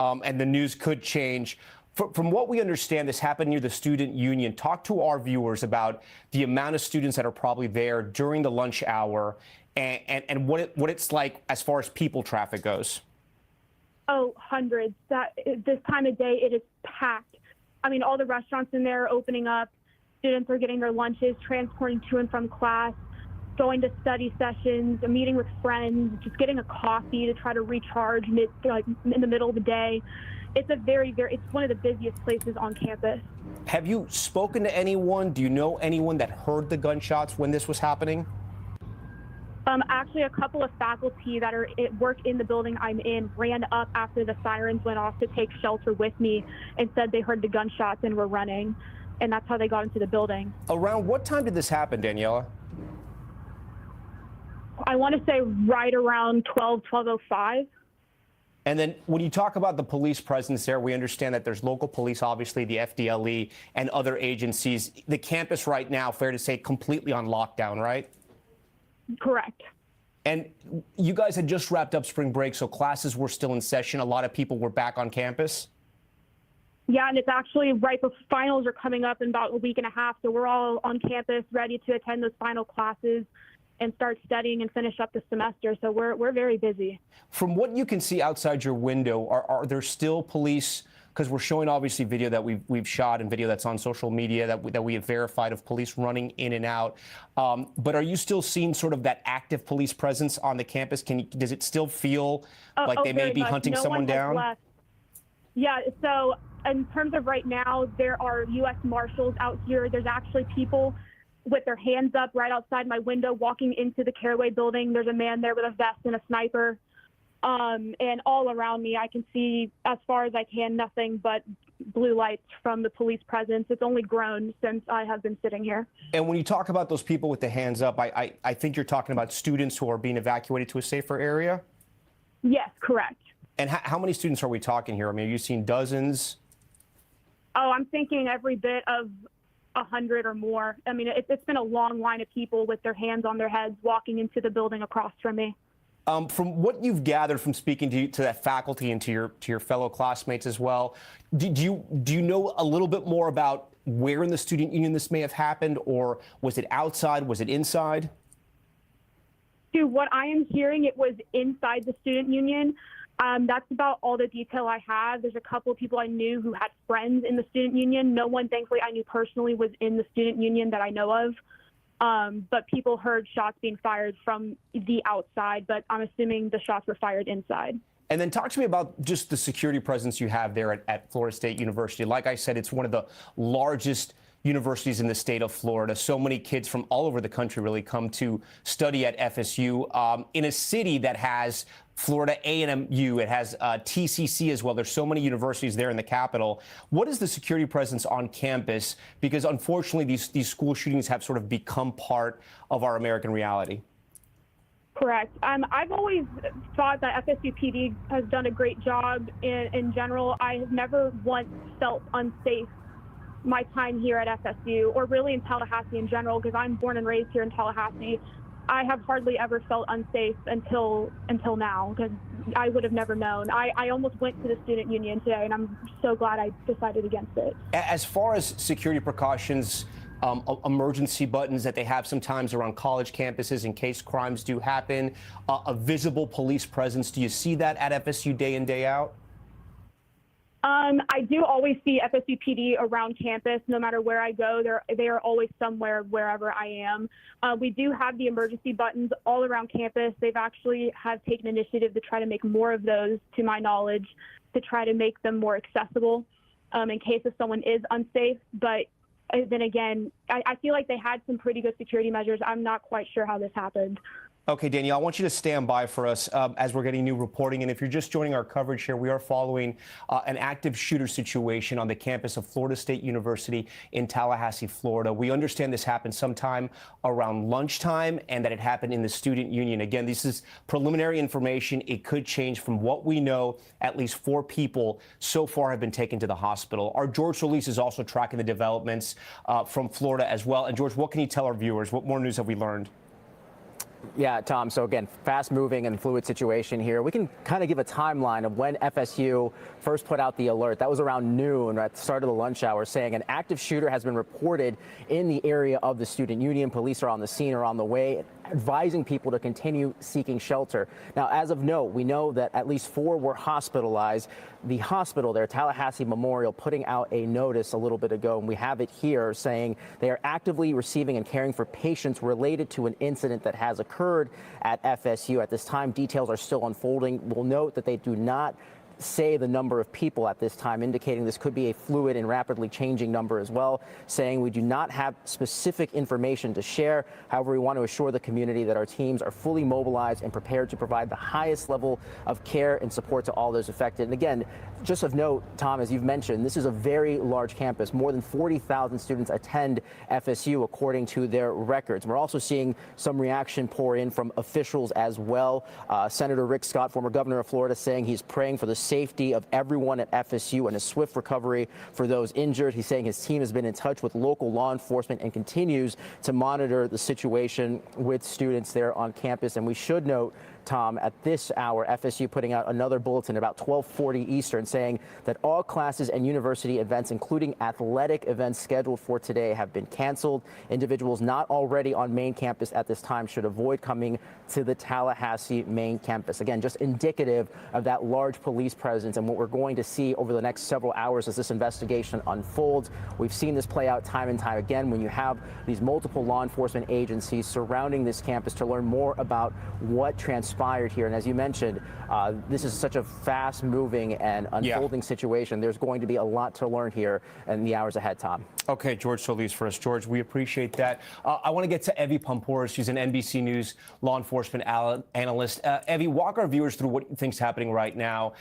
and the news could change. From what we understand, this happened near the student union. Talk to our viewers about the amount of students that are probably there during the lunch hour and what it's like as far as people traffic goes. Oh, hundreds. This time of day, it is packed. I mean, all the restaurants in there are opening up. Students are getting their lunches, transporting to and from class, going to study sessions, a meeting with friends, just getting a coffee to try to recharge in the middle of the day. It's it's one of the busiest places on campus. Have you spoken to anyone? Do you know anyone that heard the gunshots when this was happening? Actually, a couple of faculty that work in the building I'm in ran up after the sirens went off to take shelter with me and said they heard the gunshots and were running. And that's how they got into the building. Around what time did this happen, Daniela? I want to say right around 12:05. And then when you talk about the police presence there, we understand that there's local police, obviously the FDLE and other agencies. The campus right now, fair to say, completely on lockdown, right? Correct. And you guys had just wrapped up spring break, so classes were still in session. A lot of people were back on campus. Yeah, and it's actually right before finals are coming up in about a week and a half. So we're all on campus ready to attend those final classes and start studying and finish up the semester. So we're very busy. From what you can see outside your window, are there still police? Because we're showing obviously video that we've shot and video that's on social media that we have verified of police running in and out. But are you still seeing sort of that active police presence on the campus? Does it still feel like they may be hunting someone down? Left. Yeah. So in terms of right now, there are U.S. Marshals out here. There's actually people with their hands up right outside my window walking into the Caraway building. There's a man there with a vest and a sniper. And all around me, I can see, as far as I can, nothing but blue lights from the police presence. It's only grown since I have been sitting here. And when you talk about those people with the hands up, I think you're talking about students who are being evacuated to a safer area? Yes, correct. And how many students are we talking here? I mean, are you seeing dozens? Oh, I'm thinking every bit of 100 or more. I mean, it's been a long line of people with their hands on their heads walking into the building across from me. From what you've gathered from speaking to that faculty and to your fellow classmates as well, do you know a little bit more about where in the student union this may have happened, or was it outside? Was it inside? Dude, what I am hearing, it was inside the student union. That's about all the detail I have. There's a couple of people I knew who had friends in the student union. No one, thankfully, I knew personally was in the student union that I know of. But people heard shots being fired from the outside, but I'm assuming the shots were fired inside. And then talk to me about just the security presence you have there at Florida State University. Like I said, it's one of the largest universities in the state of Florida. So many kids from all over the country really come to study at FSU in a city that has Florida A&MU. It has TCC as well. There's so many universities there in the capital. What is the security presence on campus? Because unfortunately, these school shootings have sort of become part of our American reality. Correct. I've always thought that FSU PD has done a great job in general. I have never once felt unsafe my time here at FSU, or really in Tallahassee in general, because I'm born and raised here in Tallahassee. I have hardly ever felt unsafe until now, because I would have never known. I almost went to the student union today, and I'm so glad I decided against it. As far as security precautions, emergency buttons that they have sometimes around college campuses in case crimes do happen, a visible police presence, do you see that at FSU day in, day out? I do always see FSU PD around campus. No matter where I go, they are always somewhere wherever I am. We do have the emergency buttons all around campus. They've actually have taken initiative to try to make more of those, to my knowledge, to try to make them more accessible in case if someone is unsafe. But then again, I feel like they had some pretty good security measures. I'm not quite sure how this happened. Okay, Danielle, I want you to stand by for us as we're getting new reporting. And if you're just joining our coverage here, we are following an active shooter situation on the campus of Florida State University in Tallahassee, Florida. We understand this happened sometime around lunchtime and that it happened in the student union. Again, this is preliminary information. It could change. From what we know, at least 4 people so far have been taken to the hospital. Our George Solis is also tracking the developments from Florida as well. And George, what can you tell our viewers? What more news have we learned? Yeah, Tom. So again, fast moving and fluid situation here. We can kind of give a timeline of when FSU first put out the alert. That was around noon at the start of the lunch hour, saying an active shooter has been reported in the area of the student union. Police are on the scene or on the way, advising people to continue seeking shelter. Now, as of note, we know that at least 4 were hospitalized. The hospital there, Tallahassee Memorial, putting out a notice a little bit ago, and we have it here saying they are actively receiving and caring for patients related to an incident that has occurred at FSU. At this time, details are still unfolding. We'll note that they do not say the number of people at this time, indicating this could be a fluid and rapidly changing number as well, saying we do not have specific information to share. However, we want to assure the community that our teams are fully mobilized and prepared to provide the highest level of care and support to all those affected. And again, just of note, Tom, as you've mentioned, this is a very large campus. More than 40,000 students attend FSU, according to their records. We're also seeing some reaction pour in from officials as well. Senator Rick Scott, former governor of Florida, saying he's praying for the safety of everyone at FSU and a swift recovery for those injured. He's saying his team has been in touch with local law enforcement and continues to monitor the situation with students there on campus. And we should note, Tom, at this hour, FSU putting out another bulletin about 12:40 Eastern saying that all classes and university events, including athletic events scheduled for today, have been canceled. Individuals not already on main campus at this time should avoid coming to the Tallahassee main campus. Again, just indicative of that large police presence and what we're going to see over the next several hours as this investigation unfolds. We've seen this play out time and time again when you have these multiple law enforcement agencies surrounding this campus to learn more about what transpired here. And as you mentioned, this is such a fast moving and unfolding situation. There's going to be a lot to learn here in the hours ahead, Tom. Okay, George Solis for us. George, we appreciate that. I want to get to Evie Poumpouras. She's an NBC News law enforcement analyst. Evie, walk our viewers through what you think's happening right now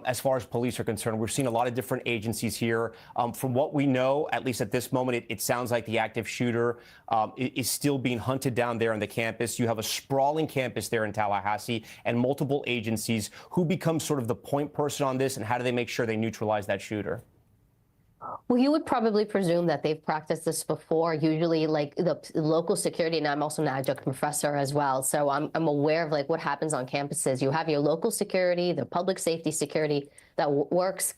as far as police are concerned. We're seeing a lot of different agencies here. From what we know, at least at this moment, it sounds like the active shooter is still being hunted down there on the campus. You have a sprawling campus there in Tallahassee and multiple agencies. Who becomes sort of the point person on this, and how do they make sure they neutralize that shooter? Well, you would probably presume that they've practiced this before, usually like the local security, and I'm also an adjunct professor as well. So I'm aware of like what happens on campuses. You have your local security, the public safety security that works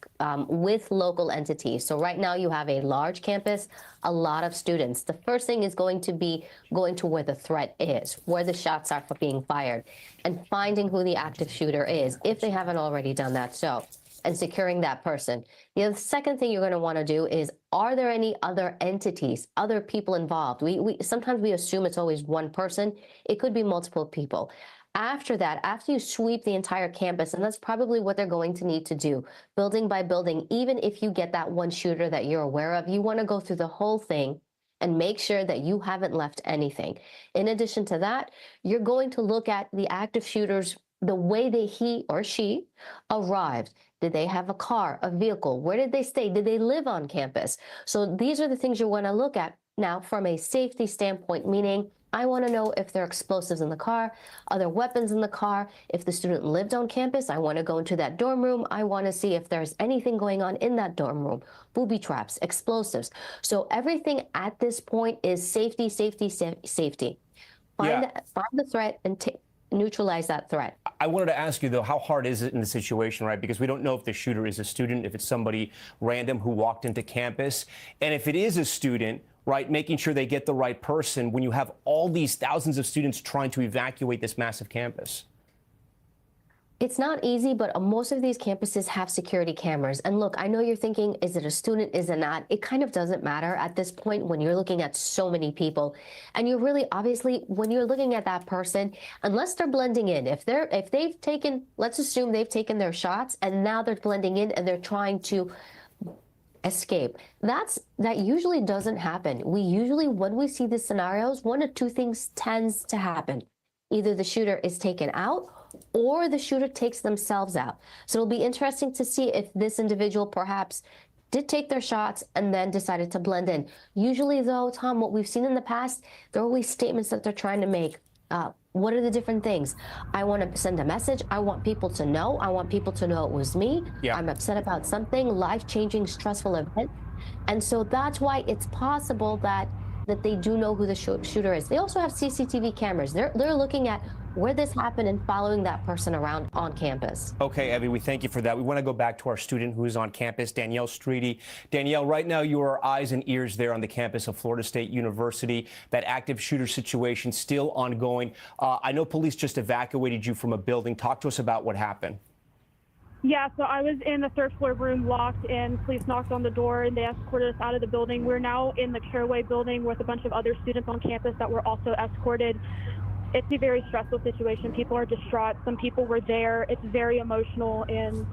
with local entities. So right now you have a large campus, a lot of students. The first thing is going to be going to where the threat is, where the shots are being fired, and finding who the active shooter is, if they haven't already done that. So, and securing that person. The second thing you're going to want to do is, are there any other entities, other people involved? Sometimes we assume it's always one person. It could be multiple people. After that, after you sweep the entire campus, and that's probably what they're going to need to do, building by building, even if you get that one shooter that you're aware of, you want to go through the whole thing and make sure that you haven't left anything. In addition to that, you're going to look at the active shooters, the way he or she arrived. Did they have a car, a vehicle? Where did they stay? Did they live on campus? So these are the things you want to look at. Now, from a safety standpoint, meaning I want to know if there are explosives in the car, are there weapons in the car? If the student lived on campus, I want to go into that dorm room. I want to see if there's anything going on in that dorm room, booby traps, explosives. So everything at this point is safety, safety, safety. Find the threat and neutralize that threat. I wanted to ask you, though, how hard is it in the situation, right? Because we don't know if the shooter is a student, if it's somebody random who walked into campus. And if it is a student, right, making sure they get the right person when you have all these thousands of students trying to evacuate this massive campus. It's not easy, but most of these campuses have security cameras. And look, I know you're thinking, is it a student, is it not? It kind of doesn't matter at this point when you're looking at so many people. And you're really, obviously, when you're looking at that person, unless they're blending in, if they've taken, let's assume they've taken their shots and now they're blending in and they're trying to escape. That usually doesn't happen. We usually, when we see these scenarios, one of two things tends to happen. Either the shooter is taken out or the shooter takes themselves out. So it'll be interesting to see if this individual perhaps did take their shots and then decided to blend in. Usually, though, Tom, what we've seen in the past, there are always statements that they're trying to make. What are the different things? I want to send a message. I want people to know. I want people to know it was me. Yeah. I'm upset about something, life-changing, stressful event. And so that's why it's possible that that they do know who the shooter is. They also have CCTV cameras. They're looking at where this happened and following that person around on campus. Okay, Evie, we thank you for that. We want to go back to our student who is on campus, Danielle Streety. Danielle, right now you are eyes and ears there on the campus of Florida State University. That active shooter situation still ongoing. I know police just evacuated you from a building. Talk to us about what happened. Yeah, so I was in the third floor room locked, and police knocked on the door and they escorted us out of the building. We're now in the Caraway building with a bunch of other students on campus that were also escorted. It's a very stressful situation. People are distraught. Some people were there. It's very emotional, and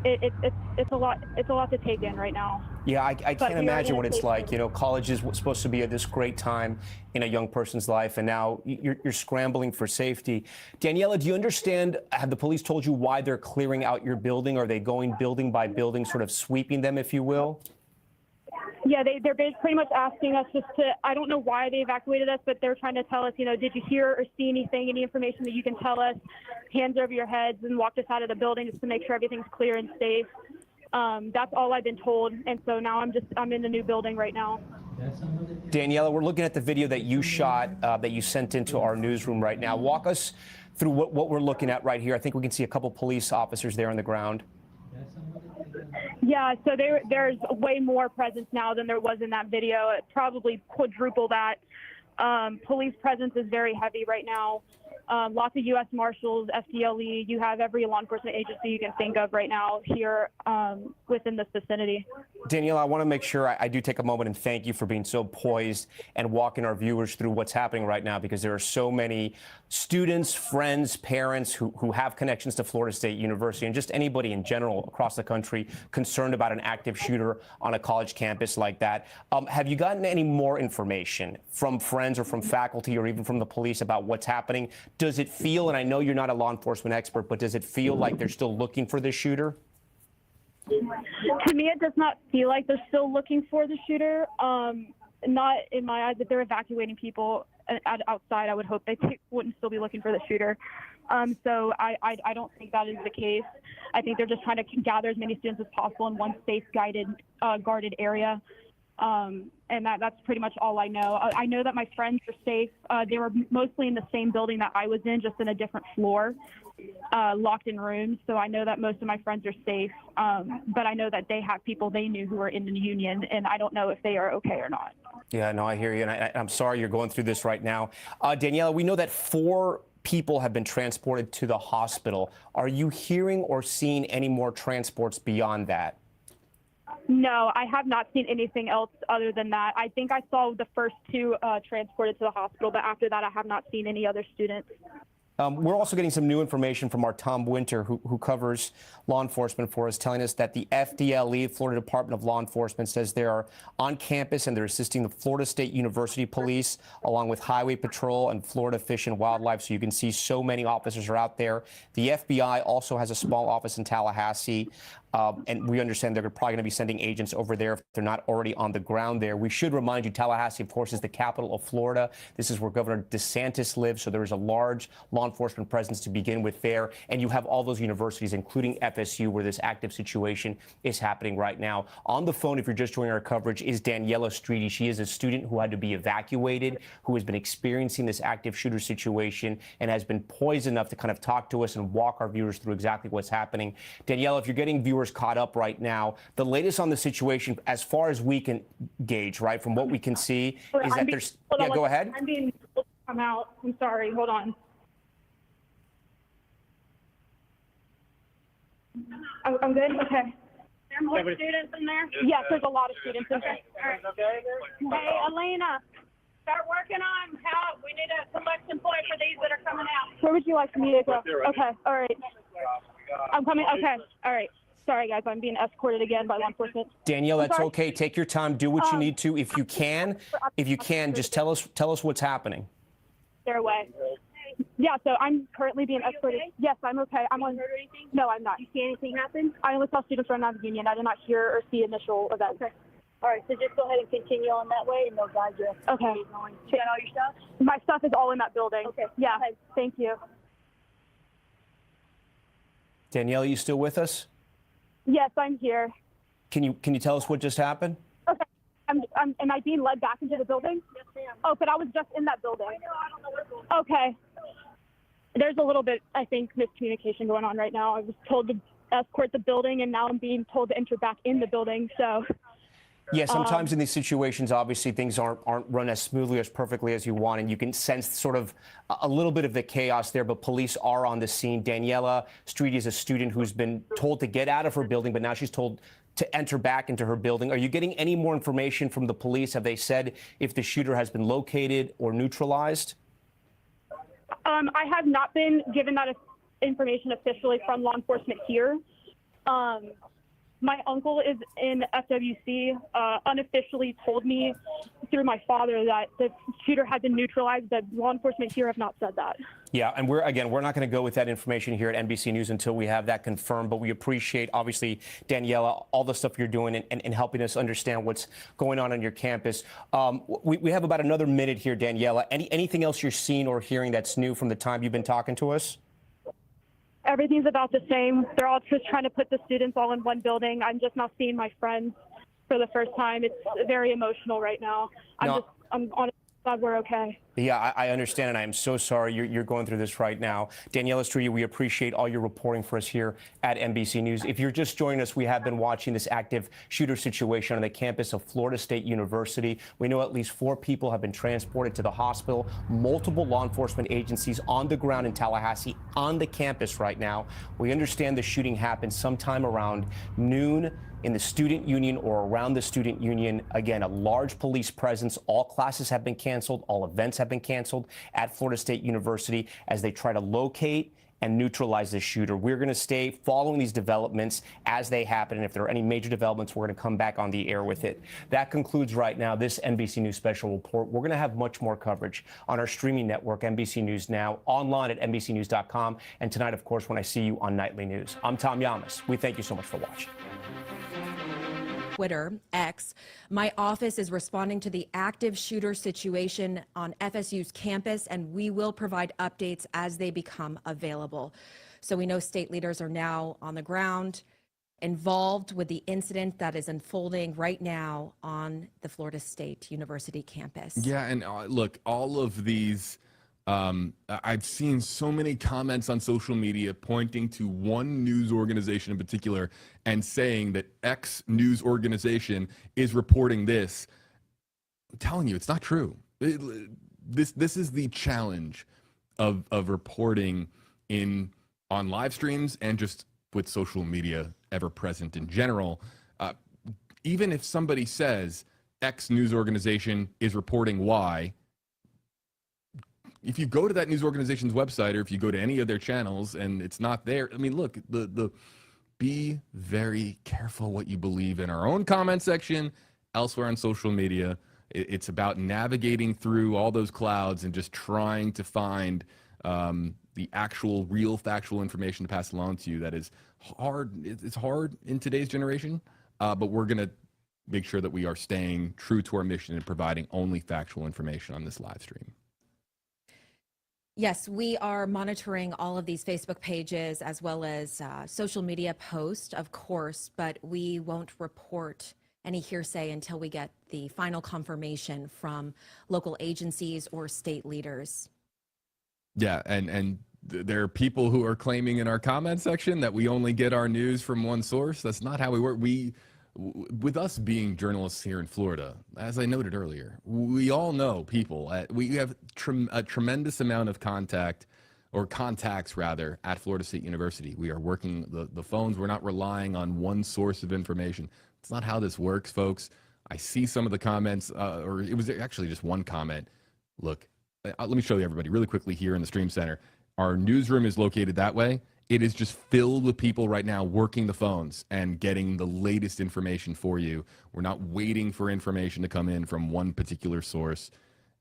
it's a lot. It's a lot to take in right now. Yeah, I can't imagine what it's like. You know, college is supposed to be this great time in a young person's life, and now you're scrambling for safety. Daniela, do you understand? Have the police told you why they're clearing out your building? Are they going building by building, sort of sweeping them, if you will? Yeah, they're pretty much asking us just to, I don't know why they evacuated us, but they're trying to tell us, you know, did you hear or see anything, any information that you can tell us, hands over your heads, and walked us out of the building just to make sure everything's clear and safe. That's all I've been told. And so now I'm in the new building right now. Daniela, we're looking at the video that you shot, that you sent into our newsroom right now. Walk us through what we're looking at right here. I think we can see a couple police officers there on the ground. Yeah, so there's way more presence now than there was in that video. It probably quadruple that. Police presence is very heavy right now. Lots of U.S. Marshals, FDLE. You have every law enforcement agency you can think of right now here within this vicinity. Daniela, I want to make sure I do take a moment and thank you for being so poised and walking our viewers through what's happening right now, because there are so many students, friends, parents who have connections to Florida State University, and just anybody in general across the country concerned about an active shooter on a college campus like that. Have you gotten any more information from friends or from faculty or even from the police about what's happening? Does it feel, and I know you're not a law enforcement expert, but does it feel like they're still looking for this shooter? To me, it does not feel like they're still looking for the shooter. Not in my eyes. If they're evacuating people outside, I would hope they wouldn't still be looking for the shooter. So I don't think that is the case. I think they're just trying to gather as many students as possible in one safe, guarded area. And that's pretty much all I know. I know that my friends are safe. They were mostly in the same building that I was in, just in a different floor, locked in rooms. So I know that most of my friends are safe. But I know that they have people they knew who were in the union, and I don't know if they are okay or not. Yeah, no, I hear you, and I'm sorry you're going through this right now. Daniela, we know that 4 people have been transported to the hospital. Are you hearing or seeing any more transports beyond that? No, I have not seen anything else other than that. I think I saw the first 2 transported to the hospital, but after that, I have not seen any other students. We're also getting some new information from our Tom Winter, who covers law enforcement for us, telling us that the FDLE, Florida Department of Law Enforcement, says they are on campus and they're assisting the Florida State University Police, along with Highway Patrol and Florida Fish and Wildlife. So you can see so many officers are out there. The FBI also has a small office in Tallahassee. And we understand they're probably going to be sending agents over there if they're not already on the ground there. We should remind you, Tallahassee, of course, is the capital of Florida. This is where Governor DeSantis lives, so there is a large law enforcement presence to begin with there. And you have all those universities, including FSU, where this active situation is happening right now. On the phone, if you're just joining our coverage, is Daniela Streety. She is a student who had to be evacuated, who has been experiencing this active shooter situation and has been poised enough to kind of talk to us and walk our viewers through exactly what's happening. Daniela, if you're getting viewers caught up right now, the latest on the situation, as far as we can gauge, right, from what we can see, is that there's... Yeah, go ahead. I'm being told to come out. I'm sorry. Hold on. I'm good? Okay. There are more students in there? Yes, there's a lot of students in there. Hey, Elena, start working on how we need a collection point for these that are coming out. Where would you like me to go? Okay. All right. I'm coming. Okay. All right. Sorry, guys. I'm being escorted again by law enforcement. Danielle, that's okay. Take your time. Do what you need to. If you can, just tell us what's happening. They're away. Yeah, so I'm currently being escorted. Yes, I'm okay. I'm on. No, I'm not. You see anything happen? I only saw students run out of the union. I did not hear or see initial events. Okay. All right, so just go ahead and continue on that way, and they'll guide you. Okay. You got all your stuff? My stuff is all in that building. Okay. Yeah. Thank you. Danielle, you still with us? Yes, I'm here. Can you tell us what just happened? Okay. Am I being led back into the building? Yes, ma'am. Oh, but I was just in that building. I know, I don't know what's going on. Okay. There's a little bit, I think, miscommunication going on right now. I was told to escort the building, and now I'm being told to enter back in the building. So, Yeah, sometimes in these situations, obviously things aren't run as smoothly, as perfectly as you want, and you can sense sort of a little bit of the chaos there. But police are on the scene. Daniela Streety is a student who's been told to get out of her building, but now she's told to enter back into her building. Are you getting any more information from the police? Have they said if the shooter has been located or neutralized? I have not been given that information officially from law enforcement here. My uncle is in FWC, unofficially told me through my father that the shooter had been neutralized, but law enforcement here have not said that. Yeah, and we're not going to go with that information here at NBC News until we have that confirmed. But we appreciate, obviously, Daniela, all the stuff you're doing and helping us understand what's going on your campus. We have about another minute here, Daniela. Anything else you're seeing or hearing that's new from the time you've been talking to us? Everything's about the same. They're all just trying to put the students all in one building. I'm just not seeing my friends for the first time. It's very emotional right now. I'm honestly glad we're okay. Yeah, I understand, and I am so sorry you're going through this right now. Daniela Streety, we appreciate all your reporting for us here at NBC News. If you're just joining us, we have been watching this active shooter situation on the campus of Florida State University. We know at least 4 people have been transported to the hospital. Multiple law enforcement agencies on the ground in Tallahassee on the campus right now. We understand the shooting happened sometime around noon in the student union or around the student union. Again, a large police presence. All classes have been canceled. All events have been canceled at Florida State University as they try to locate and neutralize the shooter. We're going to stay following these developments as they happen. And if there are any major developments, we're going to come back on the air with it. That concludes right now this NBC News special report. We're going to have much more coverage on our streaming network, NBC News Now, online at NBCNews.com. And tonight, of course, when I see you on Nightly News. I'm Tom Llamas. We thank you so much for watching. Twitter, X, my office is responding to the active shooter situation on FSU's campus, and we will provide updates as they become available. So we know state leaders are now on the ground, involved with the incident that is unfolding right now on the Florida State University campus. Yeah, and look, all of these, I've seen so many comments on social media pointing to one news organization in particular and saying that X news organization is reporting this. I'm telling you, it's not true. This is the challenge of reporting on live streams and just with social media ever present in general. Even if somebody says X news organization is reporting Y, if you go to that news organization's website or if you go to any of their channels and it's not there, I mean, look, be very careful what you believe in our own comment section, elsewhere on social media. It's about navigating through all those clouds and just trying to find the actual, real, factual information to pass along to you. That is hard. It's hard in today's generation, but we're going to make sure that we are staying true to our mission and providing only factual information on this live stream. Yes, we are monitoring all of these Facebook pages as well as social media posts, of course, but we won't report any hearsay until we get the final confirmation from local agencies or state leaders. Yeah, and there are people who are claiming in our comment section that we only get our news from one source. That's not how we work. With us being journalists here in Florida, as I noted earlier, we all know people. We have a tremendous amount of contacts rather, at Florida State University. We are working the phones. We're not relying on one source of information. It's not how this works, folks. I see some of the comments, or it was actually just one comment. Look, let me show you everybody really quickly here in the Stream Center. Our newsroom is located that way. It is just filled with people right now working the phones and getting the latest information for you. We're not waiting for information to come in from one particular source.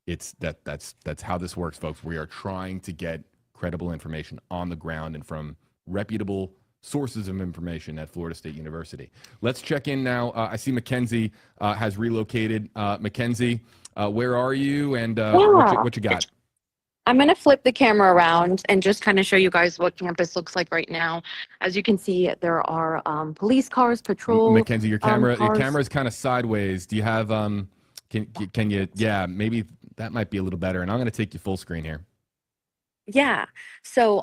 That's how this works, folks. We are trying to get credible information on the ground and from reputable sources of information at Florida State University. Let's check in now. I see Mackenzie has relocated. Mackenzie, where are you and what you got? I'm going to flip the camera around and just kind of show you guys what campus looks like right now. As you can see, there are police cars, patrol Mackenzie, your camera cars. is kind of sideways. Do you have can you, yeah, maybe that might be a little better. And I'm going to take you full screen here. Yeah. So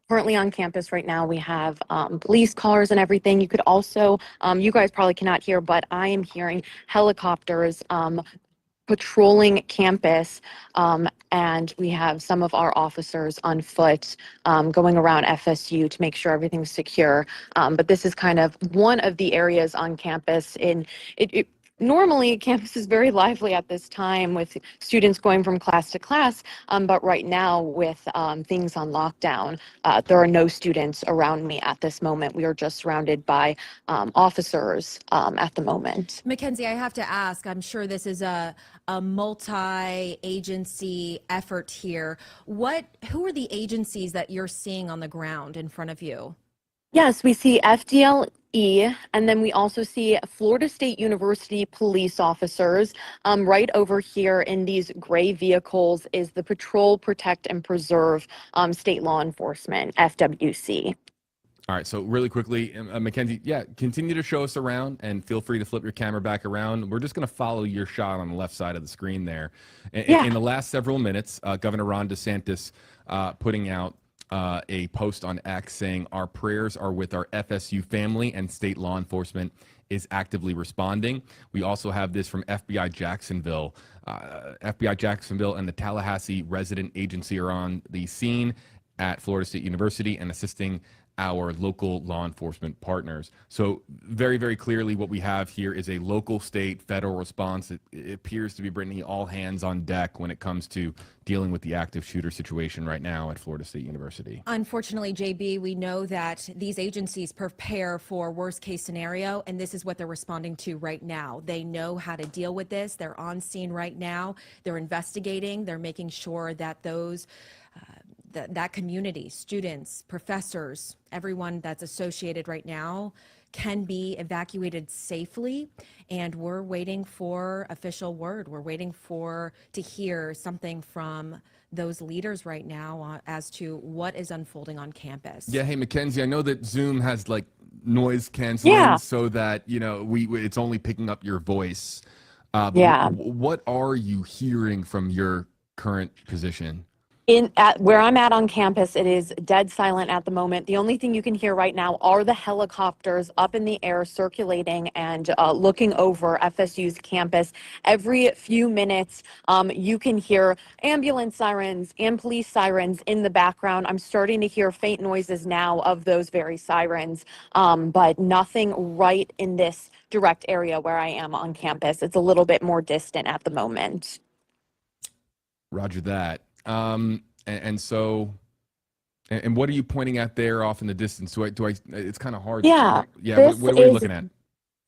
currently on campus right now, we have police cars and everything. You could also, you guys probably cannot hear, but I am hearing helicopters patrolling campus, and we have some of our officers on foot going around FSU to make sure everything's secure. But this is kind of one of the areas on campus. Normally, campus is very lively at this time with students going from class to class, but right now with things on lockdown, there are no students around me at this moment. We are just surrounded by officers at the moment. Mackenzie, I have to ask, I'm sure this is a multi-agency effort here. Who are the agencies that you're seeing on the ground in front of you? Yes, we see FDLE, and then we also see Florida State University police officers. Right over here in these gray vehicles is the Patrol, Protect, and Preserve State Law Enforcement, FWC. All right, so really quickly, Mackenzie, yeah, continue to show us around and feel free to flip your camera back around. We're just going to follow your shot on the left side of the screen there. In the last several minutes, Governor Ron DeSantis putting out a post on X saying, "Our prayers are with our FSU family and state law enforcement is actively responding." We also have this from FBI Jacksonville. FBI Jacksonville and the Tallahassee resident agency are on the scene at Florida State University and assisting our local law enforcement partners. So very, very clearly what we have here is a local, state, federal response. It appears to be, Brittany, all hands on deck when it comes to dealing with the active shooter situation right now at Florida State University. Unfortunately, JB, we know that these agencies prepare for worst case scenario, and this is what they're responding to right now. They know how to deal with this. They're on scene right now. They're investigating. They're making sure that those that community, students, professors, everyone that's associated right now can be evacuated safely. And we're waiting for official word. We're waiting to hear something from those leaders right now as to what is unfolding on campus. Yeah, hey, Mackenzie, I know that Zoom has like noise canceling so that, you know, it's only picking up your voice. What are you hearing from your current position? Where I'm at on campus, it is dead silent at the moment. The only thing you can hear right now are the helicopters up in the air circulating and looking over FSU's campus. Every few minutes, you can hear ambulance sirens and police sirens in the background. I'm starting to hear faint noises now of those very sirens, but nothing right in this direct area where I am on campus. It's a little bit more distant at the moment. Roger that. And so, and what are you pointing at there off in the distance? It's kind of hard. Yeah. What are we looking at?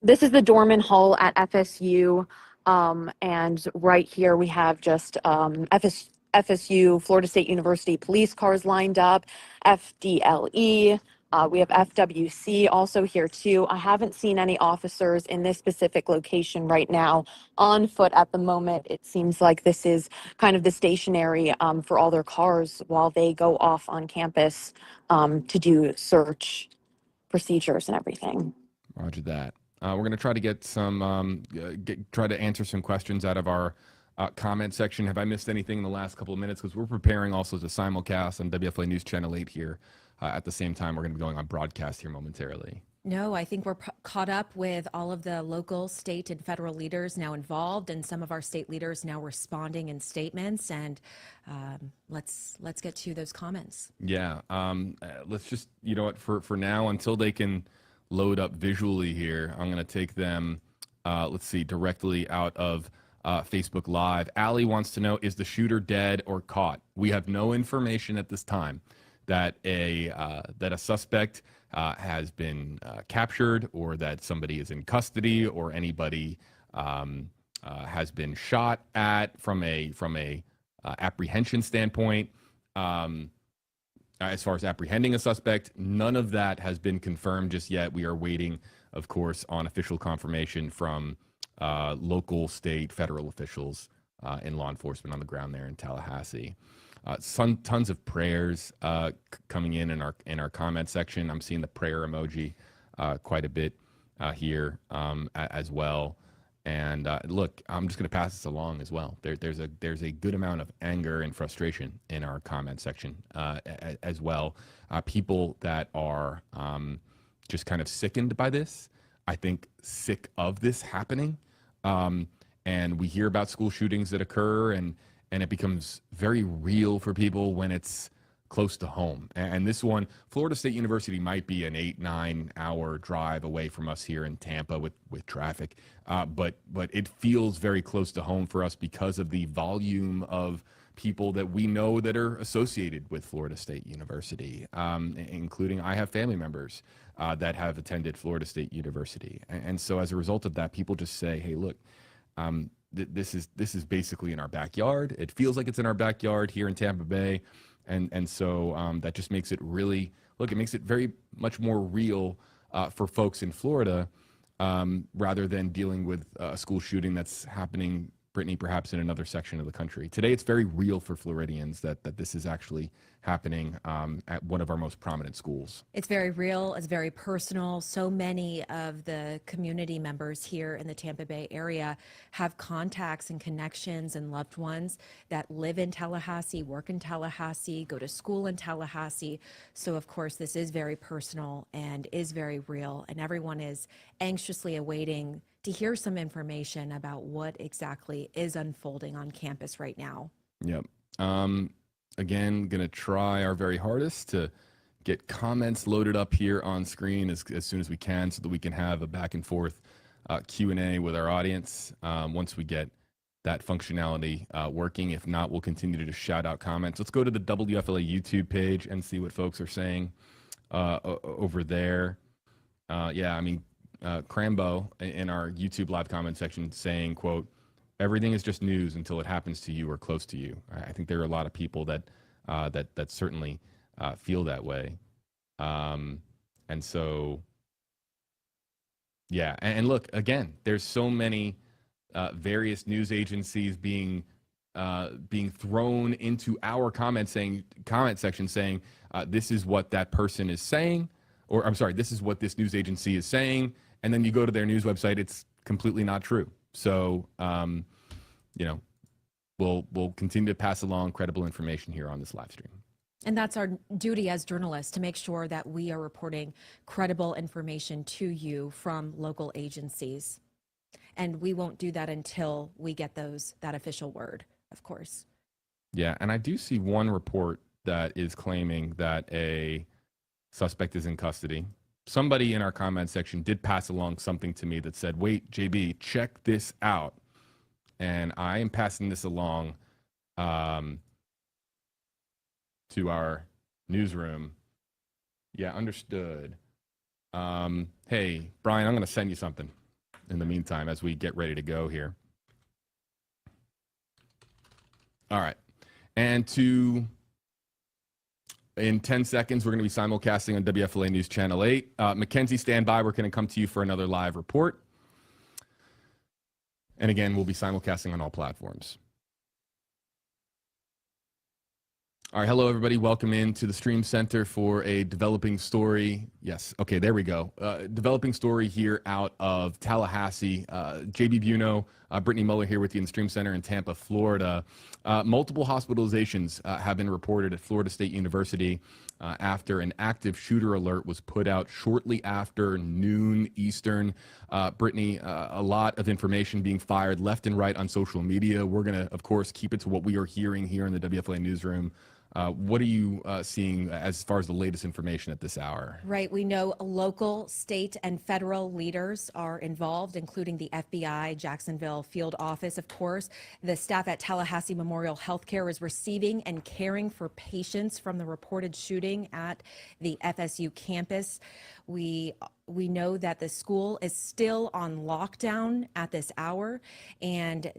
This is the Dorman Hall at FSU. And right here we have just, FSU, Florida State University police cars lined up, FDLE. We have FWC also here too. I haven't seen any officers in this specific location right now on foot at the moment. It seems like this is kind of the stationary for all their cars while they go off on campus to do search procedures and everything. Roger that. We're going to try to get some, try to answer some questions out of our comment section. Have I missed anything in the last couple of minutes? Because we're preparing also to simulcast on WFLA News Channel 8 here. At the same time, we're going to be going on broadcast here momentarily. No, I think we're caught up with all of the local, state, and federal leaders now involved, and some of our state leaders now responding in statements. And let's get to those comments. Yeah, let's just, you know what, for now, until they can load up visually here, I'm going to take them, let's see, directly out of Facebook Live. Allie wants to know, is the shooter dead or caught? We have no information at this time that a suspect has been captured, or that somebody is in custody, or anybody has been shot at from a apprehension standpoint. As far as apprehending a suspect, none of that has been confirmed just yet. We are waiting, of course, on official confirmation from local, state, federal officials in law enforcement on the ground there in Tallahassee. Tons of prayers coming in our comment section. I'm seeing the prayer emoji quite a bit here as well. And look, I'm just going to pass this along as well. There's a good amount of anger and frustration in our comment section as well. People that are just kind of sickened by this. I think sick of this happening. And we hear about school shootings that occur, and it becomes very real for people when it's close to home. And this one, Florida State University might be an 8-9 hour drive away from us here in Tampa with traffic. But it feels very close to home for us because of the volume of people that we know that are associated with Florida State University, including I have family members that have attended Florida State University. And so as a result of that, people just say, hey, look, this is basically in our backyard. It feels like it's in our backyard here in Tampa Bay. And so that just makes it really, look, it makes it very much more real for folks in Florida rather than dealing with a school shooting that's happening, Brittany, perhaps in another section of the country. Today, it's very real for Floridians that this is actually happening at one of our most prominent schools. It's very real. It's very personal. So many of the community members here in the Tampa Bay area have contacts and connections and loved ones that live in Tallahassee, work in Tallahassee, go to school in Tallahassee. So, of course, this is very personal and is very real. And everyone is anxiously awaiting to hear some information about what exactly is unfolding on campus right now. Yep. Again, going to try our very hardest to get comments loaded up here on screen as soon as we can so that we can have a back and forth Q&A with our audience once we get that functionality working. If not, we'll continue to just shout out comments. Let's go to the WFLA YouTube page and see what folks are saying over there. Yeah, I mean, Crambo in our YouTube live comment section saying, quote, everything is just news until it happens to you or close to you. I think there are a lot of people that certainly feel that way. And so, yeah. And look, again, there's so many various news agencies being thrown into our comment section saying, this is what that person is saying, or I'm sorry, this is what this news agency is saying. And then you go to their news website, it's completely not true. So, we'll continue to pass along credible information here on this live stream. And that's our duty as journalists, to make sure that we are reporting credible information to you from local agencies. And we won't do that until we get that official word, of course. Yeah, and I do see one report that is claiming that a suspect is in custody. Somebody in our comment section did pass along something to me that said, wait, JB, check this out. And I am passing this along to our newsroom. Yeah, understood. Hey, Brian, I'm going to send you something in the meantime as we get ready to go here. All right. And in 10 seconds, we're going to be simulcasting on WFLA News Channel 8. Mackenzie, stand by. We're going to come to you for another live report. And again, we'll be simulcasting on all platforms. All right, hello, everybody. Welcome into the Stream Center for a developing story. Yes, okay, there we go. Developing story here out of Tallahassee. JB Buno, Brittany Muller here with you in the Stream Center in Tampa, Florida. Multiple hospitalizations have been reported at Florida State University after an active shooter alert was put out shortly after noon Eastern. Brittany, a lot of information being fired left and right on social media. We're going to, of course, keep it to what we are hearing here in the WFLA newsroom. What are you seeing as far as the latest information at this hour? Right. We know local, state, and federal leaders are involved, including the FBI, Jacksonville field office, of course. The staff at Tallahassee Memorial Healthcare is receiving and caring for patients from the reported shooting at the FSU campus. We know that the school is still on lockdown at this hour, and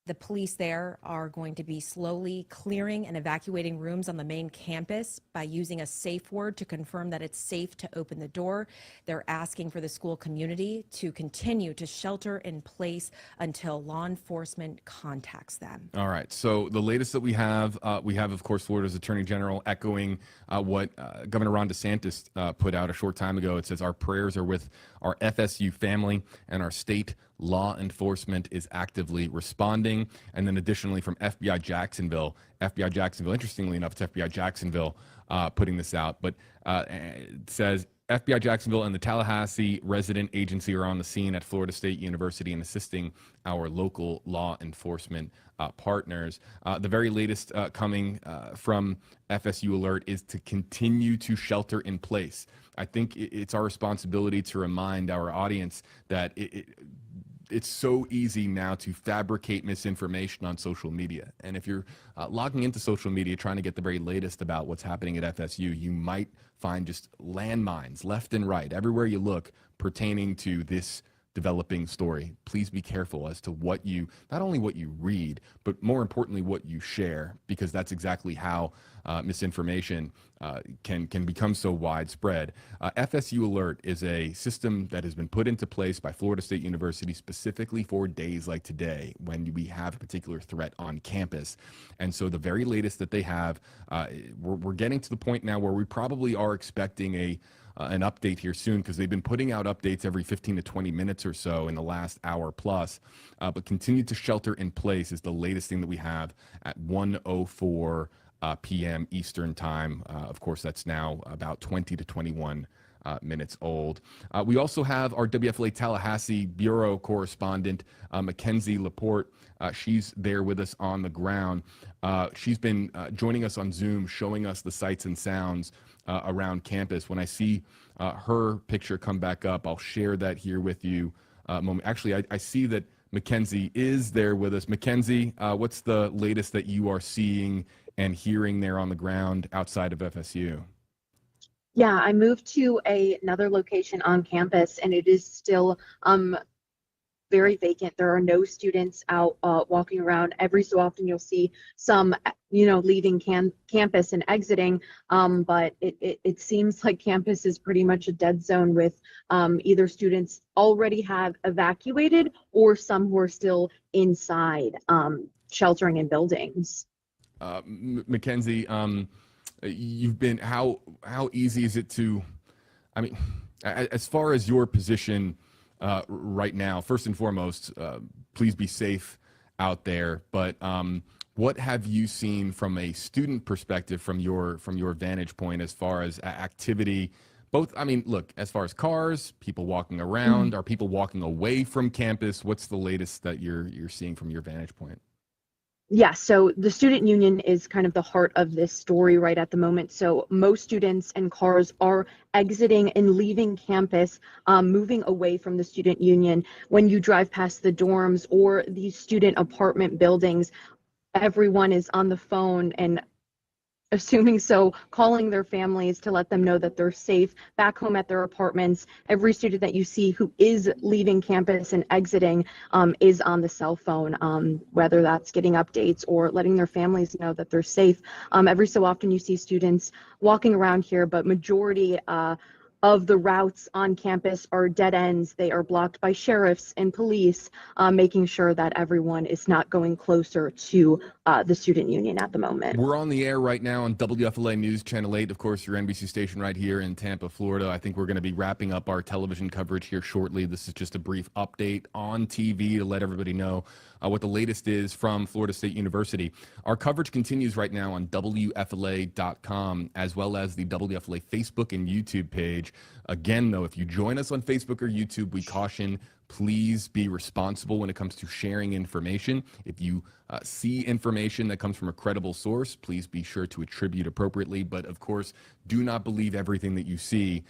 The police there are going to be slowly clearing and evacuating rooms on the main campus by using a safe word to confirm that it's safe to open the door. They're asking for the school community to continue to shelter in place until law enforcement contacts them. All right. So the latest that we have, of course, Florida's Attorney General echoing what Governor Ron DeSantis put out a short time ago. It says our prayers are with our FSU family, and our state law enforcement is actively responding. And then additionally from FBI Jacksonville, interestingly enough, it's FBI Jacksonville putting this out, but it says FBI Jacksonville and the Tallahassee resident agency are on the scene at Florida State University and assisting our local law enforcement partners. The very latest coming from FSU Alert is to continue to shelter in place. I think it's our responsibility to remind our audience that it's so easy now to fabricate misinformation on social media. And if you're logging into social media trying to get the very latest about what's happening at FSU, you might find just landmines left and right, everywhere you look, pertaining to this developing story. Please be careful as to what you, not only what you read, but more importantly, what you share, because that's exactly how misinformation can become so widespread. FSU Alert is a system that has been put into place by Florida State University specifically for days like today when we have a particular threat on campus. And so the very latest that they have, we're getting to the point now where we probably are expecting an update here soon, because they've been putting out updates every 15 to 20 minutes or so in the last hour plus. But continue to shelter in place is the latest thing that we have at 1:04 p.m. Eastern time. Of course, that's now about 20 to 21 minutes old. We also have our WFLA Tallahassee Bureau correspondent, Mackenzie Laporte. She's there with us on the ground. She's been joining us on Zoom, showing us the sights and sounds around campus. When I see her picture come back up, I'll share that here with you. Actually, I see that Mackenzie is there with us. Mackenzie, what's the latest that you are seeing and hearing there on the ground outside of FSU? Yeah, I moved to another location on campus, and it is still very vacant. There are no students out walking around. Every so often you'll see some, leaving campus and exiting, but it seems like campus is pretty much a dead zone with either students already have evacuated or some who are still inside sheltering in buildings. Mackenzie, you've been, how easy is it to, I mean, as far as your position right now, first and foremost, please be safe out there. But what have you seen from a student perspective, from your vantage point, as far as activity? Both, I mean, look, as far as cars, people walking around, are people walking away from campus? What's the latest that you're seeing from your vantage point? Yeah, so the student union is kind of the heart of this story right at the moment. So most students and cars are exiting and leaving campus, moving away from the student union. When you drive past the dorms or these student apartment buildings, everyone is on the phone and calling their families to let them know that they're safe back home at their apartments. Every student that you see who is leaving campus and exiting is on the cell phone, whether that's getting updates or letting their families know that they're safe. Every so often you see students walking around here, but majority of the routes on campus are dead ends. They are blocked by sheriffs and police, making sure that everyone is not going closer to the student union at the moment. We're on the air right now on WFLA News Channel 8, of course, your NBC station right here in Tampa, Florida. I think we're going to be wrapping up our television coverage here shortly. This is just a brief update on TV to let everybody know what the latest is from Florida State University. Our coverage continues right now on WFLA.com, as well as the WFLA Facebook and YouTube page. Again, though, if you join us on Facebook or YouTube, we caution, please be responsible when it comes to sharing information. If you see information that comes from a credible source, please be sure to attribute appropriately. But of course, do not believe everything that you see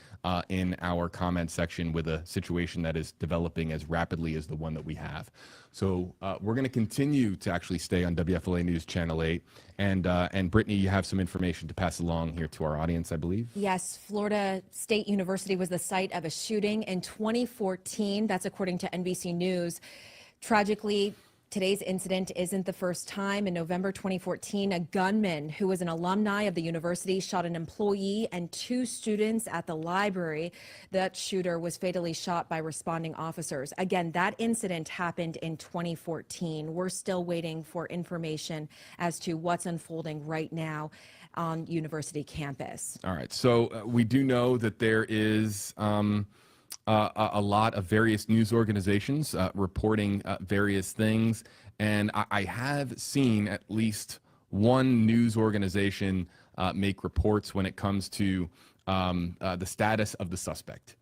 in our comment section with a situation that is developing as rapidly as the one that we have. So we're going to continue to actually stay on WFLA News Channel 8. And Brittany, you have some information to pass along here to our audience, I believe. Yes, Florida State University was the site of a shooting in 2014. That's according to NBC News. Tragically, Today's incident isn't the first time. In November 2014, a gunman who was an alumni of the university shot an employee and 2 students at the library. That shooter was fatally shot by responding officers. Again, that incident happened in 2014. We're still waiting for information as to what's unfolding right now on university campus. All right. So we do know that there is a lot of various news organizations reporting various things. And I have seen at least one news organization make reports when it comes to the status of the suspect.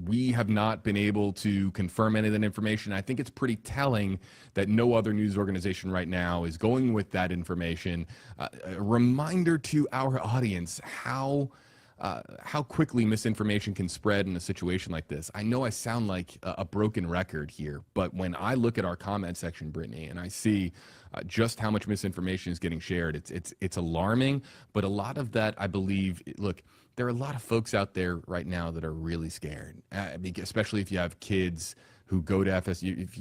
We have not been able to confirm any of that information. I think it's pretty telling that no other news organization right now is going with that information. A reminder to our audience how quickly misinformation can spread in a situation like this. I know I sound like a broken record here, but when I look at our comment section, Brittany, and I see just how much misinformation is getting shared, it's alarming. But a lot of that, I believe, look, there are a lot of folks out there right now that are really scared, especially if you have kids who go to FSU, if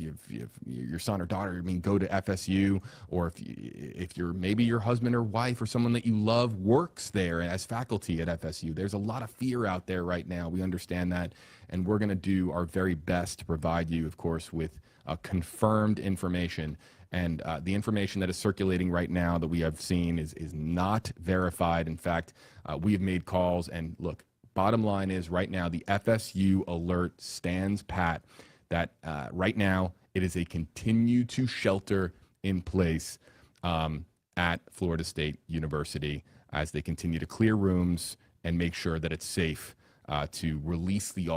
your son or daughter, go to FSU, or if you're maybe your husband or wife or someone that you love works there as faculty at FSU. There's a lot of fear out there right now. We understand that, and we're going to do our very best to provide you, of course, with confirmed information. And the information that is circulating right now that we have seen is not verified. In fact, we have made calls, and look, bottom line is right now the FSU alert stands pat. That right now it is a continue to shelter in place at Florida State University as they continue to clear rooms and make sure that it's safe to release the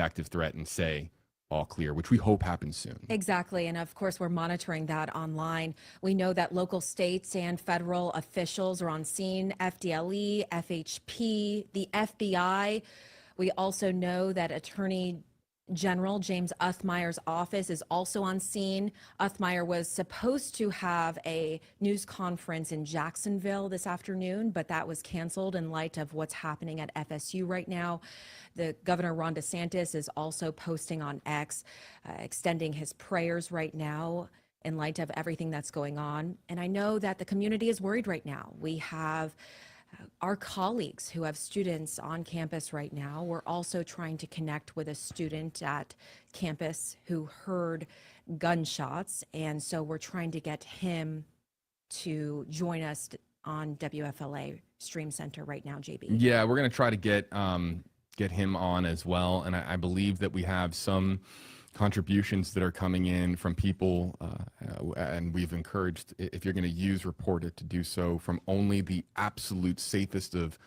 active threat and say all clear, which we hope happens soon. Exactly. And of course, we're monitoring that online. We know that local, states, and federal officials are on scene, FDLE, FHP, the FBI. We also know that Attorney General James Uthmire's office is also on scene. Uthmire was supposed to have a news conference in Jacksonville this afternoon, but that was canceled in light of what's happening at FSU right now. The Governor Ron DeSantis is also posting on X, extending his prayers right now in light of everything that's going on. And I know that the community is worried right now. We have our colleagues who have students on campus right now. We're also trying to connect with a student at campus who heard gunshots. And so we're trying to get him to join us on WFLA Stream Center right now, JB. Yeah, we're going to try to get him on as well. And I believe that we have some contributions that are coming in from people, and we've encouraged, if you're going to use Report It, to do so from only the absolute safest of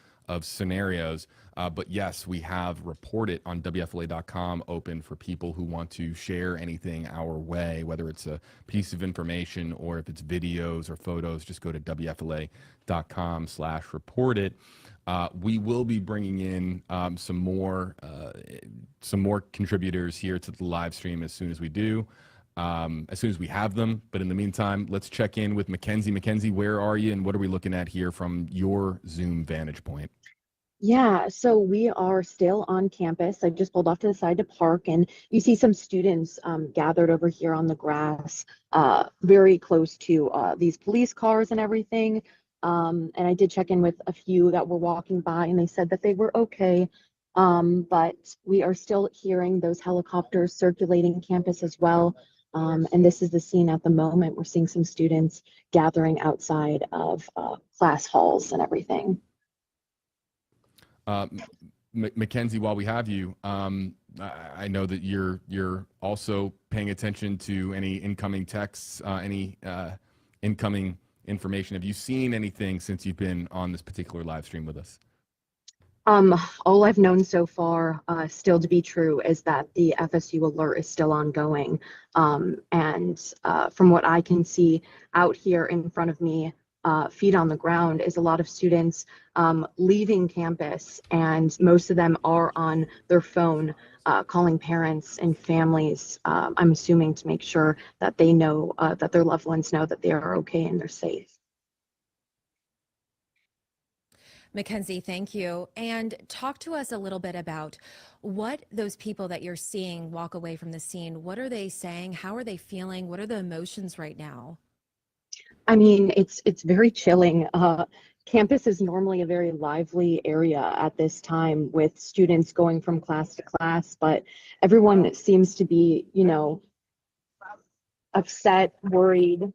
scenarios. But yes, we have Report It on WFLA.com open for people who want to share anything our way, whether it's a piece of information or if it's videos or photos. Just go to WFLA.com/reportit. We will be bringing in some more contributors here to the live stream as soon as we do, as soon as we have them. But in the meantime, let's check in with Mackenzie. Mackenzie, where are you, and what are we looking at here from your Zoom vantage point? Yeah, so we are still on campus. I just pulled off to the side to park, and you see some students gathered over here on the grass, very close to these police cars and everything. And I did check in with a few that were walking by, and they said that they were okay. But we are still hearing those helicopters circulating campus as well. And this is the scene at the moment. We're seeing some students gathering outside of class halls and everything. Mackenzie, while we have you, I know that you're also paying attention to any incoming texts, any incoming information. Have you seen anything since you've been on this particular live stream with us? All I've known so far, still to be true, is that the FSU alert is still ongoing. And from what I can see out here in front of me, feet on the ground, is a lot of students leaving campus, and most of them are on their phone calling parents and families, I'm assuming, to make sure that they know that their loved ones know that they are okay and they're safe. Mackenzie, thank you. And talk to us a little bit about what those people that you're seeing walk away from the scene. What are they saying? How are they feeling? What are the emotions right now? I mean, it's very chilling. Campus is normally a very lively area at this time with students going from class to class, but everyone seems to be, upset, worried,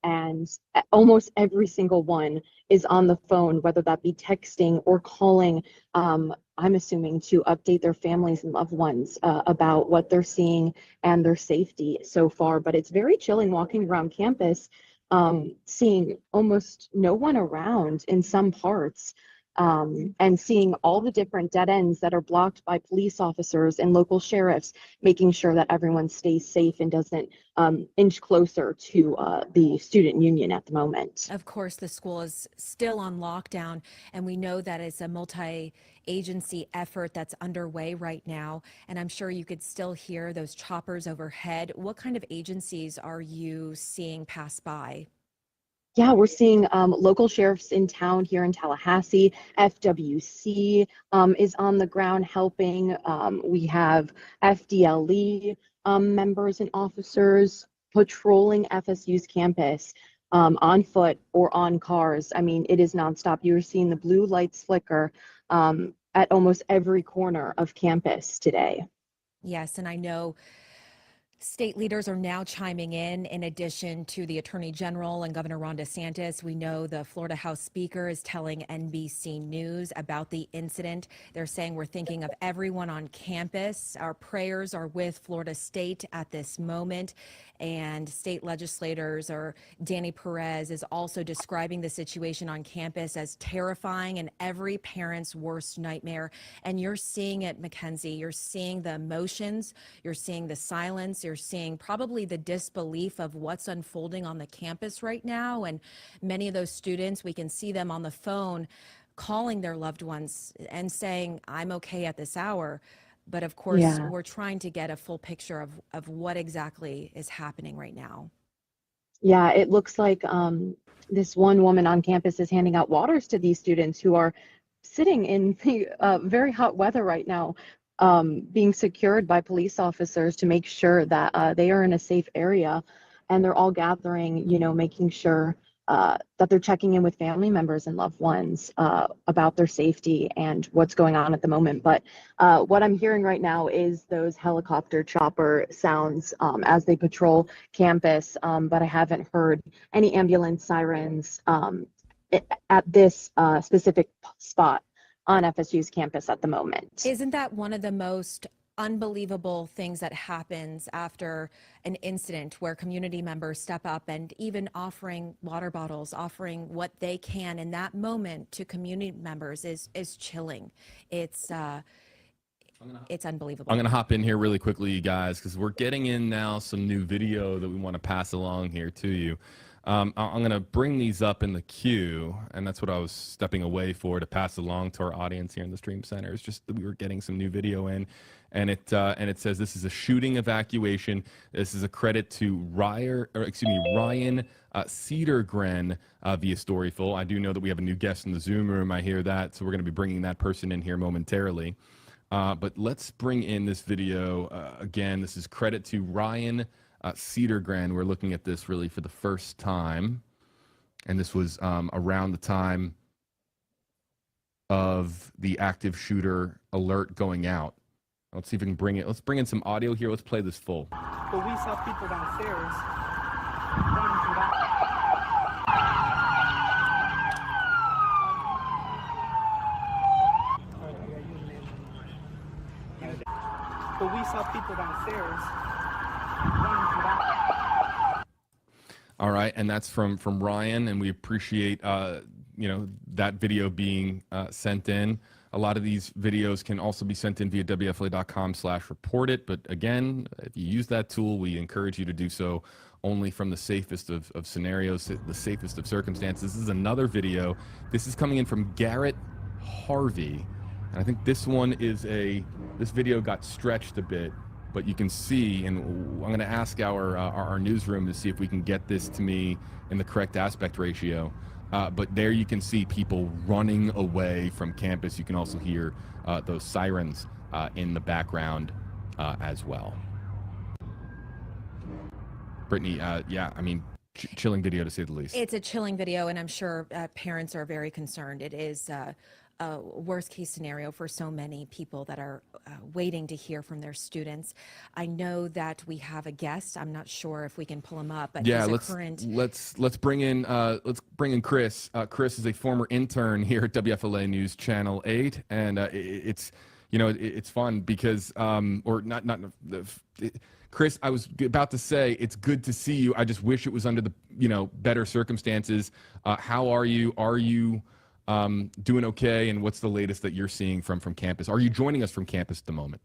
and almost every single one is on the phone, whether that be texting or calling. I'm assuming to update their families and loved ones about what they're seeing and their safety so far. But it's very chilling walking around campus, seeing almost no one around in some parts, and seeing all the different dead ends that are blocked by police officers and local sheriffs, making sure that everyone stays safe and doesn't inch closer to the student union at the moment. Of course, the school is still on lockdown, and we know that it's a multi-agency effort that's underway right now. And I'm sure you could still hear those choppers overhead. What kind of agencies are you seeing pass by? Yeah, we're seeing local sheriffs in town here in Tallahassee. FWC is on the ground helping. We have FDLE members and officers patrolling FSU's campus on foot or on cars. I mean, it is nonstop. You're seeing the blue lights flicker at almost every corner of campus today. Yes, and I know state leaders are now chiming in addition to the Attorney General and Governor Ron DeSantis. We know the Florida House Speaker is telling NBC News about the incident. They're saying we're thinking of everyone on campus. Our prayers are with Florida State at this moment. And state legislators, or Danny Perez, is also describing the situation on campus as terrifying and every parent's worst nightmare. And you're seeing it, Mackenzie. You're seeing the emotions, you're seeing the silence, you're seeing probably the disbelief of what's unfolding on the campus right now. And many of those students, we can see them on the phone calling their loved ones and saying, I'm okay at this hour. But of course, we're trying to get a full picture of what exactly is happening right now. Yeah, it looks like this one woman on campus is handing out waters to these students who are sitting in the very hot weather right now, being secured by police officers to make sure that they are in a safe area. And they're all gathering, making sure that they're checking in with family members and loved ones about their safety and what's going on at the moment. But what I'm hearing right now is those helicopter chopper sounds as they patrol campus, but I haven't heard any ambulance sirens at this specific spot on FSU's campus at the moment. Isn't that one of the most unbelievable things that happens after an incident, where community members step up and even offering water bottles, offering what they can in that moment to community members is chilling. It's unbelievable. I'm going to hop in here really quickly, you guys, because we're getting in now some new video that we want to pass along here to you. I'm going to bring these up in the queue, and that's what I was stepping away for, to pass along to our audience here in the Stream Center. It's just that we were getting some new video in, and it says this is a shooting evacuation. This is a credit to Ryan Cedergren via Storyful. I do know that we have a new guest in the Zoom room. I hear that, so we're going to be bringing that person in here momentarily. But let's bring in this video again. This is credit to Ryan Cedergren. We're looking at this really for the first time, and this was around the time of the active shooter alert going out. Let's see if we can bring it. Let's bring in some audio here. Let's play this full. But we saw people downstairs running from back. But we saw people downstairs running from back. All right, and that's from Ryan, and we appreciate that video being sent in. A lot of these videos can also be sent in via WFLA.com/report it. But again, if you use that tool, we encourage you to do so only from the safest of scenarios, the safest of circumstances. This is another video. This is coming in from Garrett Harvey. And I think this one is this video got stretched a bit, but you can see, and I'm going to ask our newsroom to see if we can get this to me in the correct aspect ratio. But there you can see people running away from campus. You can also hear those sirens in the background as well. Brittany, yeah, I mean, chilling video to say the least. It's a chilling video, and I'm sure parents are very concerned. It is a worst case scenario for so many people that are waiting to hear from their students. I know that we have a guest. I'm not sure if we can pull him up, but Yeah, he's a current. let's bring in Chris. Chris is a former intern here at WFLA News Channel 8, and it's it's fun because Chris, I was about to say it's good to see you. I just wish it was under the better circumstances. How are you? Are you doing okay? And what's the latest that you're seeing from campus? Are you joining us from campus at the moment?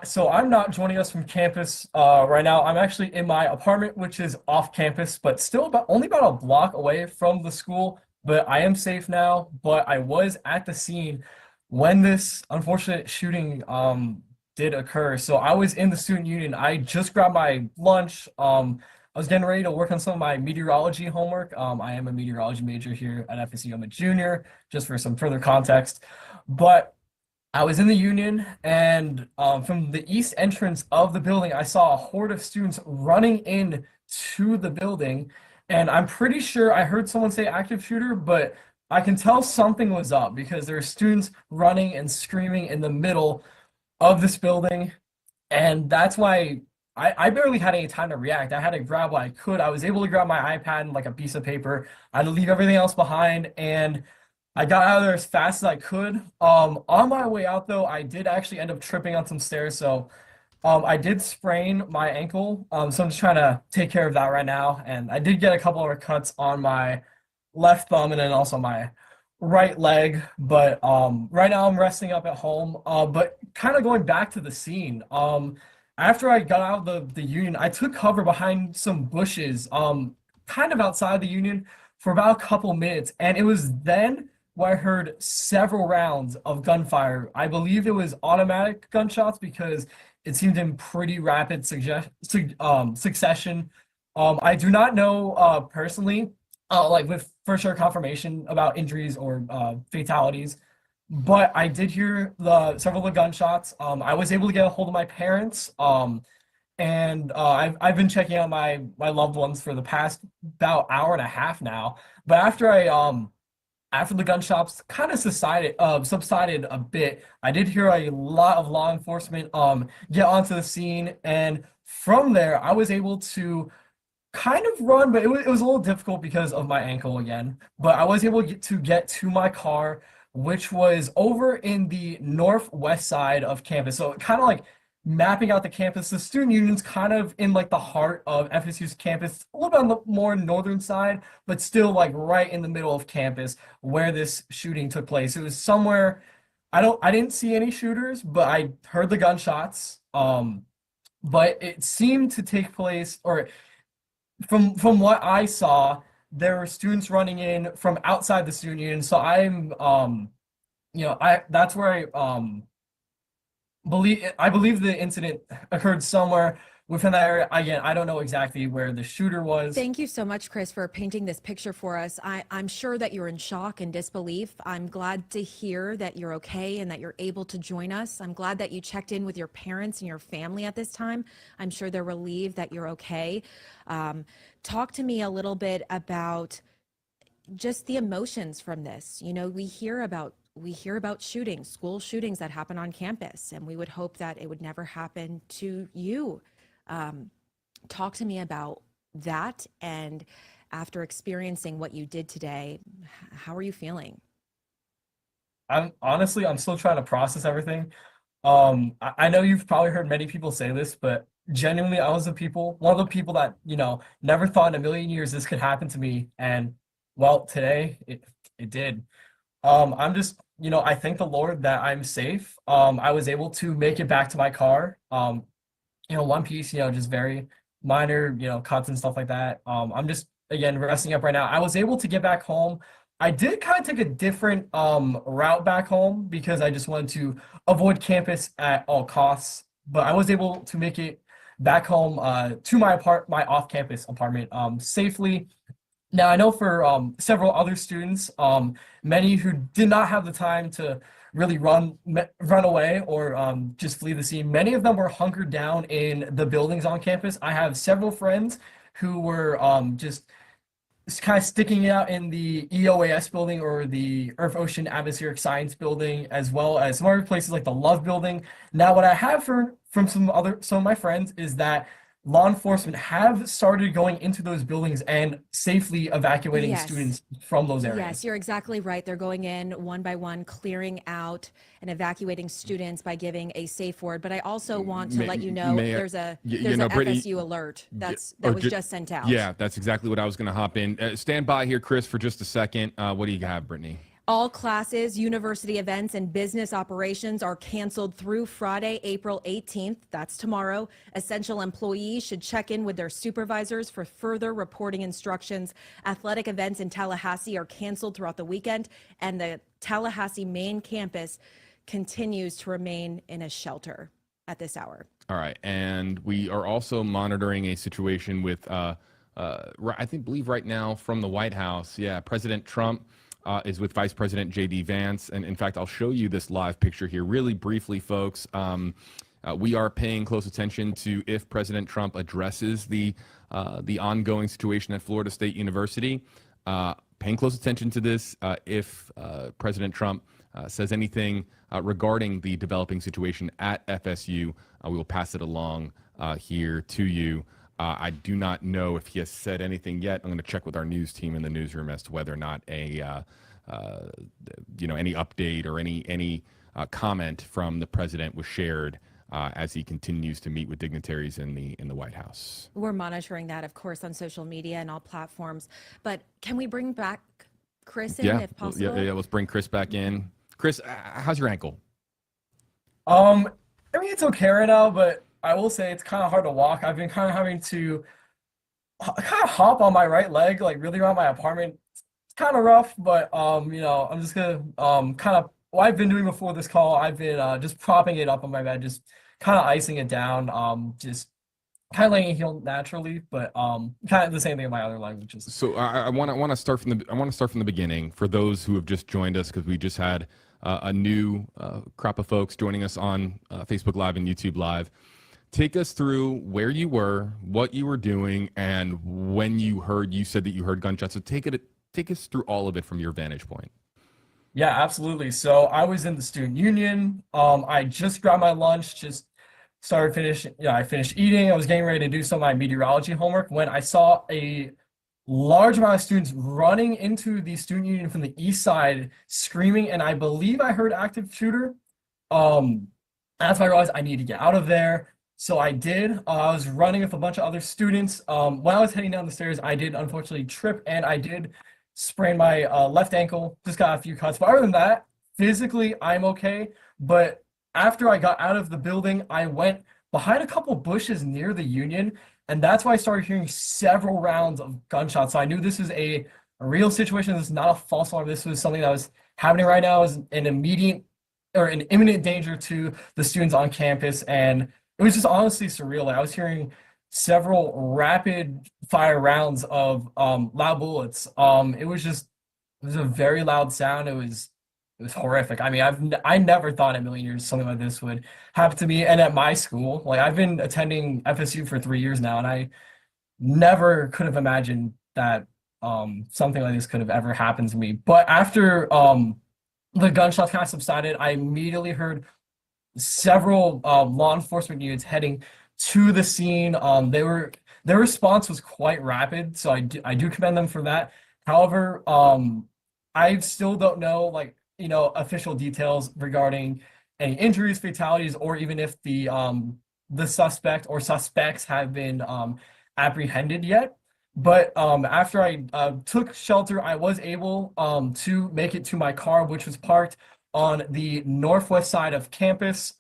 So I'm not joining us from campus right now. I'm actually in my apartment, which is off campus, but still only about a block away from the school. But I am safe now. But I was at the scene when this unfortunate shooting did occur. So I was in the student union. I just grabbed my lunch. I was getting ready to work on some of my meteorology homework. I am a meteorology major here at FSU. I'm a junior, just for some further context. But I was in the union, and from the east entrance of the building, I saw a horde of students running in to the building. And I'm pretty sure I heard someone say active shooter, but I can tell something was up because there are students running and screaming in the middle of this building. And that's why I barely had any time to react. I had to grab what I could. I was able to grab my iPad and like a piece of paper. I had to leave everything else behind, and I got out of there as fast as I could. On my way out though, I did actually end up tripping on some stairs. So I did sprain my ankle. So I'm just trying to take care of that right now. And I did get a couple of cuts on my left thumb and then also my right leg. But right now I'm resting up at home. But kind of going back to the scene, after I got out of the union, I took cover behind some bushes, kind of outside the union for about a couple minutes. And it was then where I heard several rounds of gunfire. I believe it was automatic gunshots because it seemed in pretty rapid succession. I do not know personally, like with for sure confirmation about injuries or fatalities, but I did hear several of the gunshots. I was able to get a hold of my parents, and I've been checking out my loved ones for the past about hour and a half now. But after the gunshots kind of subsided a bit, I did hear a lot of law enforcement get onto the scene, and from there I was able to kind of run, but it was a little difficult because of my ankle again. But I was able to get to my car, which was over in the northwest side of campus. So kind of like mapping out the campus. The student union's kind of in like the heart of FSU's campus, a little bit on the more northern side, but still like right in the middle of campus where this shooting took place. It was somewhere, I didn't see any shooters, but I heard the gunshots. But it seemed to take place, or from what I saw, there were students running in from outside the student union. So I'm that's where I believe the incident occurred somewhere within that area. Again, I don't know exactly where the shooter was. Thank you so much, Chris, for painting this picture for us. I'm sure that you're in shock and disbelief. I'm glad to hear that you're okay and that you're able to join us. I'm glad that you checked in with your parents and your family at this time. I'm sure they're relieved that you're okay. Talk to me a little bit about just the emotions from this. We hear about shootings, school shootings that happen on campus, and we would hope that it would never happen to you. Talk to me about that, and after experiencing what you did today, how are you feeling? I'm still trying to process everything. I know you've probably heard many people say this, but genuinely, I was one of the people that, never thought in a million years this could happen to me. And well, today it did. I'm just, I thank the Lord that I'm safe. I was able to make it back to my car. One piece, just very minor, cuts and stuff like that. I'm just, again, resting up right now. I was able to get back home. I did kind of take a different route back home because I just wanted to avoid campus at all costs. But I was able to make it back home to my off-campus apartment safely. Now, I know for several other students, many who did not have the time to really run away or just flee the scene, many of them were hunkered down in the buildings on campus. I have several friends who were just kind of sticking it out in the EOAS building or the Earth Ocean Atmospheric Science building, as well as some other places like the Love building. Now, what I have heard from some of my friends is that law enforcement have started going into those buildings and safely evacuating Yes. students from those areas. Yes, you're exactly right. They're going in one by one, clearing out and evacuating students by giving a safe word. But I also want to let you know there's a Brittany, FSU alert that or was just sent out. Yeah, that's exactly what I was going to hop in. Stand by here, Chris, for just a second. What do you have, Brittany? All classes, university events, and business operations are canceled through Friday, April 18th. That's tomorrow. Essential employees should check in with their supervisors for further reporting instructions. Athletic events in Tallahassee are canceled throughout the weekend, and the Tallahassee main campus continues to remain in a shelter at this hour. All right, and we are also monitoring a situation with, believe right now from the White House. Yeah, President Trump is with Vice President J.D. Vance. And in fact, I'll show you this live picture here really briefly, folks. We are paying close attention to if President Trump addresses the ongoing situation at Florida State University. Paying close attention to this. If President Trump says anything regarding the developing situation at FSU, we will pass it along here to you. I do not know if he has said anything yet. I'm going to check with our news team in the newsroom as to whether or not any update or any comment from the president was shared as he continues to meet with dignitaries in the White House. We're monitoring that, of course, on social media and all platforms. But can we bring back Chris in if possible? Yeah, let's bring Chris back in. Chris, how's your ankle? I mean, it's okay right now, but I will say it's kind of hard to walk. I've been kind of having to kind of hop on my right leg, like really around my apartment. It's kind of rough, but I'm just gonna what I've been doing before this call, I've been just propping it up on my bed, just kind of icing it down, just kind of letting it heal naturally, but kind of the same thing in my other leg, which is. So I want to start from the beginning for those who have just joined us, because we just had a new crop of folks joining us on Facebook Live and YouTube Live. Take us through where you were, what you were doing, and when you said that you heard gunshots. So take us through all of it from your vantage point. Yeah, absolutely. So I was in the student union. I just grabbed my lunch, just I finished eating. I was getting ready to do some of my meteorology homework when I saw a large amount of students running into the student union from the east side, screaming, and I believe I heard active shooter. That's when I realized I need to get out of there. So I did. I was running with a bunch of other students. When I was heading down the stairs, I did unfortunately trip and I did sprain my left ankle. Just got a few cuts. But other than that, physically, I'm okay. But after I got out of the building, I went behind a couple bushes near the union. And that's why I started hearing several rounds of gunshots. So I knew this was a real situation. This is not a false alarm. This was something that was happening right now. It was an imminent danger to the students on campus. And it was just honestly surreal. Like, I was hearing several rapid fire rounds of loud bullets. It was a very loud sound. It was horrific. I mean, I never thought in a million years something like this would happen to me. And at my school, like, I've been attending FSU for 3 years now, and I never could have imagined that something like this could have ever happened to me. But after the gunshots kind of subsided, I immediately heard several law enforcement units heading to the scene. Their response was quite rapid, so I do commend them for that. However, I still don't know official details regarding any injuries, fatalities, or even if the suspect or suspects have been apprehended yet. But after I took shelter, I was able to make it to my car, which was parked on the northwest side of campus.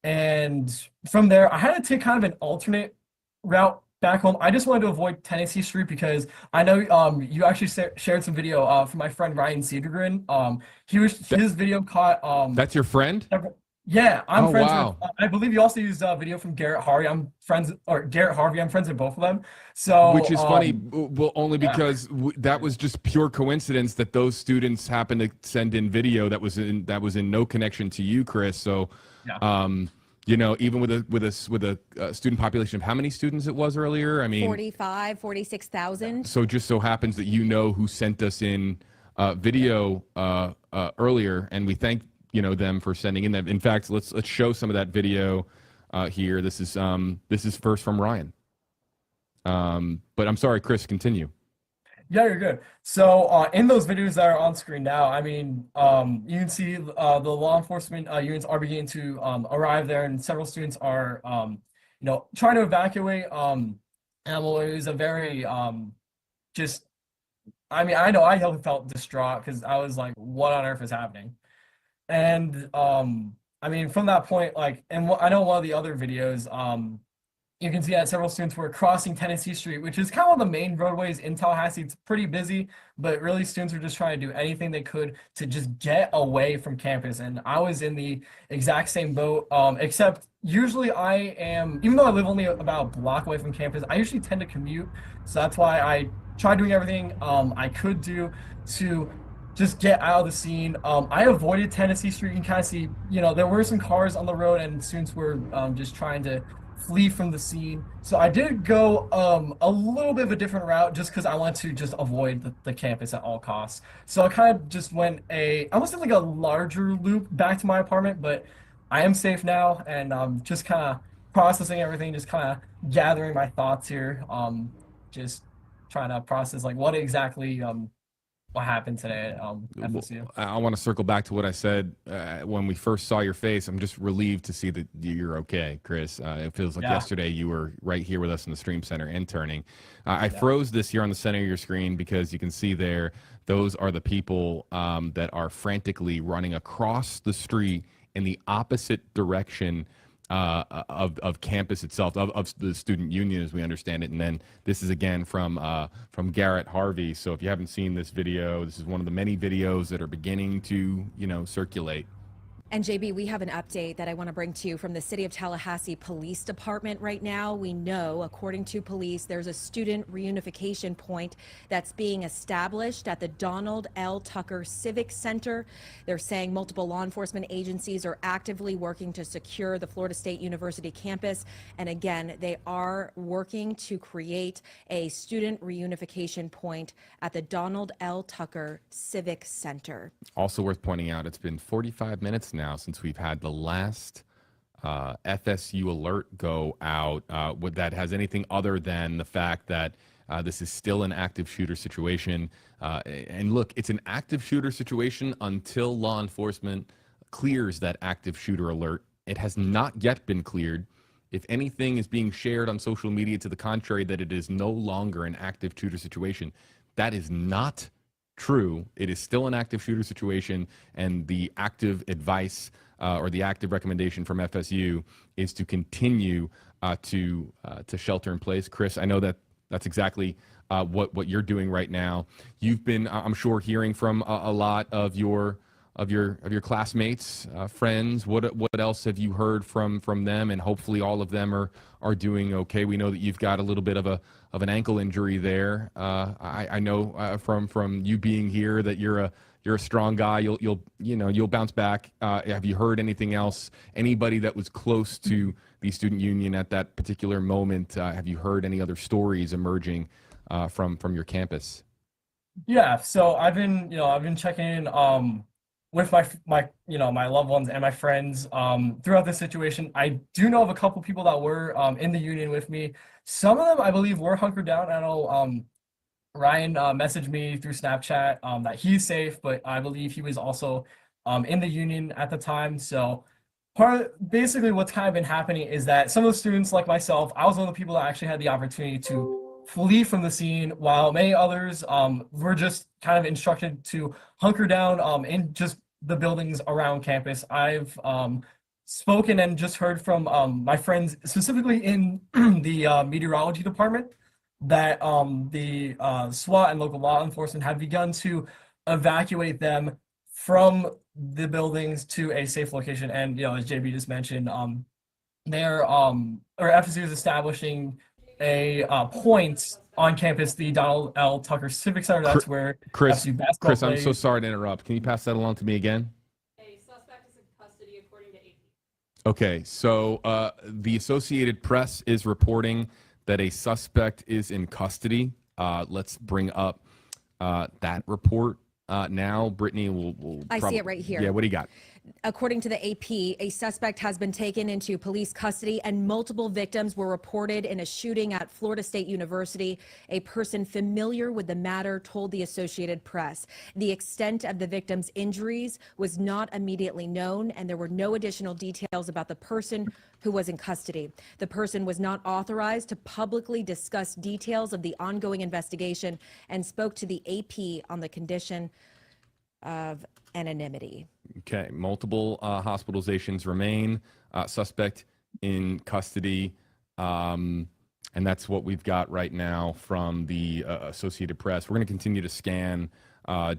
And from there, I had to take kind of an alternate route back home. I just wanted to avoid Tennessee Street because I know you actually shared some video from my friend Ryan Cedergren. His video caught. That's your friend? Yeah, I'm Oh, friends wow. with. I believe you also used a video from Garrett Harvey. Garrett Harvey. I'm friends with both of them. Which So, is funny, well, only yeah. because that was just pure coincidence that those students happened to send in video that was in no connection to you, Chris. So, Yeah. you know, even with a student population of how many students it was earlier? I mean, 46,000. so just so happens that you know who sent us in video earlier, and we thank them for sending in that. In fact, let's show some of that video here. This is first from Ryan. But I'm sorry, Chris, continue. Yeah, you're good. So in those videos that are on screen now, I mean, you can see the law enforcement units are beginning to arrive there, and several students are, trying to evacuate. And it was a very just. I mean, I know I felt distraught because I was like, "What on earth is happening?" And I mean, from that point, like, and I know one of the other videos, you can see that several students were crossing Tennessee Street, which is kind of one of the main roadways in Tallahassee. It's pretty busy, but really students were just trying to do anything they could to just get away from campus. And I was in the exact same boat, except usually I am, even though I live only about a block away from campus, I usually tend to commute. So that's why I try doing everything I could do to just get out of the scene. I avoided Tennessee Street. You can kind of see, there were some cars on the road and students were just trying to flee from the scene. So I did go a little bit of a different route just because I want to just avoid the campus at all costs. So I kind of just went I almost did like a larger loop back to my apartment, but I am safe now and just kind of processing everything, just kind of gathering my thoughts here. Just trying to process like what exactly what happened today at FSU. I want to circle back to what I said when we first saw your face. I'm just relieved to see that you're okay, Chris. It feels like yesterday you were right here with us in the Stream Center interning. I froze this here on the center of your screen because you can see there, those are the people that are frantically running across the street in the opposite direction of campus itself, of the student union as we understand it. And then this is again from Garrett Harvey. So if you haven't seen this video, this is one of the many videos that are beginning to circulate. And JB, we have an update that I want to bring to you from the City of Tallahassee Police Department right now. We know, according to police, there's a student reunification point that's being established at the Donald L. Tucker Civic Center. They're saying multiple law enforcement agencies are actively working to secure the Florida State University campus. And again, they are working to create a student reunification point at the Donald L. Tucker Civic Center. Also worth pointing out, it's been 45 minutes now since we've had the last FSU alert go out that has anything other than the fact that this is still an active shooter situation. And look, it's an active shooter situation until law enforcement clears that active shooter alert. It has not yet been cleared. If anything is being shared on social media to the contrary, that it is no longer an active shooter situation, that is not true. It is still an active shooter situation, and the active advice or the active recommendation from FSU is to continue to shelter in place. Chris, I know that that's exactly what you're doing right now. You've been, I'm sure, hearing from a lot of your classmates, friends. What else have you heard from them? And hopefully all of them are doing okay. We know that you've got a little bit of an ankle injury there. I know from you being here that you're a strong guy. You'll bounce back. Have you heard anything else? Anybody that was close to the student union at that particular moment? Have you heard any other stories emerging from your campus? Yeah, so I've been checking in with my loved ones and my friends throughout this situation. I do know of a couple people that were in the union with me. Some of them, I believe, were hunkered down. I know Ryan messaged me through Snapchat that he's safe, but I believe he was also in the union at the time. So basically what's kind of been happening is that some of the students like myself, I was one of the people that actually had the opportunity to flee from the scene, while many others were just kind of instructed to hunker down in just the buildings around campus. I've spoken and just heard from my friends, specifically in the meteorology department, that the SWAT and local law enforcement have begun to evacuate them from the buildings to a safe location. And as JB just mentioned, FSU is establishing a point on campus, the Donald L. Tucker Civic Center. That's where Chris, FSU basketball Chris, I'm so plays. sorry to interrupt. Can you pass that along to me again? A suspect is in custody according to AP. Okay, so the Associated Press is reporting that a suspect is in custody. Let's bring up that report now. Brittany will I see it right here. Yeah, what do you got? According to the AP, a suspect has been taken into police custody and multiple victims were reported in a shooting at Florida State University. A person familiar with the matter told the Associated Press. The extent of the victim's injuries was not immediately known, and there were no additional details about the person who was in custody. The person was not authorized to publicly discuss details of the ongoing investigation and spoke to the AP on the condition of anonymity. Okay, multiple hospitalizations remain. Suspect in custody. And that's what we've got right now from the Associated Press. We're going to continue to scan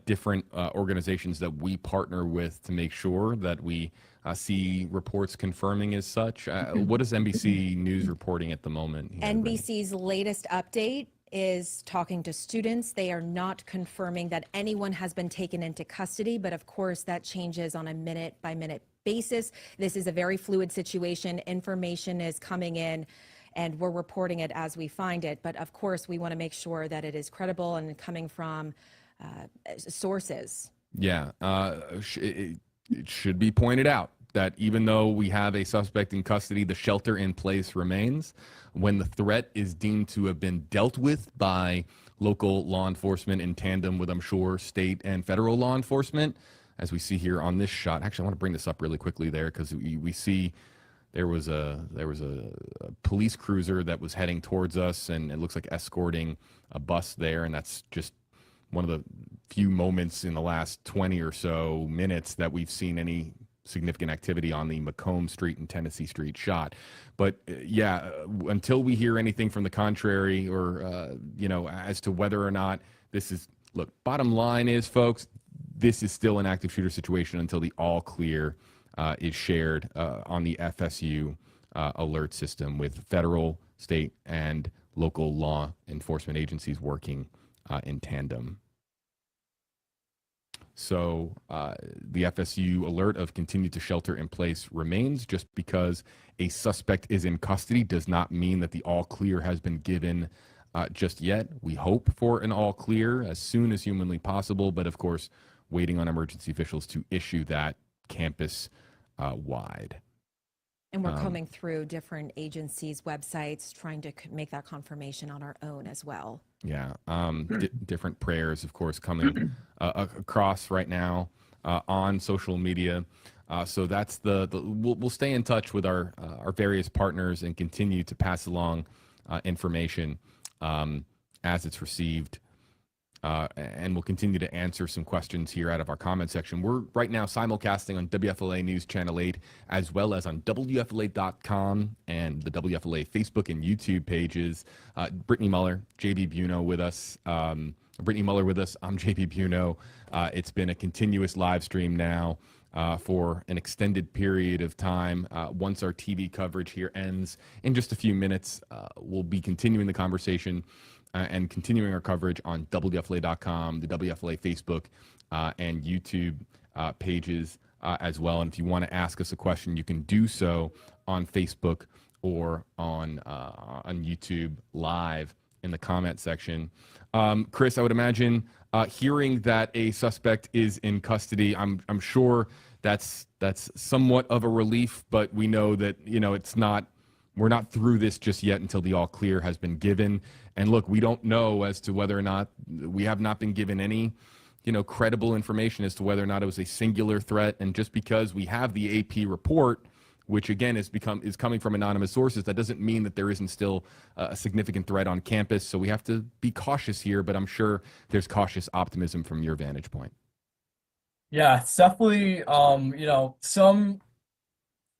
different organizations that we partner with to make sure that we see reports confirming as such. What is NBC News reporting at the moment? NBC's latest update is talking to students. They are not confirming that anyone has been taken into custody, but of course that changes on a minute by minute basis. This is a very fluid situation. Information is coming in and we're reporting it as we find it. But of course we want to make sure that it is credible and coming from sources. Yeah, it should be pointed out that even though we have a suspect in custody, the shelter in place remains. When the threat is deemed to have been dealt with by local law enforcement in tandem with, I'm sure, state and federal law enforcement, as we see here on this shot. Actually, I want to bring this up really quickly there because we see there was a police cruiser that was heading towards us, and it looks like escorting a bus there, and that's just one of the few moments in the last 20 or so minutes that we've seen any significant activity on the Macomb Street and Tennessee Street shot. But until we hear anything from the contrary or, as to whether or not this is, look, bottom line is, folks, this is still an active shooter situation until the all clear is shared on the FSU alert system with federal, state, and local law enforcement agencies working in tandem. So the FSU alert of continue to shelter in place remains. Just because a suspect is in custody does not mean that the all clear has been given just yet. We hope for an all clear as soon as humanly possible, but of course, waiting on emergency officials to issue that campus wide. And we're combing through different agencies' websites, trying to make that confirmation on our own as well. Yeah, different prayers, of course, coming across right now on social media. So that's we'll stay in touch with our various partners and continue to pass along information as it's received. And we'll continue to answer some questions here out of our comment section. We're right now simulcasting on WFLA News Channel 8, as well as on WFLA.com and the WFLA Facebook and YouTube pages. Brittany Muller, JB Buno with us. Brittany Muller with us. I'm JB Buno. It's been a continuous live stream now for an extended period of time. Once our TV coverage here ends in just a few minutes, we'll be continuing the conversation and continuing our coverage on WFLA.com, the WFLA Facebook and YouTube pages as well. And if you want to ask us a question, you can do so on Facebook or on YouTube live in the comment section. Chris, I would imagine hearing that a suspect is in custody, I'm sure that's somewhat of a relief, but we know that we're not through this just yet until the all clear has been given. And look, we don't know as to whether or not we have not been given any, credible information as to whether or not it was a singular threat. And just because we have the AP report, which again is coming from anonymous sources, that doesn't mean that there isn't still a significant threat on campus. So we have to be cautious here, but I'm sure there's cautious optimism from your vantage point. Yeah, it's definitely,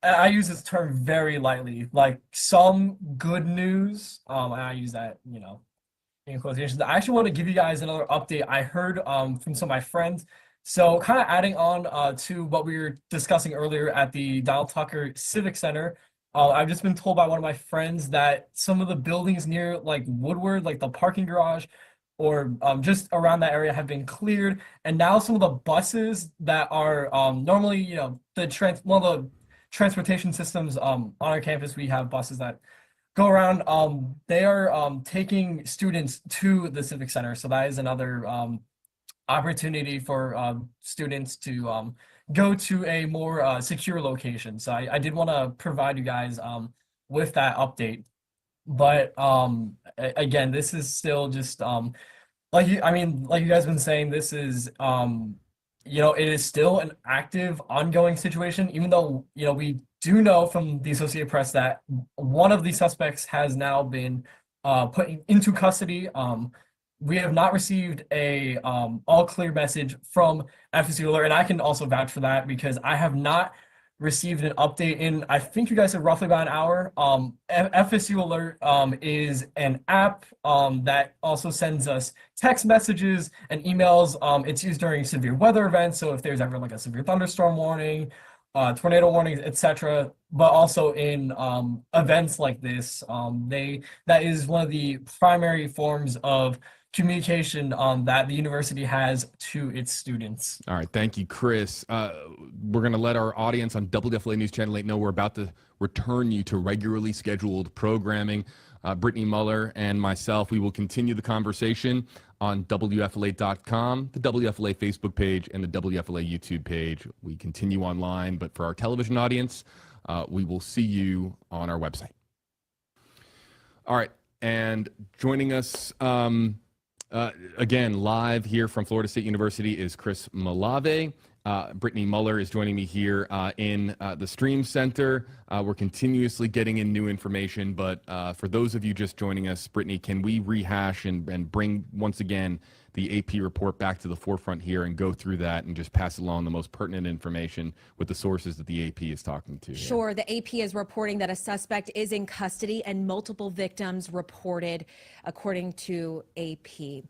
I use this term very lightly, like some good news. And I use that, in quotations. I actually want to give you guys another update. I heard from some of my friends So kind of adding on to what we were discussing earlier at the Donald Tucker Civic Center, I've just been told by one of my friends that some of the buildings near like Woodward, like the parking garage, or just around that area have been cleared. And now some of the buses that are normally, one of the transportation systems on our campus, we have buses that go around. They are taking students to the Civic Center. So that is another opportunity for students to go to a more secure location. So I did want to provide you guys with that update. But again, this is still just like you guys been saying, this is it is still an active, ongoing situation, even though we do know from the Associated Press that one of the suspects has now been put into custody. We have not received a all clear message from FSU Alert, and I can also vouch for that because I have not received an update in, I think you guys said roughly about an hour. FSU Alert is an app that also sends us text messages and emails. It's used during severe weather events, so if there's ever like a severe thunderstorm warning, tornado warnings, etc. But also in events like this, that is one of the primary forms of communication that the university has to its students. All right, thank you, Chris. We're going to let our audience on WFLA News Channel 8 know we're about to return you to regularly scheduled programming. Brittany Muller and myself, we will continue the conversation on WFLA.com, the WFLA Facebook page, and the WFLA YouTube page. We continue online, but for our television audience, we will see you on our website. All right, and joining us again, live here from Florida State University is Chris Malave. Brittany Muller is joining me here in the Stream Center. We're continuously getting in new information, but for those of you just joining us, Brittany, can we rehash and bring once again the AP report back to the forefront here and go through that and just pass along the most pertinent information with the sources that the AP is talking to? Sure. The AP is reporting that a suspect is in custody and multiple victims reported, according to AP.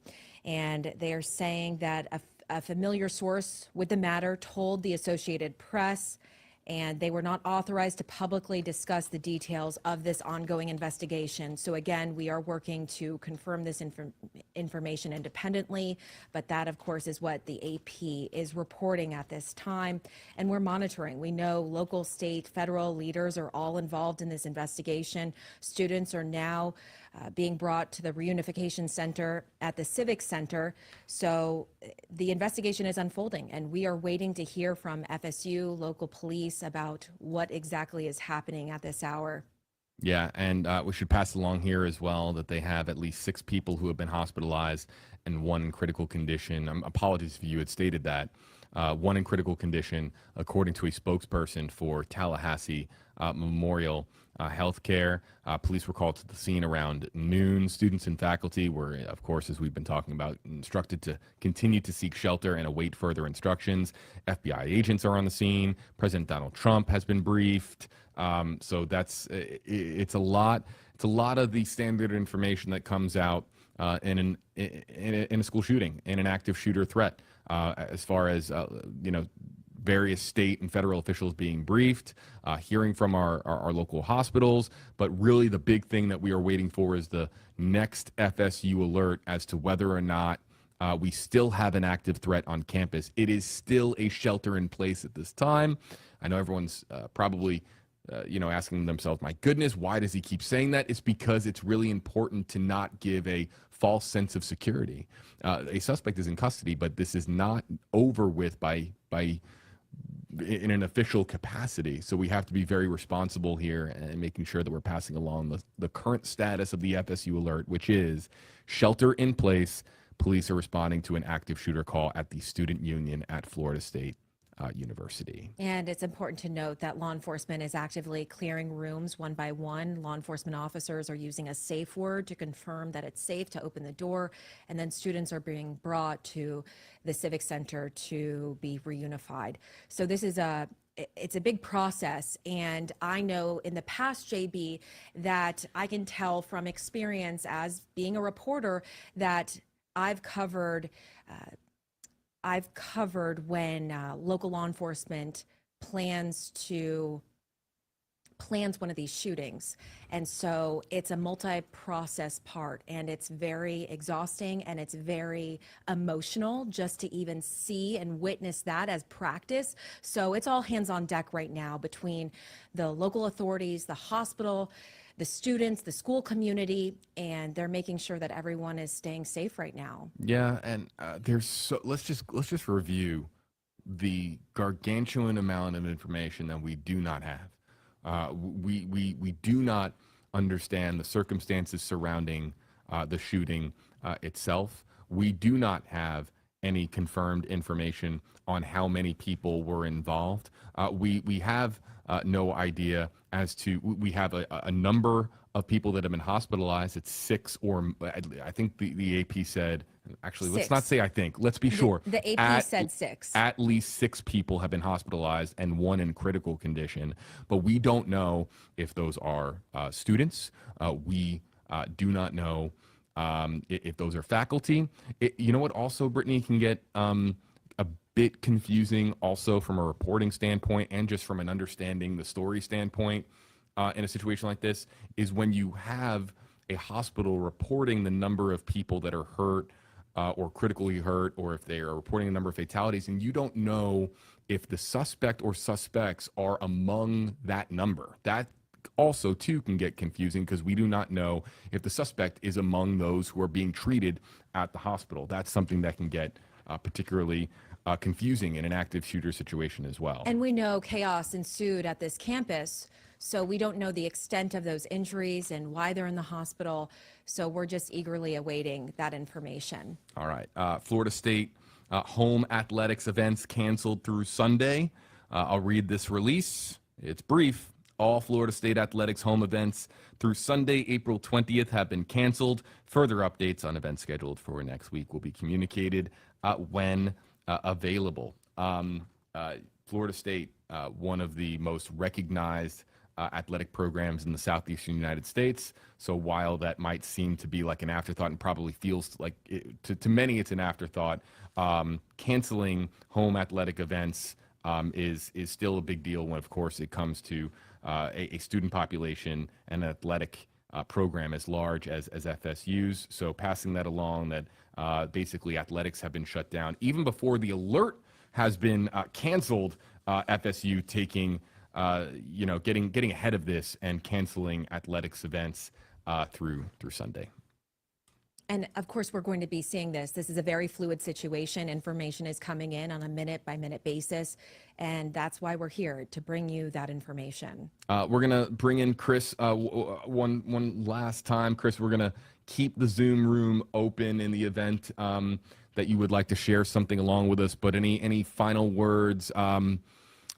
And they are saying that a familiar source with the matter told the Associated Press, and they were not authorized to publicly discuss the details of this ongoing investigation. So again, we are working to confirm this information independently, but that of course is what the AP is reporting at this time, and we're monitoring. We know local, state, federal leaders are all involved in this investigation. Students are now being brought to the Reunification Center at the Civic Center. So the investigation is unfolding, and we are waiting to hear from FSU, local police, about what exactly is happening at this hour. Yeah, and we should pass along here as well that they have at least 6 people who have been hospitalized and 1 in critical condition. Apologies if you had stated that. 1 in critical condition, according to a spokesperson for Tallahassee Memorial Healthcare. Police were called to the scene around noon. Students and faculty were, of course, as we've been talking about, instructed to continue to seek shelter and await further instructions. FBI agents are on the scene. President Donald Trump has been briefed. So it's a lot. It's a lot of the standard information that comes out in a school shooting, in an active shooter threat, as far as various state and federal officials being briefed, hearing from our local hospitals. But really the big thing that we are waiting for is the next FSU alert as to whether or not we still have an active threat on campus. It is still a shelter in place at this time. I know everyone's probably asking themselves, my goodness, why does he keep saying that? It's because it's really important to not give a false sense of security. A suspect is in custody, but this is not over with by in an official capacity. So we have to be very responsible here and making sure that we're passing along the current status of the FSU alert, which is shelter in place. Police are responding to an active shooter call at the student union at Florida State University. And it's important to note that law enforcement is actively clearing rooms one by one. Law enforcement officers are using a safe word to confirm that it's safe to open the door, and then students are being brought to the Civic Center to be reunified. So this is it's a big process, and I know in the past, JB, that I can tell from experience as being a reporter that I've covered I've covered when local law enforcement plans one of these shootings. And so it's a multi-process part, and it's very exhausting and it's very emotional just to even see and witness that as practice. So it's all hands on deck right now between the local authorities, the hospital, the students, the school community, and they're making sure that everyone is staying safe right now. Yeah, and let's just review the gargantuan amount of information that we do not have. We do not understand the circumstances surrounding the shooting itself. We do not have any confirmed information on how many people were involved. We have no idea as to, we have a number of people that have been hospitalized. It's 6, or I think the AP said, actually, let's not say I think, let's be sure. The AP said 6. At least 6 people have been hospitalized and 1 in critical condition. But we don't know if those are students. We do not know if those are faculty. You know what also, Brittany, can get a bit confusing also from a reporting standpoint and just from an understanding the story standpoint in a situation like this, is when you have a hospital reporting the number of people that are hurt or critically hurt, or if they are reporting a number of fatalities, and you don't know if the suspect or suspects are among that number. That also too can get confusing because we do not know if the suspect is among those who are being treated at the hospital. That's something that can get particularly confusing in an active shooter situation as well. And we know chaos ensued at this campus, so we don't know the extent of those injuries and why they're in the hospital. So we're just eagerly awaiting that information. All right. Florida State home athletics events canceled through Sunday. I'll read this release. It's brief. All Florida State athletics home events through Sunday, April 20th have been canceled. Further updates on events scheduled for next week will be communicated when available. Florida State, one of the most recognized athletic programs in the southeastern United States. So while that might seem to be like an afterthought and probably feels like to many it's an afterthought, canceling home athletic events is still a big deal when, of course, it comes to a student population and athletic program as large as FSU's. So passing that along, that basically athletics have been shut down even before the alert has been canceled. FSU taking getting ahead of this and canceling athletics events through Sunday. And of course, we're going to be seeing this. This is a very fluid situation. Information is coming in on a minute-by-minute basis, and that's why we're here, to bring you that information. We're going to bring in Chris one last time. Chris, we're going to keep the Zoom room open in the event that you would like to share something along with us, but any final words?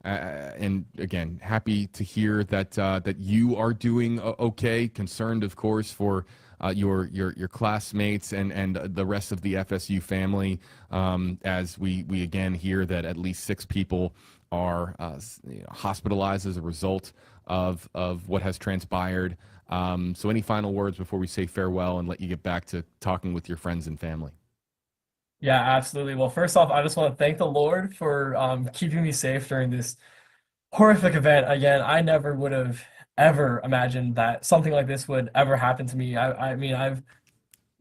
And again, happy to hear that you are doing okay. Concerned, of course, for your classmates and the rest of the FSU family, as we again hear that at least 6 people are hospitalized as a result of what has transpired. So any final words before we say farewell and let you get back to talking with your friends and family? Yeah, absolutely. Well, first off, I just want to thank the Lord for keeping me safe during this horrific event. Again, I never would have ever imagined that something like this would ever happen to me. I mean, I've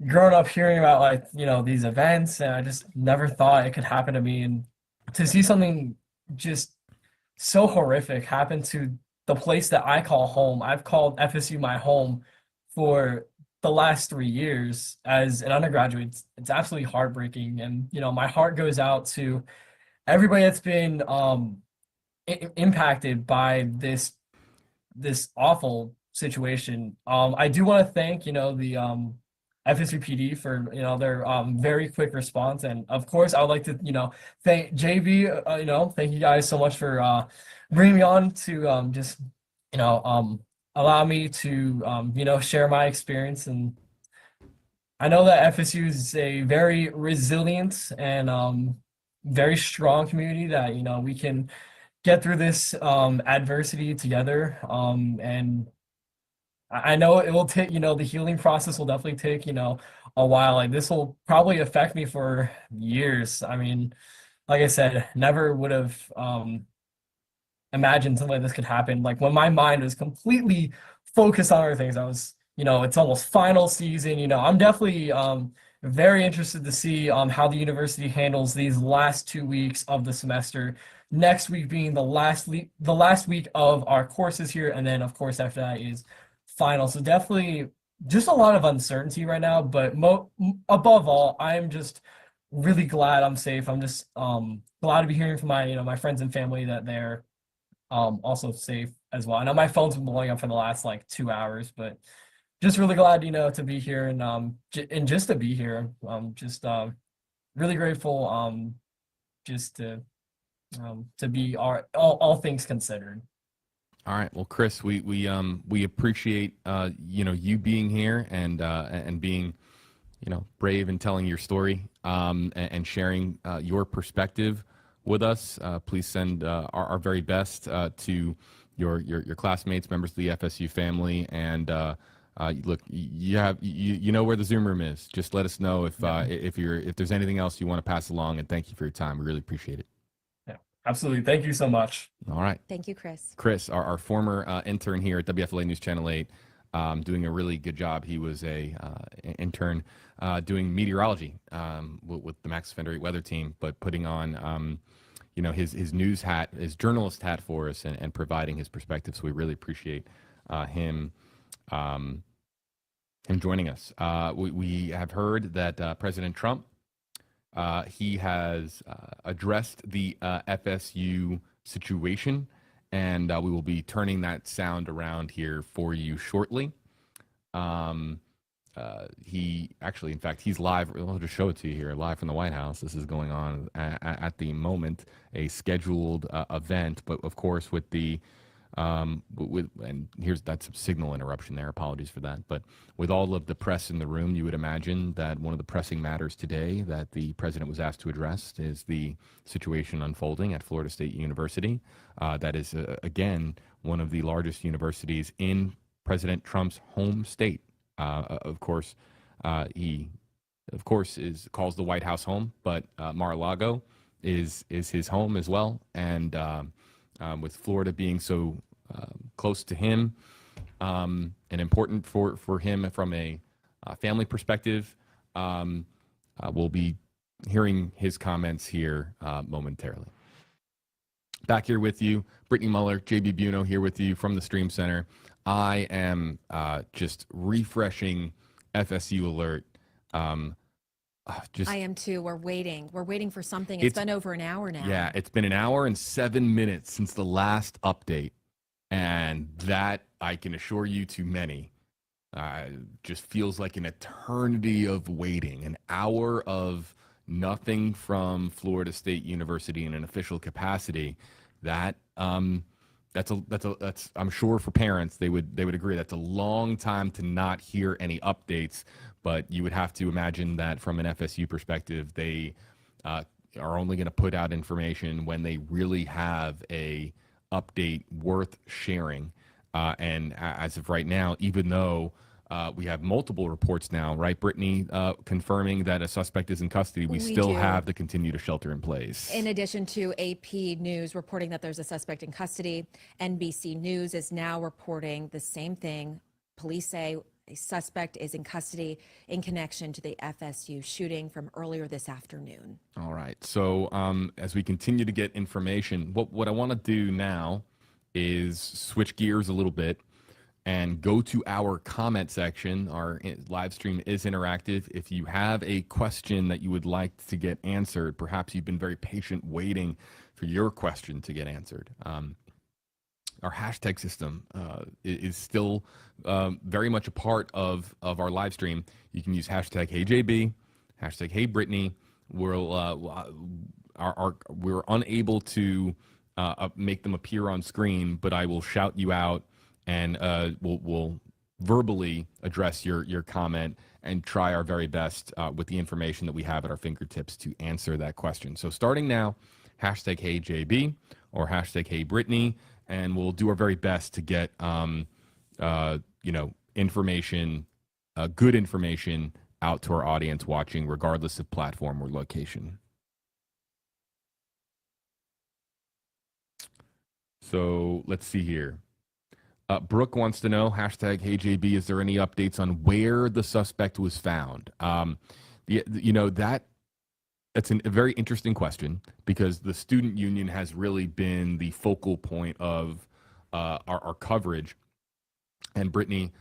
grown up hearing about these events, and I just never thought it could happen to me. And to see something just so horrific happen to the place that I call home. I've called FSU my home for the last 3 years as an undergraduate. It's absolutely heartbreaking, and my heart goes out to everybody that's been impacted by this awful situation. I do want to thank the FSU PD for their very quick response, and of course I would like to thank JB. Thank you guys so much for bringing me on to just allow me to share my experience. And I know that FSU is a very resilient and very strong community that we can get through this adversity together. And I know it will take, the healing process will definitely take, a while. Like this will probably affect me for years. I mean, like I said, never would have imagined something like this could happen. Like when my mind was completely focused on other things, I was, it's almost final season. I'm definitely very interested to see how the university handles these last 2 weeks of the semester. Next week being the last week of our courses here, and then of course after that is final. So definitely just a lot of uncertainty right now. But above all, I'm just really glad I'm safe. I'm just glad to be hearing from my friends and family that they're also safe as well. I know my phone's been blowing up for the last like 2 hours, but just really glad to be here and just to be here. Just really grateful just to be all things considered. All right. Well, Chris, we appreciate you being here and being brave and telling your story and sharing your perspective with us. Please send our very best to your classmates, members of the FSU family, and look, you know where the Zoom room is. Just let us know if there's anything else you want to pass along. And thank you for your time. We really appreciate it. Yeah, absolutely. Thank you so much. All right. Thank you, Chris. Chris, our former intern here at WFLA News Channel 8, doing a really good job. He was an intern doing meteorology with the Max Offender 8 weather team, but putting on his news hat, his journalist hat for us, and providing his perspective. So we really appreciate him joining us. We have heard that President Trump, he has addressed the FSU situation, and we will be turning that sound around here for you shortly. He actually, in fact, he's live. I'll just show it to you here, live from the White House. This is going on at the moment, a scheduled event, but of course with the and that's a signal interruption there. Apologies for that. But with all of the press in the room, you would imagine that one of the pressing matters today that the president was asked to address is the situation unfolding at Florida State University. That is, again, one of the largest universities in President Trump's home state. Of course, he, calls the White House home, but Mar-a-Lago is his home as well. And with Florida being so close to him and important for him from a family perspective, we'll be hearing his comments here momentarily. Back here with you, Brittany Muller, JB Buno here with you from the Stream Center. I am just refreshing FSU alert. I am too. We're waiting for something. It's been over an hour now. Yeah, it's been an hour and 7 minutes since the last update. And that, I can assure you to many, just feels like an eternity of waiting, an hour of nothing from Florida State University in an official capacity. That that's I'm sure for parents they would agree that's a long time to not hear any updates. But you would have to imagine that from an FSU perspective, they are only going to put out information when they really have a update worth sharing. And as of right now, even though we have multiple reports now, right, Brittany, confirming that a suspect is in custody, we still have the continue to shelter in place. In addition to AP News reporting that there's a suspect in custody, NBC News is now reporting the same thing. Police say a suspect is in custody in connection to the FSU shooting from earlier this afternoon. All right. So as we continue to get information, what I want to do now is switch gears a little bit and go to our comment section. Our live stream is interactive. If you have a question that you would like to get answered, perhaps you've been very patient waiting for your question to get answered. Our hashtag system is still very much a part of our live stream. You can use hashtag HeyJB, hashtag HeyBrittany. We're unable to make them appear on screen, but I will shout you out and we'll verbally address your comment and try our very best with the information that we have at our fingertips to answer that question. So starting now, hashtag HeyJB or hashtag HeyBrittany. And we'll do our very best to get, information, good information out to our audience watching, regardless of platform or location. So let's see here. Brooke wants to know, hashtag HeyJB, is there any updates on where the suspect was found? That's a very interesting question, because the student union has really been the focal point of our coverage. And Brittany,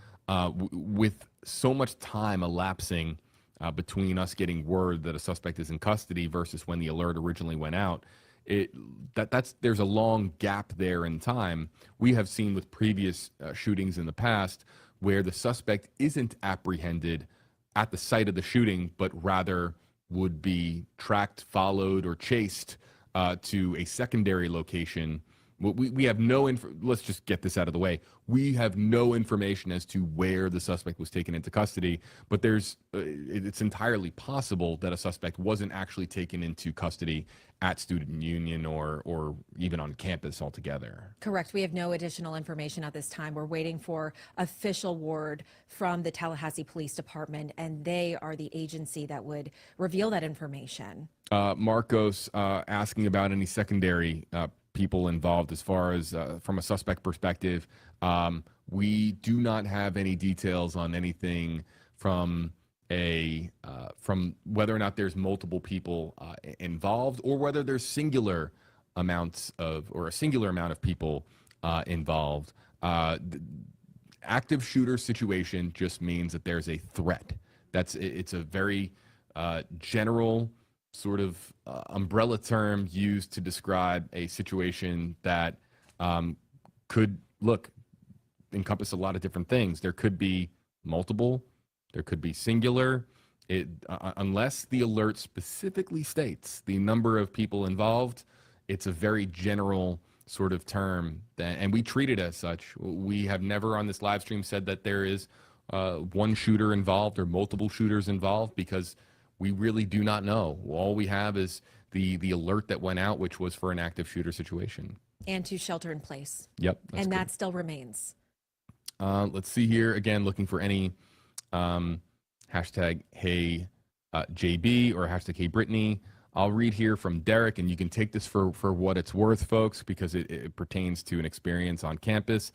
with so much time elapsing between us getting word that a suspect is in custody versus when the alert originally went out, there's a long gap there in time. We have seen with previous shootings in the past where the suspect isn't apprehended at the site of the shooting, but rather would be tracked, followed, or chased to a secondary location. We have let's just get this out of the way. We have no information as to where the suspect was taken into custody, but it's entirely possible that a suspect wasn't actually taken into custody at student union or even on campus altogether. Correct. We have no additional information at this time. We're waiting for official word from the Tallahassee Police Department, and they are the agency that would reveal that information. Marcos asking about any secondary people involved as far as from a suspect perspective. We do not have any details on anything from whether or not there's multiple people involved, or whether there's a singular amount of people involved. Active shooter situation just means that there's a threat. It's a very general sort of umbrella term used to describe a situation that could encompass a lot of different things. There could be multiple, there could be singular. Unless the alert specifically states the number of people involved, it's a very general sort of term, and we treat it as such. We have never on this live stream said that there is one shooter involved or multiple shooters involved, because we really do not know. All we have is the alert that went out, which was for an active shooter situation. And to shelter in place. Yep. And that still remains. Let's see here. Again, looking for any hashtag Hey JB or hashtag Hey Brittany. I'll read here from Derek, and you can take this for what it's worth, folks, because it pertains to an experience on campus.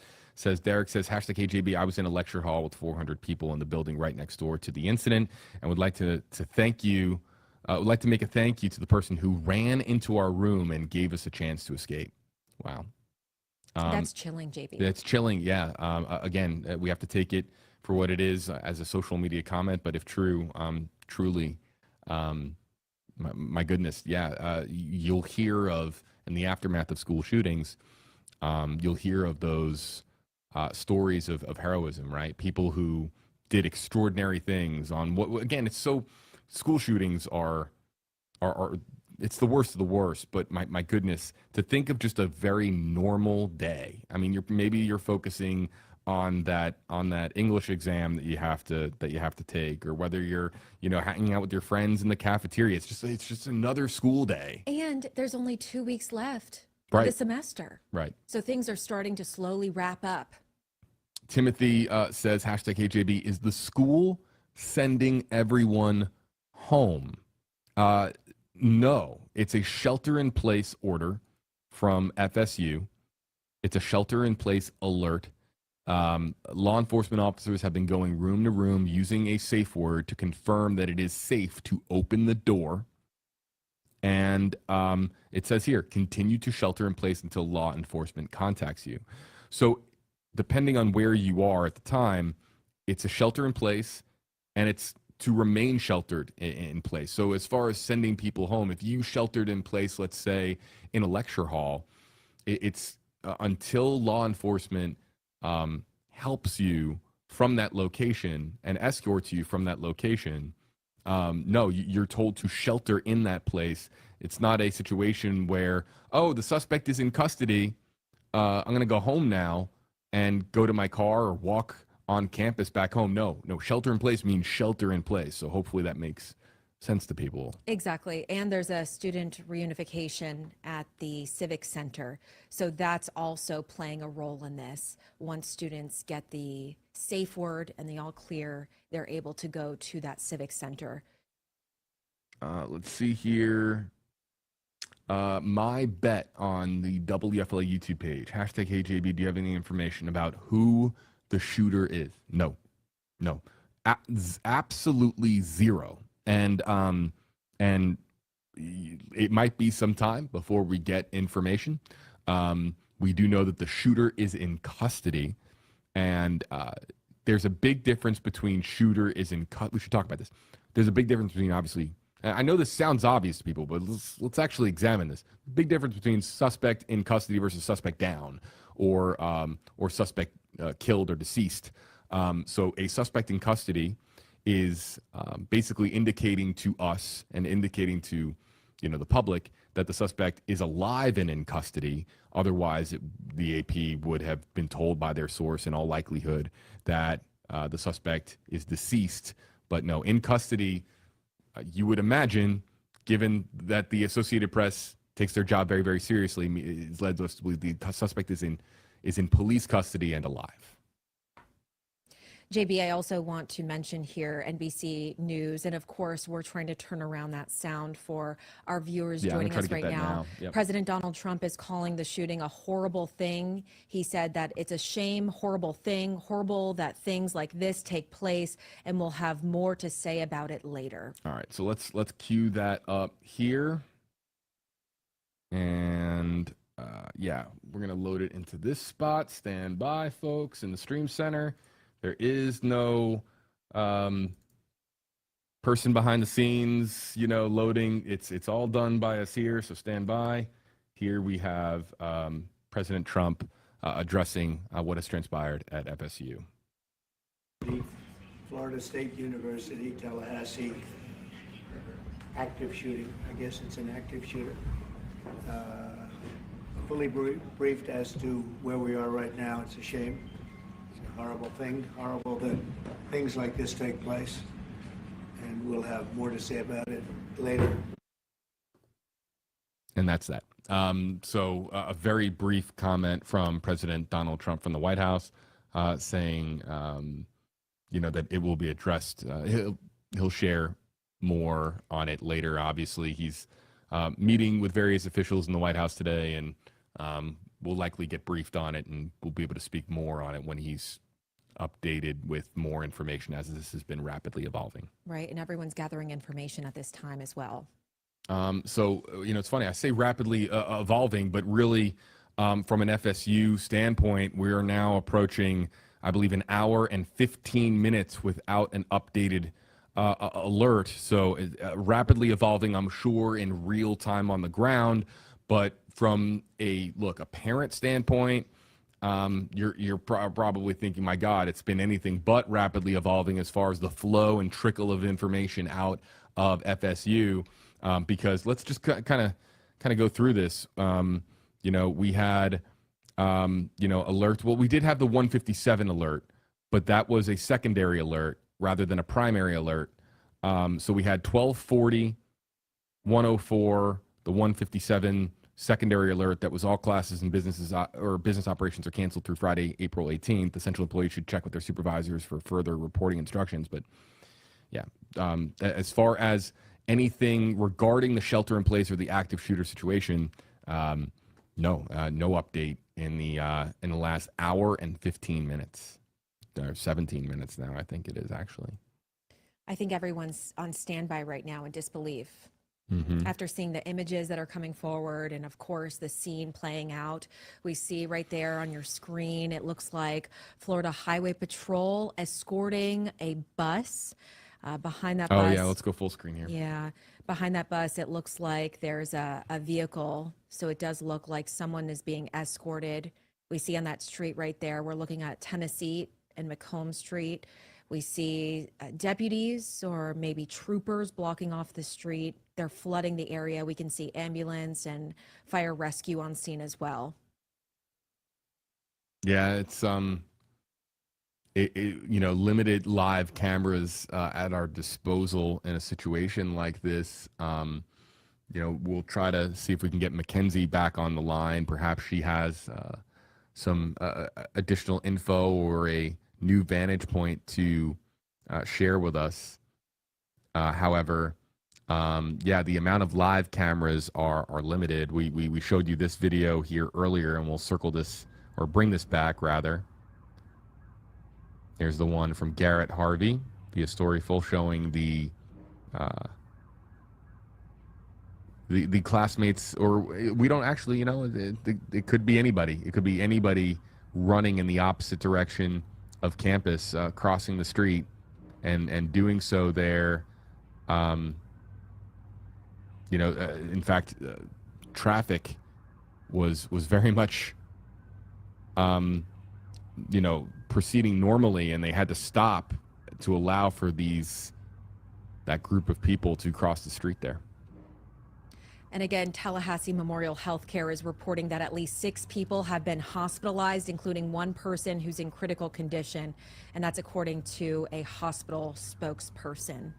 Derek says, hashtag KJB, I was in a lecture hall with 400 people in the building right next door to the incident, and would like to thank you, would like to make a thank you to the person who ran into our room and gave us a chance to escape. Wow. That's chilling, JB. That's chilling, yeah. Again, we have to take it for what it is as a social media comment, but if true, truly, my goodness, yeah. You'll hear of, in the aftermath of school shootings, you'll hear of those stories of heroism, right? People who did extraordinary things on what, again, school shootings are it's the worst of the worst, but my goodness, to think of just a very normal day. I mean, maybe you're focusing on that English exam that you have to take, or whether you're hanging out with your friends in the cafeteria. It's just another school day. And there's only 2 weeks left Right. of the semester. Right. So things are starting to slowly wrap up. Timothy says, hashtag KJB, is the school sending everyone home? No, it's a shelter-in-place order from FSU. It's a shelter-in-place alert. Law enforcement officers have been going room to room using a safe word to confirm that it is safe to open the door. And it says here, continue to shelter in place until law enforcement contacts you. So depending on where you are at the time, it's a shelter in place, and it's to remain sheltered in place. So as far as sending people home, if you sheltered in place, let's say in a lecture hall, it's until law enforcement helps you from that location and escorts you from that location. No, you're told to shelter in that place. It's not a situation where, oh, the suspect is in custody. I'm going to go home now and go to my car or walk on campus back home. No, shelter in place means shelter in place. So hopefully that makes sense to people. Exactly. And there's a student reunification at the Civic Center. So that's also playing a role in this. Once students get the safe word and the all clear, they're able to go to that civic center. Let's see here. My bet on the WFLA YouTube page, hashtag HeyJB, do you have any information about who the shooter is? No. Absolutely zero. And it might be some time before we get information. We do know that the shooter is in custody, and there's a big difference between shooter is in we should talk about this. There's a big difference between, obviously, I know this sounds obvious to people, but let's actually examine this. Big difference between suspect in custody versus suspect down, or suspect killed or deceased. So a suspect in custody is basically indicating to us and indicating to the public that the suspect is alive and in custody. Otherwise, the AP would have been told by their source in all likelihood that the suspect is deceased. But no, in custody, you would imagine, given that the Associated Press takes their job very, very seriously, it's led us to believe the suspect is in police custody and alive. JB, I also want to mention here NBC News, and of course, we're trying to turn around that sound for our viewers joining us right now. Yep. President Donald Trump is calling the shooting a horrible thing. He said that it's a shame, horrible thing, horrible that things like this take place, and we'll have more to say about it later. All right, so let's cue that up here, and yeah, we're gonna load it into this spot. Stand by, folks, in the Stream Center. There is no person behind the scenes, loading. It's all done by us here, so stand by. Here we have President Trump addressing what has transpired at FSU. Florida State University, Tallahassee, active shooting. I guess it's an active shooter. Fully briefed as to where we are right now. It's a shame. Horrible thing, horrible that things like this take place, and we'll have more to say about it later. And that's that. So a very brief comment from President Donald Trump from the White House, saying, that it will be addressed. He'll share more on it later. Obviously, he's meeting with various officials in the White House today, and we'll likely get briefed on it, and we'll be able to speak more on it when he's updated with more information, as this has been rapidly evolving. Right, and everyone's gathering information at this time as well. So, it's funny, I say rapidly evolving, but really from an FSU standpoint, we are now approaching, I believe, an hour and 15 minutes without an updated alert. So rapidly evolving, I'm sure, in real time on the ground. But from a parent standpoint, you're probably thinking, my God, it's been anything but rapidly evolving as far as the flow and trickle of information out of FSU. Because let's just kind of go through this. We had alerts. Well, we did have the 157 alert, but that was a secondary alert rather than a primary alert. So we had 1240, 104, the 157 secondary alert that was all classes and businesses or business operations are canceled through Friday, April 18th. Essential employees should check with their supervisors for further reporting instructions. But yeah, as far as anything regarding the shelter in place or the active shooter situation, no update in the last hour and 15 minutes, or 17 minutes now, I think it is actually. I think everyone's on standby right now in disbelief. Mm-hmm. After seeing the images that are coming forward and, of course, the scene playing out. We see right there on your screen, it looks like Florida Highway Patrol escorting a bus. Behind that bus. Oh, yeah, let's go full screen here. Yeah, behind that bus, it looks like there's a vehicle. So it does look like someone is being escorted. We see on that street right there, we're looking at Tennessee and Macomb Street. We see deputies or maybe troopers blocking off the street. They're flooding the area. We can see ambulance and fire rescue on scene as well. Yeah, it's limited live cameras at our disposal in a situation like this. We'll try to see if we can get Mackenzie back on the line. Perhaps she has some additional info or a new vantage point to share with us. However, yeah, the amount of live cameras are limited. We showed you this video here earlier, and we'll circle this or bring this back rather. Here's the one from Garrett Harvey, the story full showing the classmates, or we don't actually, you know, it could be anybody. It could be anybody running in the opposite direction of campus, crossing the street, and doing so there. You know, in fact, traffic was very much, you know, proceeding normally, and they had to stop to allow for that group of people to cross the street there. And again, Tallahassee Memorial Healthcare is reporting that at least 6 people have been hospitalized, including one person who's in critical condition, and that's according to a hospital spokesperson.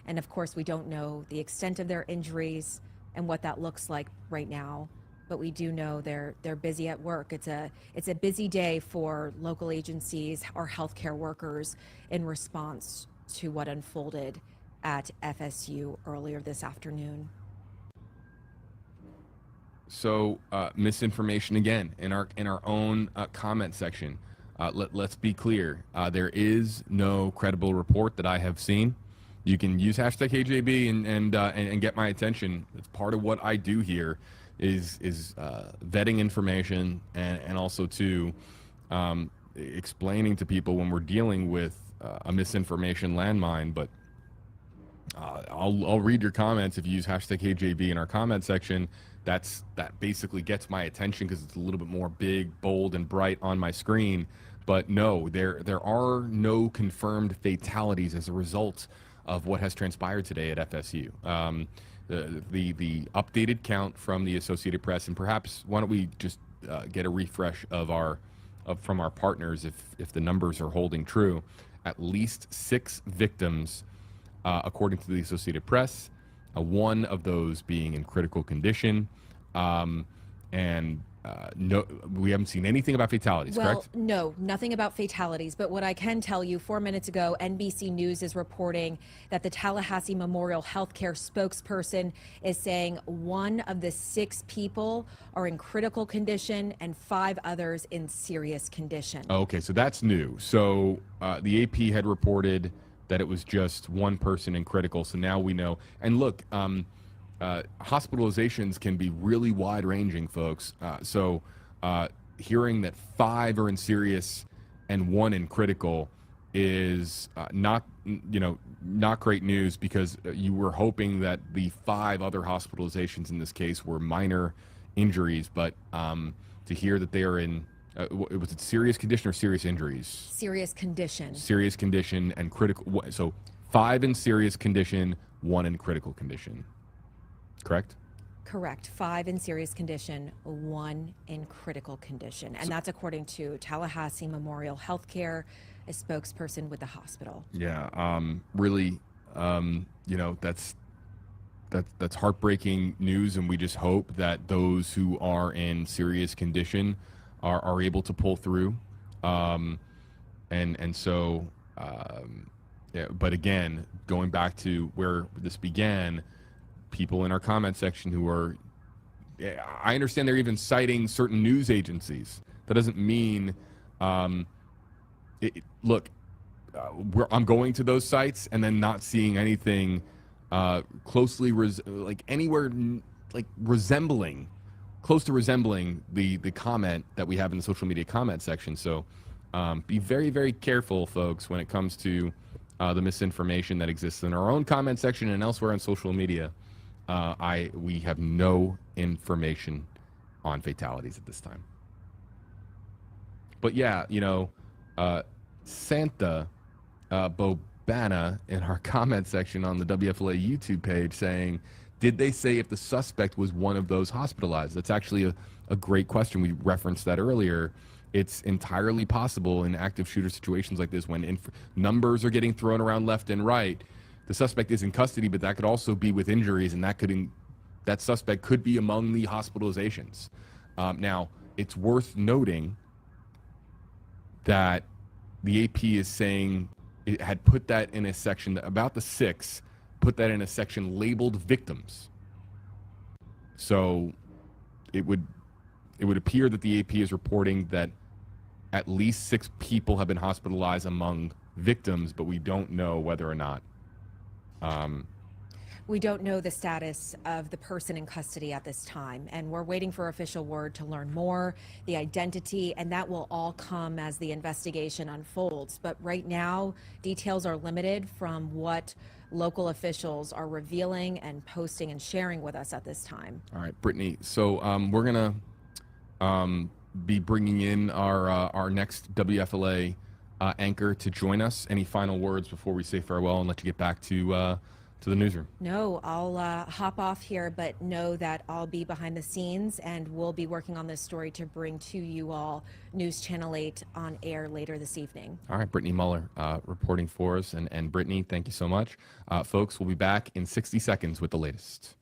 And of course, we don't know the extent of their injuries and what that looks like right now, but we do know they're busy at work. It's a busy day for local agencies or healthcare workers in response to what unfolded at FSU earlier this afternoon. So misinformation again in our own comment section. Let's be clear. There is no credible report that I have seen. You can use hashtag KJB and get my attention. It's part of what I do here is vetting information and also to explaining to people when we're dealing with a misinformation landmine. But I'll read your comments if you use hashtag KJB in our comment section. That basically gets my attention because it's a little bit more big, bold, and bright on my screen. But no, there are no confirmed fatalities as a result of what has transpired today at FSU. The updated count from the Associated Press, and perhaps why don't we just get a refresh from our partners if the numbers are holding true. At least 6 victims, according to the Associated Press, one of those being in critical condition, and no, we haven't seen anything about fatalities, correct? Well, no, nothing about fatalities. But what I can tell you, 4 minutes ago, NBC News is reporting that the Tallahassee Memorial Healthcare spokesperson is saying 1 of the 6 people are in critical condition and 5 others in serious condition. Okay, so that's new. So the AP had reported that it was just 1 person in critical. So now we know. And look, hospitalizations can be really wide-ranging, folks. So hearing that 5 are in serious and 1 in critical is not great news, because you were hoping that the 5 other hospitalizations in this case were minor injuries. But to hear that they are in, was it serious condition or serious injuries? Serious condition. Serious condition and critical. So 5 in serious condition, 1 in critical condition. Correct? Correct. 5 in serious condition, 1 in critical condition. And that's according to Tallahassee Memorial Healthcare, a spokesperson with the hospital. Yeah, really, that's heartbreaking news, and we just hope that those who are in serious condition are able to pull through. So, yeah, but again, going back to where this began, people in our comment section who are, I understand they're even citing certain news agencies. That doesn't mean, look, I'm going to those sites and then not seeing anything closely close to resembling the comment that we have in the social media comment section. So be very, very careful, folks, when it comes to the misinformation that exists in our own comment section and elsewhere on social media. We have no information on fatalities at this time. But yeah, Santa Bobana in our comment section on the WFLA YouTube page saying, did they say if the suspect was one of those hospitalized? That's actually a great question. We referenced that earlier. It's entirely possible in active shooter situations like this, when numbers are getting thrown around left and right, the suspect is in custody, but that could also be with injuries, and that suspect could be among the hospitalizations. Now, it's worth noting that the AP is saying it had put that in a section about the 6, put that in a section labeled victims. So it would appear that the AP is reporting that at least 6 people have been hospitalized among victims, but we don't know whether or not. We don't know the status of the person in custody at this time, and we're waiting for official word to learn more, the identity, and that will all come as the investigation unfolds. But right now, details are limited from what local officials are revealing and posting and sharing with us at this time. All right, Brittany. So we're gonna be bringing in our next WFLA anchor to join us. Any final words before we say farewell and let you get back to the newsroom? No, I'll hop off here, but know that I'll be behind the scenes and we'll be working on this story to bring to you all News Channel 8 on air later this evening. All right, Brittany Muller reporting for us. And Brittany, thank you so much. Folks, we'll be back in 60 seconds with the latest.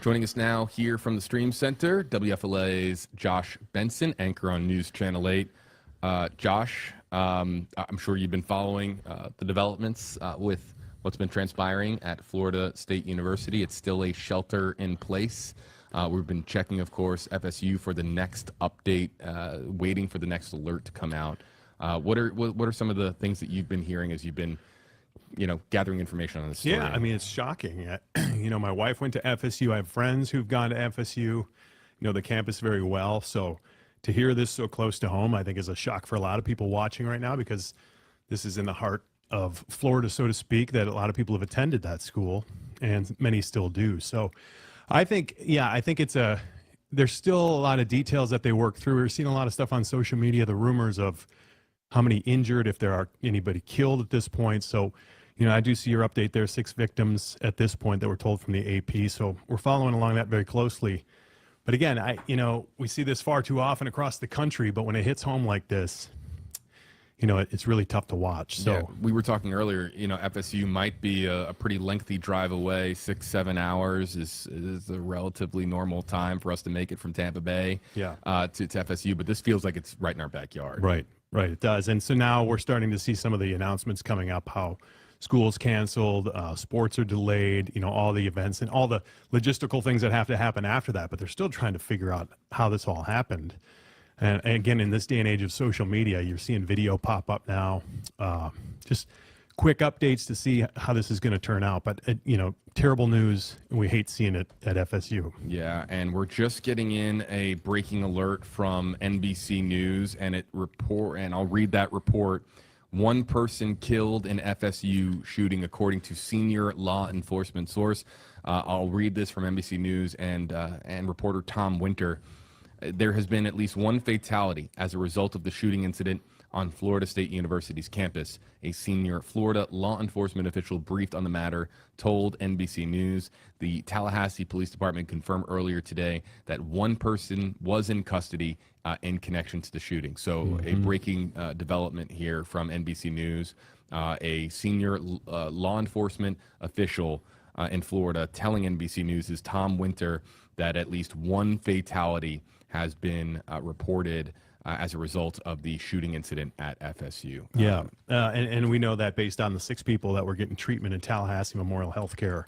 Joining us now here from the Stream Center, WFLA's Josh Benson, anchor on News Channel 8. Josh, I'm sure you've been following the developments with what's been transpiring at Florida State University. It's still a shelter in place. We've been checking, of course, FSU for the next update, waiting for the next alert to come out. What are some of the things that you've been hearing as you've been gathering information on this story? Yeah, I mean, it's shocking. My wife went to FSU. I have friends who've gone to FSU, the campus very well. So to hear this so close to home, I think is a shock for a lot of people watching right now, because this is in the heart of Florida, so to speak, that a lot of people have attended that school and many still do. So I think there's still a lot of details that they work through. We're seeing a lot of stuff on social media, the rumors of how many injured, if there are anybody killed at this point. So, I do see your update there, 6 victims at this point that were told from the AP. So we're following along that very closely. But again, we see this far too often across the country, but when it hits home like this, it's really tough to watch. So yeah, we were talking earlier, FSU might be a pretty lengthy drive away. 6-7 hours is a relatively normal time for us to make it from Tampa Bay to FSU. But this feels like it's right in our backyard. Right, it does. And so now we're starting to see some of the announcements coming up, how schools canceled, sports are delayed, all the events and all the logistical things that have to happen after that. But they're still trying to figure out how this all happened. And again, in this day and age of social media, you're seeing video pop up now, just quick updates to see how this is going to turn out. But, terrible news, and we hate seeing it at FSU. Yeah, and we're just getting in a breaking alert from NBC News, and I'll read that report. 1 person killed in FSU shooting, according to senior law enforcement source. I'll read this from NBC News and reporter Tom Winter. There has been at least 1 fatality as a result of the shooting incident on Florida State University's campus. A senior Florida law enforcement official briefed on the matter told NBC News. The Tallahassee Police Department confirmed earlier today that one person was in custody in connection to the shooting. So a breaking development here from NBC News. A senior law enforcement official in Florida telling NBC News is Tom Winter that at least one fatality has been reported as a result of the shooting incident at FSU. Yeah, and we know that based on the 6 people that were getting treatment in Tallahassee Memorial Healthcare.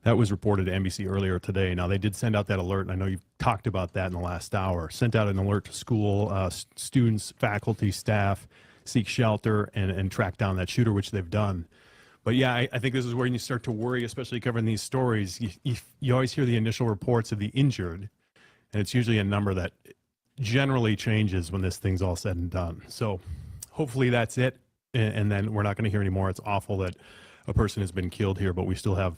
That was reported to NBC earlier today. Now, they did send out that alert, and I know you've talked about that in the last hour. Sent out an alert to school, students, faculty, staff, seek shelter, and track down that shooter, which they've done. But yeah, I think this is where you start to worry, especially covering these stories. You always hear the initial reports of the injured, and it's usually a number that generally changes when this thing's all said and done. So hopefully that's it, and then we're not going to hear any more. It's awful that a person has been killed here, but we still have,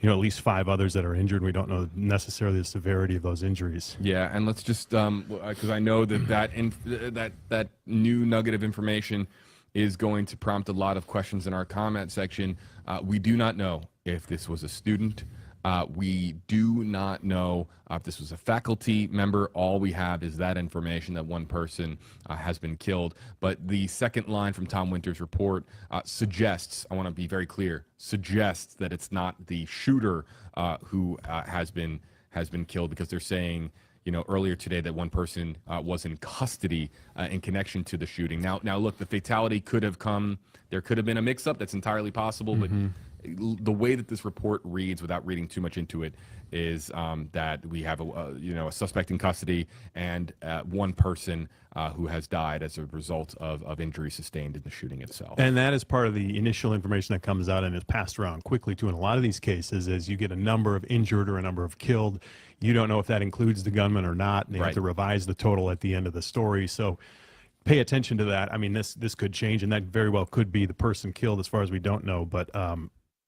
at least 5 others that are injured. We don't know necessarily the severity of those injuries. Yeah, and let's just because I know that new nugget of information is going to prompt a lot of questions in our comment section. We do not know if this was a student. We do not know if this was a faculty member. All we have is that information that one person has been killed. But the second line from Tom Winter's report suggests, I want to be very clear, suggests that it's not the shooter who has been killed, because they're saying, earlier today that one person was in custody in connection to the shooting. Now, look, the fatality could have come. There could have been a mix-up. That's entirely possible. But the way that this report reads, without reading too much into it, is that we have a suspect in custody and one person who has died as a result of injuries sustained in the shooting itself. And that is part of the initial information that comes out and is passed around quickly too. In a lot of these cases, as you get a number of injured or a number of killed, you don't know if that includes the gunman or not, and they have to revise the total at the end of the story. So pay attention to that. I mean, this could change, and that very well could be the person killed, as far as we don't know. But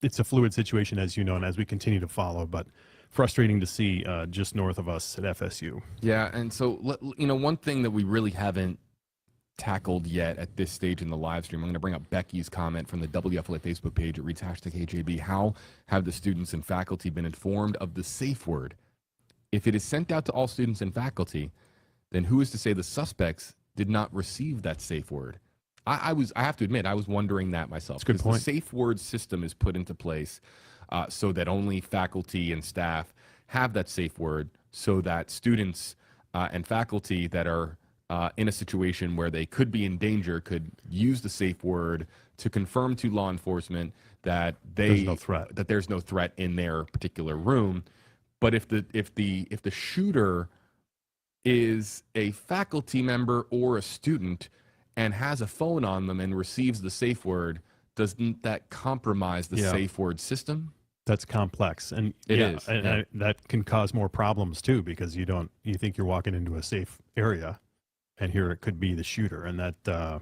it's a fluid situation, as you know, and as we continue to follow. But frustrating to see just north of us at FSU. Yeah, and so one thing that we really haven't tackled yet at this stage in the live stream, I'm going to bring up Becky's comment from the WFLA Facebook page. It reads #HJB. How have the students and faculty been informed of the safe word? If it is sent out to all students and faculty, then who is to say the suspects did not receive that safe word? I have to admit, I was wondering that myself. That's a good point. The safe word system is put into place so that only faculty and staff have that safe word, so that students and faculty that are in a situation where they could be in danger could use the safe word to confirm to law enforcement that There's no threat. that there's no threat in their particular room. But if the shooter is a faculty member or a student and has a phone on them and receives the safe word, doesn't that compromise the safe word system? That's complex, and It is. and that can cause more problems too, because you think you're walking into a safe area, and here it could be the shooter, and that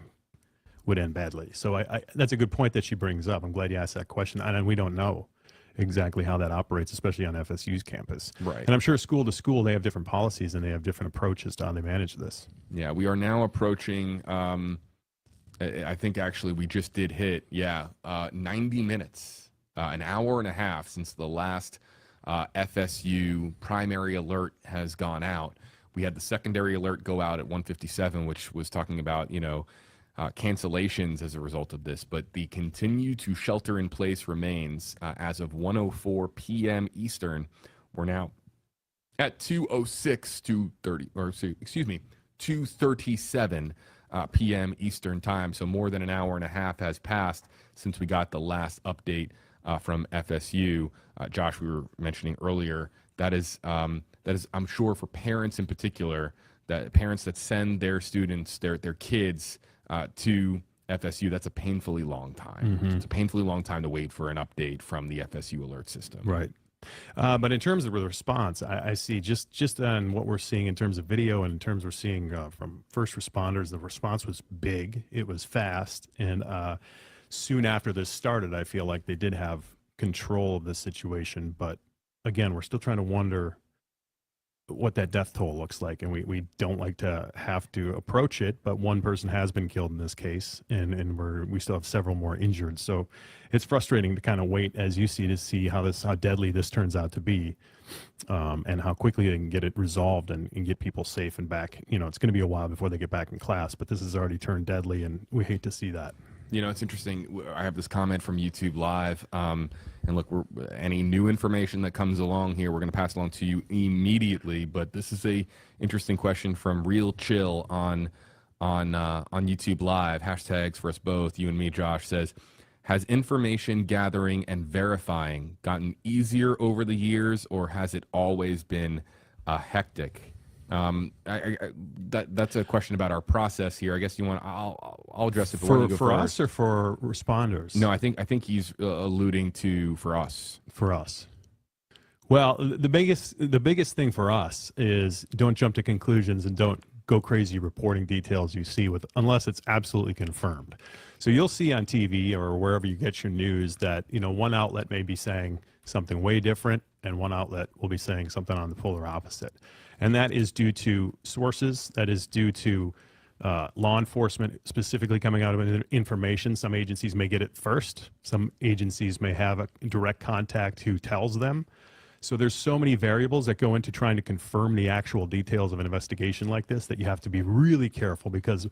would end badly. So that's a good point that she brings up. I'm glad you asked that question, and we don't know exactly how that operates, especially on FSU's campus. Right. And I'm sure school to school, they have different policies and they have different approaches to how they manage this. Yeah, we are now approaching, I think actually we just did hit, 90 minutes, an hour and a half since the last FSU primary alert has gone out. We had the secondary alert go out at 1:57, which was talking about, cancellations as a result of this, but the continue to shelter in place remains as of 1:04 p.m. Eastern. We're now at 2:37 p.m. Eastern time. So more than an hour and a half has passed since we got the last update from FSU. Josh, we were mentioning earlier, that is, I'm sure for parents in particular, that parents that send their students, their kids to FSU, that's a painfully long time. It's a painfully long time to wait for an update from the FSU alert system. Right. But in terms of the response, I see just on what we're seeing in terms of video and in terms we're seeing from first responders, the response was big. It was fast. And soon after this started, I feel like they did have control of the situation. But again, we're still trying to wonder what that death toll looks like, and we don't like to have to approach it, but one person has been killed in this case, and we still have several more injured. So it's frustrating to kind of wait, as you see, to see how deadly this turns out to be, and how quickly they can get it resolved and get people safe and back. It's going to be a while before they get back in class, but this has already turned deadly, and we hate to see that. It's interesting. I have this comment from YouTube Live, and look, any new information that comes along here, we're going to pass along to you immediately. But this is a interesting question from Real Chill on YouTube Live. Hashtags for us both, you and me, Josh, says, has information gathering and verifying gotten easier over the years, or has it always been hectic? That's a question about our process here. I guess you want. I'll address it For us us or for responders. No, I think he's alluding to for us. For us. Well, the biggest thing for us is don't jump to conclusions and don't go crazy reporting details you see unless it's absolutely confirmed. So you'll see on TV or wherever you get your news that one outlet may be saying something way different, and one outlet will be saying something on the polar opposite. And that is due to sources, that is due to law enforcement specifically coming out of information. Some agencies may get it first. Some agencies may have a direct contact who tells them. So there's so many variables that go into trying to confirm the actual details of an investigation like this that you have to be really careful, because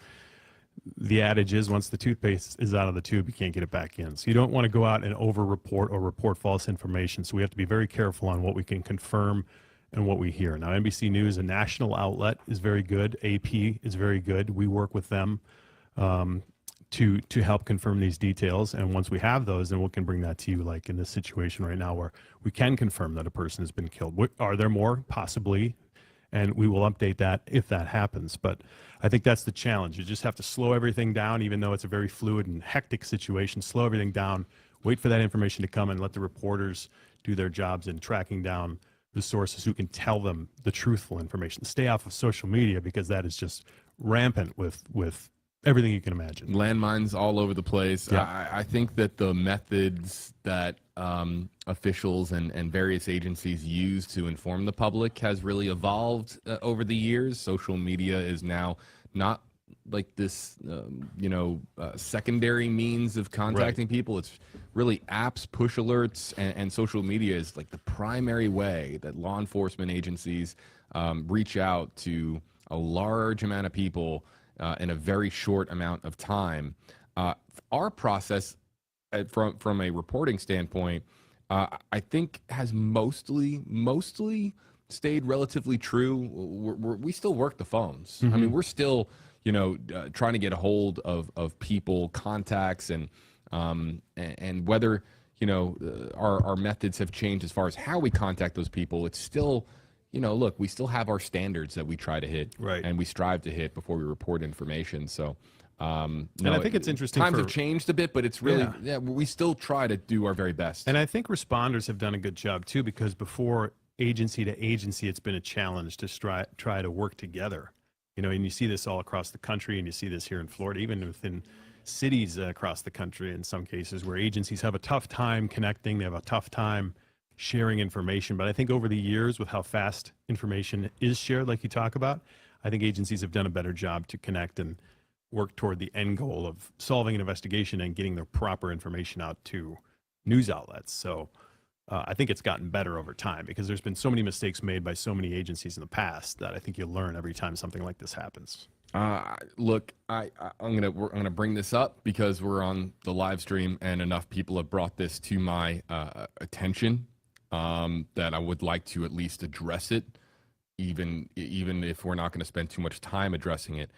the adage is once the toothpaste is out of the tube, you can't get it back in. So you don't want to go out and over-report or report false information. So we have to be very careful on what we can confirm and what we hear. Now, NBC News, a national outlet, is very good. AP is very good. We work with them to help confirm these details. And once we have those, then we can bring that to you, like in this situation right now where we can confirm that a person has been killed. Are there more? Possibly. And we will update that if that happens. But I think that's the challenge. You just have to slow everything down, even though it's a very fluid and hectic situation. Slow everything down, wait for that information to come, and let the reporters do their jobs in tracking down the sources who can tell them the truthful information. Stay off of social media, because that is just rampant with everything you can imagine. Landmines all over the place. Yeah. I think that the methods that officials and various agencies use to inform the public has really evolved over the years. Social media is now not like this, secondary means of contacting people. It's really apps, push alerts, and social media is like the primary way that law enforcement agencies reach out to a large amount of people in a very short amount of time. Our process, from a reporting standpoint, I think has mostly stayed relatively true. We still work the phones. Mm-hmm. I mean, we're still, trying to get a hold of people, contacts, and whether our methods have changed as far as how we contact those people. It's still, look, we still have our standards that we try to hit, right, and we strive to hit before we report information. So. And I think it's interesting. Times have changed a bit, but it's really, we still try to do our very best. And I think responders have done a good job too, because before agency to agency, it's been a challenge to try to work together. And you see this all across the country, and you see this here in Florida, even within cities across the country in some cases, where agencies have a tough time connecting, they have a tough time sharing information. But I think over the years, with how fast information is shared, like you talk about, I think agencies have done a better job to connect and work toward the end goal of solving an investigation and getting the proper information out to news outlets. So I think it's gotten better over time, because there's been so many mistakes made by so many agencies in the past that I think you'll learn every time something like this happens. Look, we're gonna bring this up because we're on the live stream, and enough people have brought this to my attention that I would like to at least address it, even if we're not going to spend too much time addressing it.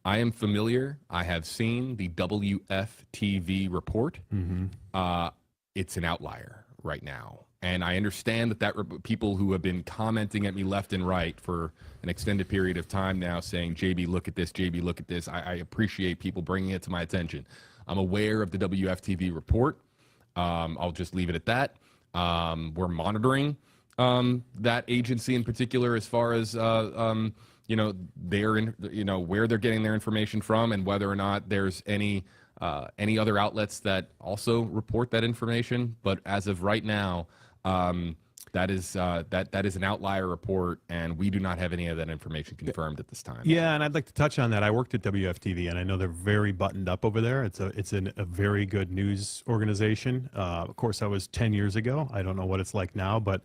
I am familiar. I have seen the WFTV report. Mm-hmm. It's an outlier right now. And I understand that people who have been commenting at me left and right for an extended period of time now saying, JB, look at this, JB, look at this. I appreciate people bringing it to my attention. I'm aware of the WFTV report. I'll just leave it at that. We're monitoring that agency in particular as far as where they're getting their information from, and whether or not there's any other outlets that also report that information. But as of right now, That is that is an outlier report, and we do not have any of that information confirmed at this time. Yeah, and I'd like to touch on that. I worked at WFTV, and I know they're very buttoned up over there. It's a very good news organization. Of course, that was 10 years ago. I don't know what it's like now, but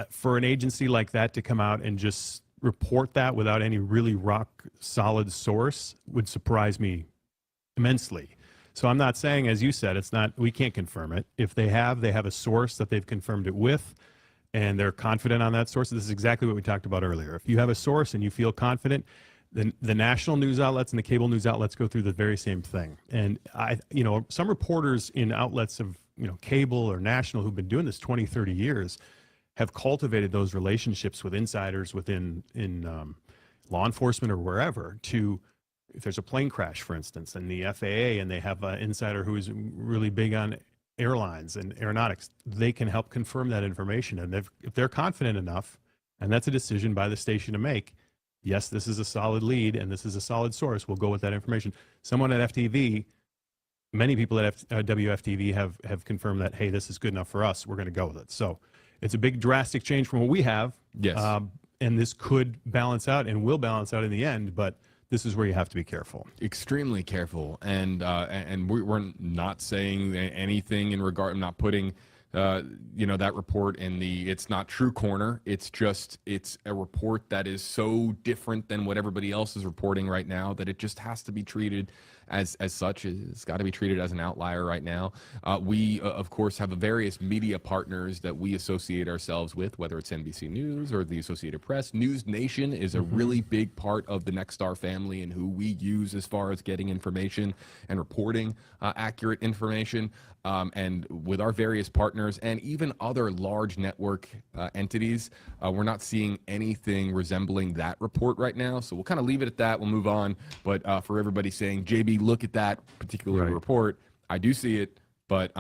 for an agency like that to come out and just report that without any really rock solid source would surprise me immensely. So I'm not saying, as you said, it's not, we can't confirm it. If they have a source that they've confirmed it with, and they're confident on that source. This is exactly what we talked about earlier. If you have a source and you feel confident, then the national news outlets and the cable news outlets go through the very same thing. And some reporters in outlets of, cable or national who've been doing this 20, 30 years have cultivated those relationships with insiders within law enforcement or wherever to, if there's a plane crash, for instance, and the FAA, and they have an insider who is really big on airlines and aeronautics, they can help confirm that information. And if they're confident enough, and that's a decision by the station to make, yes, this is a solid lead and this is a solid source, we'll go with that information. Someone at FTV, many people at WFTV have confirmed that, hey, this is good enough for us, we're going to go with it. So it's a big drastic change from what we have. Yes. And this could balance out and will balance out in the end, but this is where you have to be careful. Extremely careful, and we're not saying anything in regard. I'm not putting, that report in the "it's not true" corner. It's a report that is so different than what everybody else is reporting right now that it just has to be treated as such. It's got to be treated as an outlier right now. We, of course, have various media partners that we associate ourselves with, whether it's NBC News or the Associated Press. News Nation is a really big part of the Nexstar family and who we use as far as getting information and reporting accurate information. And with our various partners and even other large network entities, we're not seeing anything resembling that report right now. So we'll kind of leave it at that. We'll move on. But for everybody saying, JB, look at that particular report, I do see it, but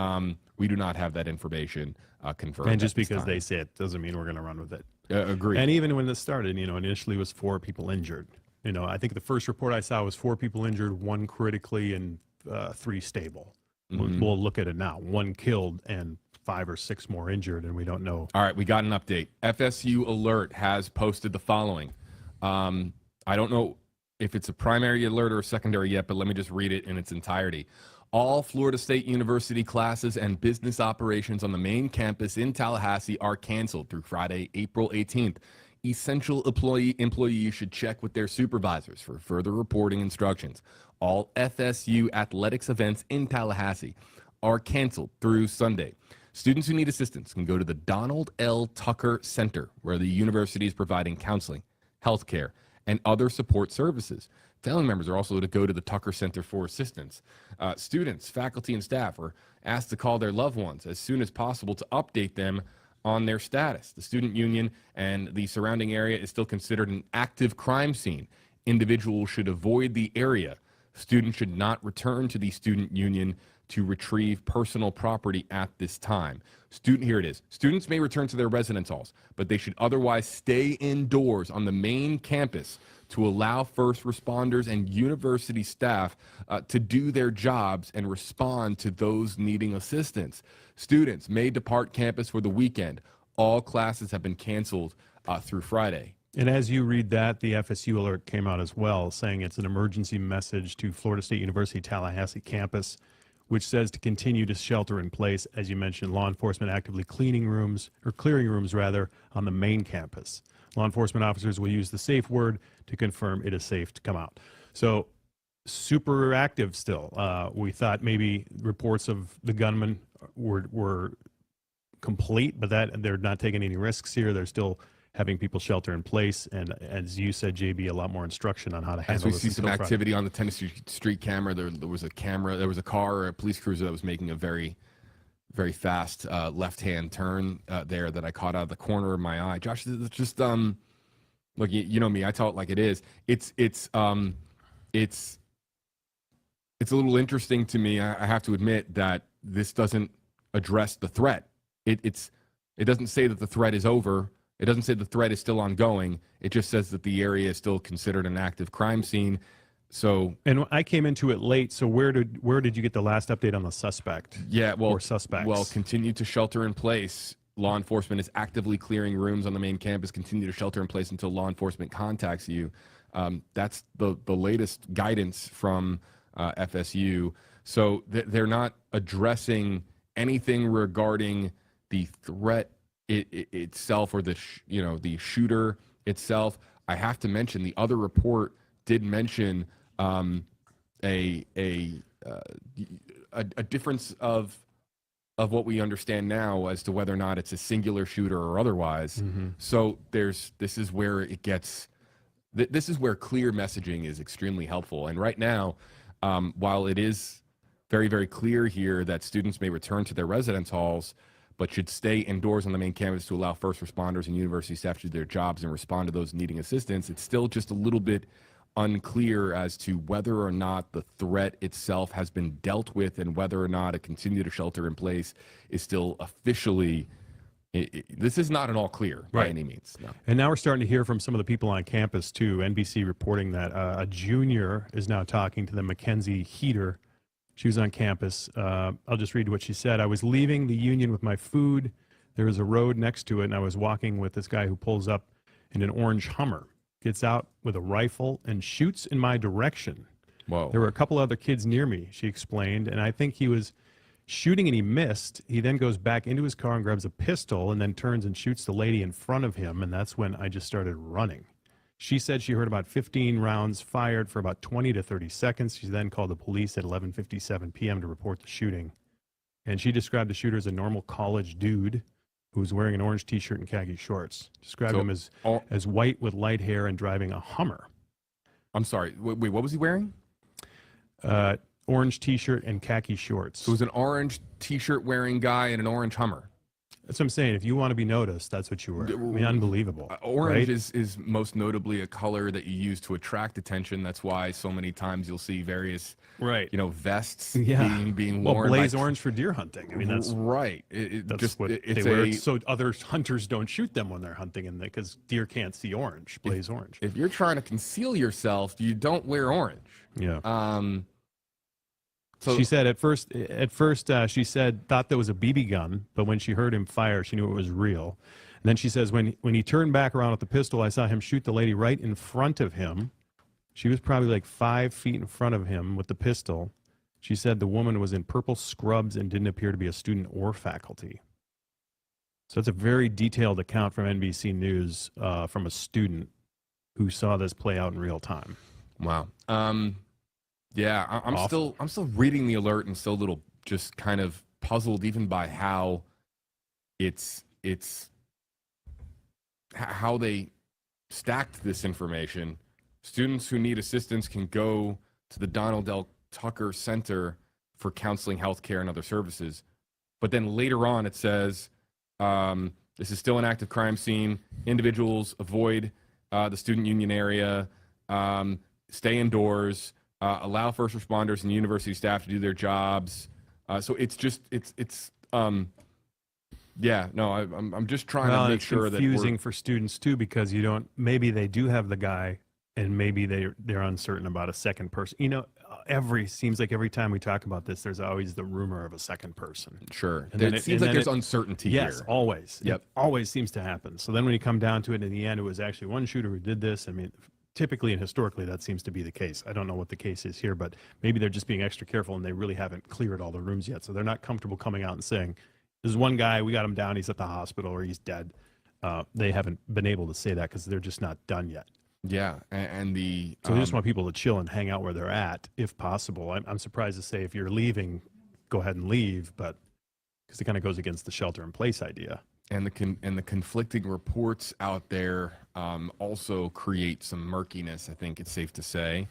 we do not have that information confirmed. And just because they say it doesn't mean we're going to run with it. Agree. And even when this started, initially was 4 people injured. I think the first report I saw was 4 people injured, 1 critically and 3 stable. We'll look at it now. 1 killed and 5 or 6 more injured, and we don't know. All right, we got an update. FSU Alert has posted the following. I don't know if it's a primary alert or a secondary yet, but let me just read it in its entirety. All Florida State University classes and business operations on the main campus in Tallahassee are canceled through Friday, April 18th. Essential employees should check with their supervisors for further reporting instructions. All FSU athletics events in Tallahassee are canceled through Sunday. Students who need assistance can go to the Donald L. Tucker Center, where the university is providing counseling, healthcare, and other support services. Family members are also to go to the Tucker Center for assistance. Students, faculty, and staff are asked to call their loved ones as soon as possible to update them on their status. The student union and the surrounding area is still considered an active crime scene. Individuals should avoid the area. Students should not return to the student union to retrieve personal property at this time. Here it is. Students may return to their residence halls, but they should otherwise stay indoors on the main campus to allow first responders and university staff to do their jobs and respond to those needing assistance. Students may depart campus for the weekend. All classes have been canceled through Friday. And as you read that, the FSU alert came out as well, saying it's an emergency message to Florida State University Tallahassee campus, which says to continue to shelter in place. As you mentioned, law enforcement actively clearing rooms on the main campus. Law enforcement officers will use the safe word to confirm it is safe to come out. So super active still. We thought maybe reports of the gunman were complete, but that they're not taking any risks here. They're still having people shelter in place, and as you said, JB, a lot more instruction on how to handle this. As we see some activity on the Tennessee Street camera, there was a car or a police cruiser that was making a very, very fast left-hand turn there that I caught out of the corner of my eye. Josh, it's just look, you know me, I tell it like it is. It's a little interesting to me. I have to admit that this doesn't address the threat. It doesn't say that the threat is over. It doesn't say the threat is still ongoing. It just says that the area is still considered an active crime scene. So, and I came into it late. So where did you get the last update on the suspect? Yeah, or suspects? Well, continue to shelter in place. law enforcement is actively clearing rooms on the main campus. Continue to shelter in place until law enforcement contacts you. That's the latest guidance from FSU. So they're not addressing anything regarding the threat itself or the the shooter itself. I have to mention the other report did mention a difference of what we understand now as to whether or not it's a singular shooter or otherwise. So this is where it gets. This is where clear messaging is extremely helpful. And right now, while it is very, very clear here that students may return to their residence halls, but should stay indoors on the main campus to allow first responders and university staff to do their jobs and respond to those needing assistance, it's still just a little bit unclear as to whether or not the threat itself has been dealt with and whether or not a continue to shelter in place is still officially. This is not at all clear by any means. No. And now we're starting to hear from some of the people on campus too. NBC reporting that a junior is now talking to the Mackenzie Heater. She was on campus. I'll just read what she said. I was leaving the Union with my food. There was a road next to it, and I was walking with this guy who pulls up in an orange Hummer, gets out with a rifle and shoots in my direction. Whoa. There were a couple other kids near me, she explained, and I think he was shooting and he missed. He then goes back into his car and grabs a pistol and then turns and shoots the lady in front of him, and that's when I just started running. She said she heard about 15 rounds fired for about 20 to 30 seconds. She then called the police at 11:57 p.m. to report the shooting. And she described the shooter as a normal college dude who was wearing an orange T-shirt and khaki shorts. Described him as white with light hair and driving a Hummer. I'm sorry. Wait, what was he wearing? Orange T-shirt and khaki shorts. So it was an orange T-shirt wearing guy in an orange Hummer. That's what I'm saying. If you want to be noticed, that's what you were. I mean, unbelievable. Orange right? is most notably a color that you use to attract attention. That's why so many times you'll see various, vests being worn. Well, blaze orange for deer hunting. I mean, that's right. That's what they wear, so other hunters don't shoot them when they're hunting, and because deer can't see orange. Blaze orange. If you're trying to conceal yourself, you don't wear orange. Yeah. So she said at first she said thought there was a BB gun, but when she heard him fire, she knew it was real. And then she says when he turned back around with the pistol, I saw him shoot the lady right in front of him. She was probably like 5 feet in front of him with the pistol. She said the woman was in purple scrubs and didn't appear to be a student or faculty. So it's a very detailed account from NBC News from a student who saw this play out in real time. Wow. Yeah, I'm still reading the alert and still a little just kind of puzzled even by how it's how they stacked this information. Students who need assistance can go to the Donald L. Tucker Center for counseling, healthcare, and other services. But then later on it says this is still an active crime scene. Individuals avoid the student union area, stay indoors. Allow first responders and university staff to do their jobs. So it's just I'm just trying to make sure that it's confusing for students too, because maybe they do have the guy and maybe they're uncertain about a second person. Seems like every time we talk about this, there's always the rumor of a second person. Sure. And it seems like there's uncertainty here. Yes, always. Yep. It always seems to happen. So then when you come down to it, in the end, it was actually one shooter who did this. I mean, typically and historically, that seems to be the case. I don't know what the case is here, but maybe they're just being extra careful and they really haven't cleared all the rooms yet. So they're not comfortable coming out and saying, this is one guy, we got him down, he's at the hospital or he's dead. They haven't been able to say that because they're just not done yet. Yeah, and so they just want people to chill and hang out where they're at, if possible. I'm surprised to say if you're leaving, go ahead and leave, but because it kind of goes against the shelter-in-place idea. And the conflicting reports out there also create some murkiness, I think it's safe to say,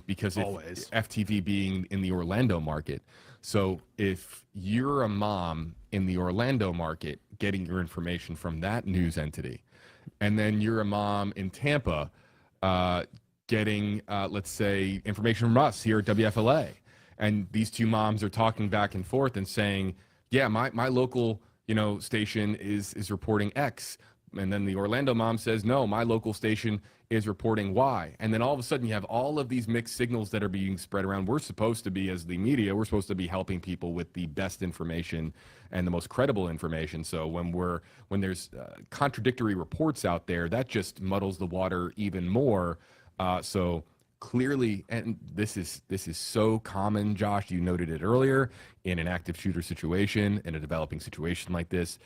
because FTV being in the Orlando market. So if you're a mom in the Orlando market getting your information from that news entity, and then you're a mom in Tampa getting, let's say, information from us here at WFLA, and these two moms are talking back and forth and saying, yeah, my local station is reporting X. And then the Orlando mom says, no, my local station is reporting Y. And then all of a sudden you have all of these mixed signals that are being spread around. We're supposed to be, as the media, we're supposed to be helping people with the best information and the most credible information. So when there's contradictory reports out there, that just muddles the water even more. So clearly, and this is so common, Josh, you noted it earlier, in an active shooter situation, in a developing situation like this,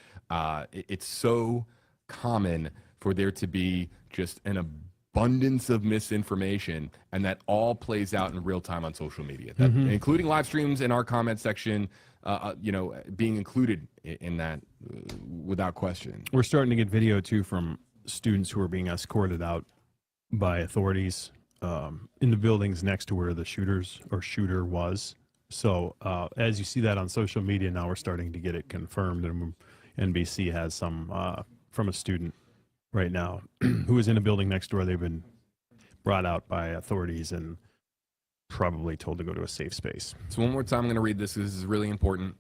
it's so common for there to be just an abundance of misinformation, and that all plays out in real time on social media, including live streams in our comment section, being included in that without question. We're starting to get video too from students who are being escorted out by authorities in the buildings next to where the shooter was. So as you see that on social media now, we're starting to get it confirmed, and NBC has some from a student right now who is in a building next door. They've been brought out by authorities and probably told to go to a safe space. So one more time, I'm going to read this. This is really important.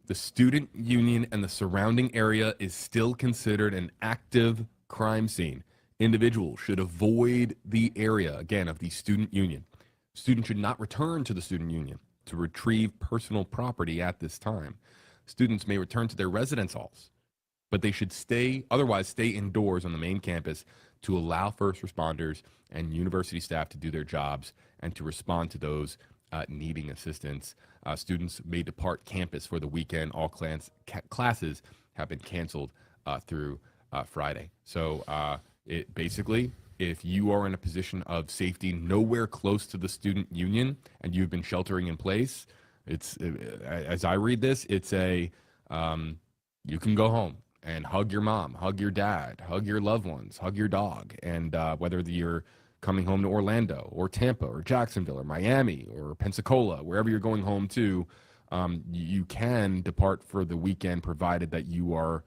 The student union and the surrounding area is still considered an active crime scene. Individuals should avoid the area, again, of the student union. Students should not return to the student union to retrieve personal property at this time. Students may return to their residence halls, but they should otherwise stay indoors on the main campus to allow first responders and university staff to do their jobs and to respond to those needing assistance. Students may depart campus for the weekend. All classes have been canceled through Friday. So it basically, if you are in a position of safety nowhere close to the student union and you've been sheltering in place, as I read this, it's you can go home and hug your mom, hug your dad, hug your loved ones, hug your dog. And whether you're coming home to Orlando or Tampa or Jacksonville or Miami or Pensacola, wherever you're going home to, you can depart for the weekend, provided that you are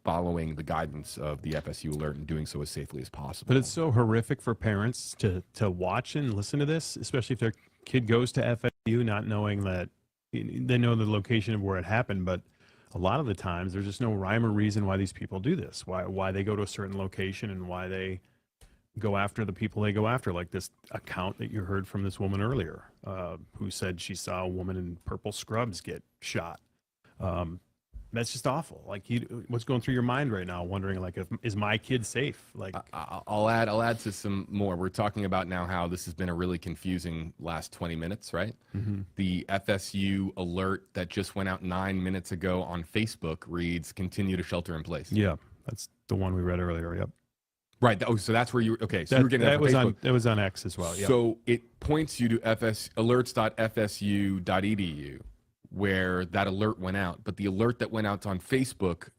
following the guidance of the FSU alert and doing so as safely as possible. But it's so horrific for parents to watch and listen to this, especially if their kid goes to FSU not knowing that they know the location of where it happened, but a lot of the times there's just no rhyme or reason why these people do this, why they go to a certain location and why they go after the people they go after, like this account that you heard from this woman earlier, who said she saw a woman in purple scrubs get shot. That's just awful. Like, what's going through your mind right now, wondering, like, is my kid safe? Like, I'll add to some more. We're talking about now how this has been a really confusing last 20 minutes, right? Mm-hmm. The FSU alert that just went out 9 minutes ago on Facebook reads, continue to shelter in place. Yeah, that's the one we read earlier. Yep. Right. Oh, so that's where you were. Okay. So you were getting that from Facebook. It was on X as well. Yep. So it points you to alerts.fsu.edu, where that alert went out. But the alert that went out on Facebook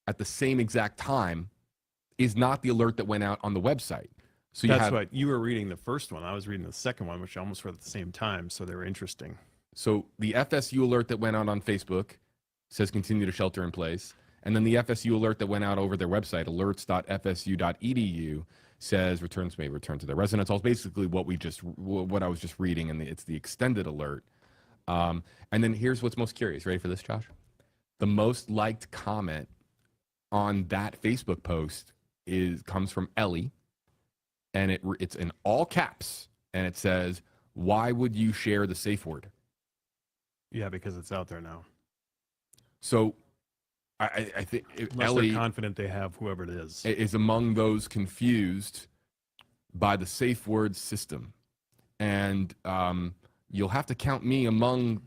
at the same exact time is not the alert that went out on the website. So that's what you were reading, the first one. I was reading the second one, which I almost read at the same time. So they were interesting. So the FSU alert that went out on Facebook says continue to shelter in place. And then the FSU alert that went out over their website, alerts.fsu.edu, says returns may return to their residence halls. Basically what I was just reading, and it's the extended alert. And then here's what's most curious. Ready for this, Josh? The most liked comment on that Facebook post comes from Ellie, and it's in all caps, and it says, "Why would you share the safe word?" Yeah, because it's out there now. So I think Ellie, they're confident they have whoever it is among those confused by the safe word system, and you'll have to count me among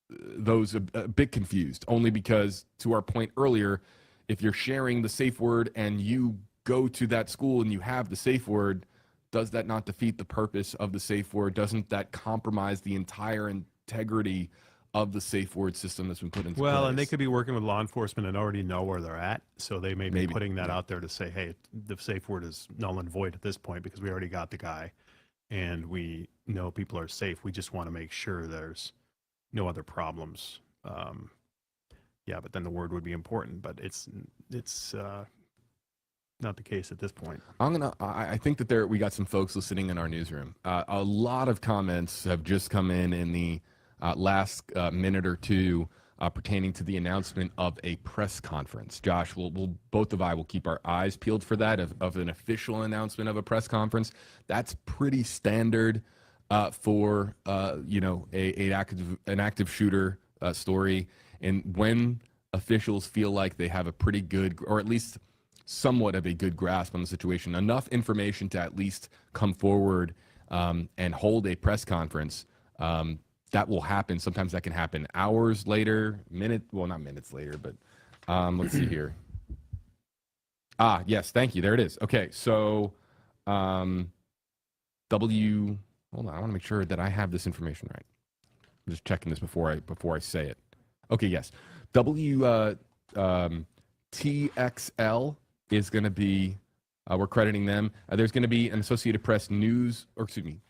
those a bit confused, only because, to our point earlier, if you're sharing the safe word and you go to that school and you have the safe word, does that not defeat the purpose of the safe word? Doesn't that compromise the entire integrity of the safe word system that's been put into place? Well, and they could be working with law enforcement and already know where they're at, so they may be putting that out there to say, hey, the safe word is null and void at this point because we already got the guy and we know people are safe. We just want to make sure there's no other problems. Yeah, but then the word would be important, but it's not the case at this point. I think that we got some folks listening in our newsroom. A lot of comments have just come in the last minute or two pertaining to the announcement of a press conference. Josh, we'll both of I will keep our eyes peeled for that of an official announcement of a press conference. That's pretty standard for an active shooter story, and when officials feel like they have a pretty good, or at least somewhat of a good grasp on the situation, enough information to at least come forward and hold a press conference. That will happen. Sometimes that can happen hours later, not minutes later, but let's see here. Yes, thank you. There it is. Okay, so hold on, I want to make sure that I have this information right. I'm just checking this before I say it. Okay, yes. TXL is going to be, we're crediting them. There's going to be an Associated Press news, or excuse me,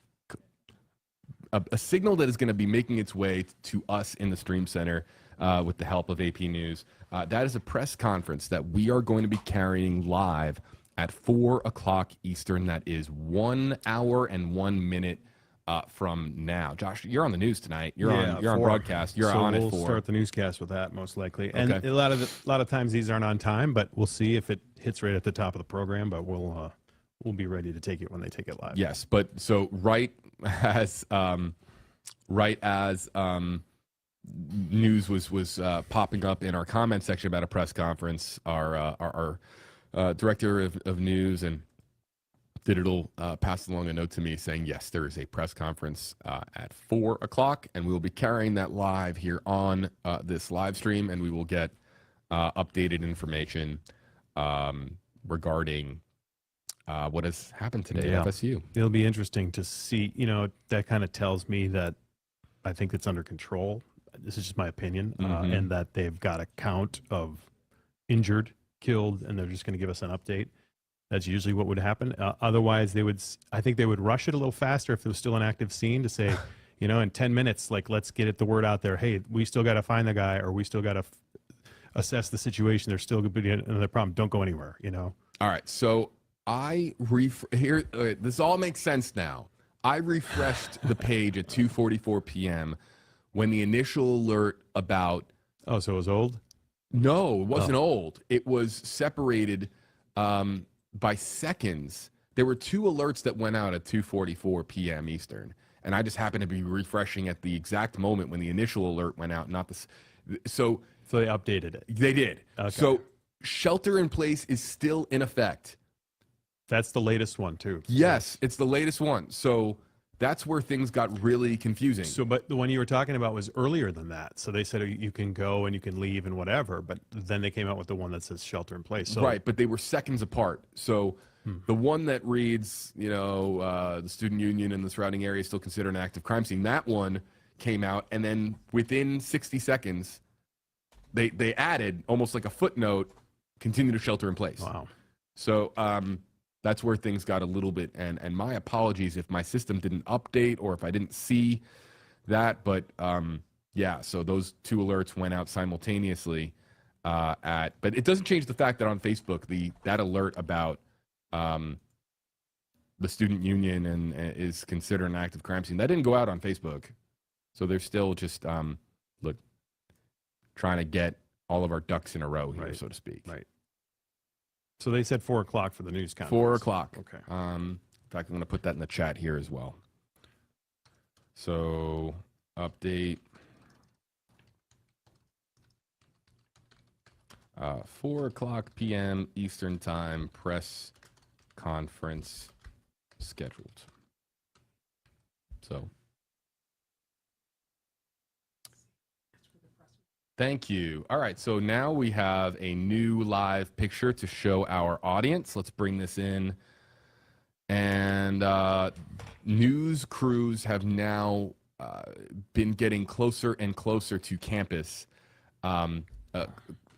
a signal that is going to be making its way to us in the Stream Center with the help of AP News. That is a press conference that we are going to be carrying live at 4 o'clock Eastern. That is 1 hour and 1 minute from now. Josh, you're on the news tonight. You're on broadcast. You're on we'll at 4. Start the newscast with that most likely. And Okay. a lot of times these aren't on time, but we'll see if it hits right at the top of the program. But we'll be ready to take it when they take it live. Yes, but so right as news was popping up in our comment section about a press conference, our director of news and digital passed along a note to me saying, yes, there is a press conference at 4 o'clock, and we will be carrying that live here on this live stream, and we will get updated information regarding what has happened today at FSU. It'll be interesting to see. That kind of tells me that I think it's under control. This is just my opinion, and that they've got a count of injured, killed, and they're just going to give us an update. That's usually what would happen. Otherwise, I think they would rush it a little faster if there was still an active scene to say, in 10 minutes, let's get the word out there. Hey, we still got to find the guy, or we still got to assess the situation. There's still going to be another problem. Don't go anywhere. All right, so this all makes sense now. I refreshed the page at 2:44 p.m. when the initial alert about. Oh, so it was old? No, it wasn't old. It was separated by seconds. There were 2 alerts that went out at 2:44 p.m. Eastern, and I just happened to be refreshing at the exact moment when the initial alert went out. So they updated it. They did. Okay. So shelter in place is still in effect. That's the latest one too. Yes, it's the latest one. So that's where things got really confusing. So, but the one you were talking about was earlier than that. So they said you can go and you can leave and whatever, but then they came out with the one that says shelter in place. So, right, but they were seconds apart. So the one that reads, the student union and the surrounding area is still considered an active crime scene. That one came out, and then within 60 seconds, they added almost like a footnote, continue to shelter in place. Wow. So that's where things got a little bit, and my apologies if my system didn't update or if I didn't see that, but so those 2 alerts went out simultaneously but it doesn't change the fact that on Facebook, that alert about the student union and is considered an active crime scene, that didn't go out on Facebook. So they're still just trying to get all of our ducks in a row here, so to speak. Right. So they said 4 o'clock for the news conference. 4 o'clock. Okay. In fact, I'm going to put that in the chat here as well. So, update. 4 o'clock p.m. Eastern Time, press conference scheduled. So, thank you. All right, so now we have a new live picture to show our audience. Let's bring this in. And news crews have now been getting closer and closer to campus.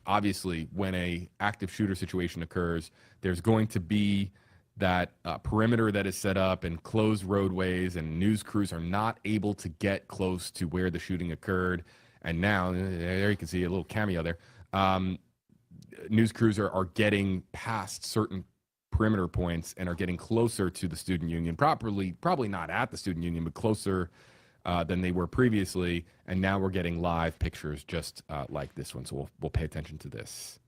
Obviously, when a active shooter situation occurs, there's going to be that perimeter that is set up and closed roadways, and news crews are not able to get close to where the shooting occurred. And now, there you can see a little cameo there. News crews are getting past certain perimeter points and are getting closer to the student union, probably not at the student union, but closer than they were previously, and now we're getting live pictures just like this one. So we'll pay attention to this.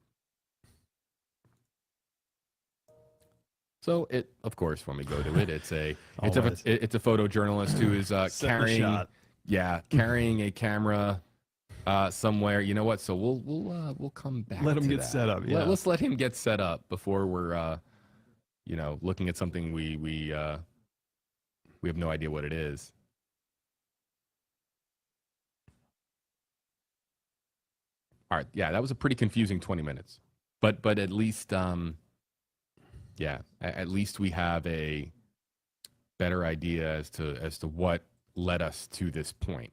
So it, of course, when we go to it, it's a photojournalist who is carrying a camera somewhere. You know what? So we'll come back. Let him to get that. set up. Yeah. Let's let him get set up before we're looking at something we have no idea what it is. All right, yeah, that was a pretty confusing 20 minutes, but at least at least we have a better idea as to what led us to this point.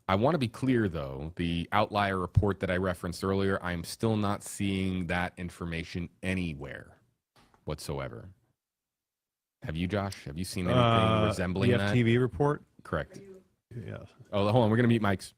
I want to be clear, though, the outlier report that I referenced earlier, I'm still not seeing that information anywhere whatsoever. Have you, Josh? Have you seen anything resembling the that? FTV report? Correct. Yeah. Oh, hold on. We're going to mute mics.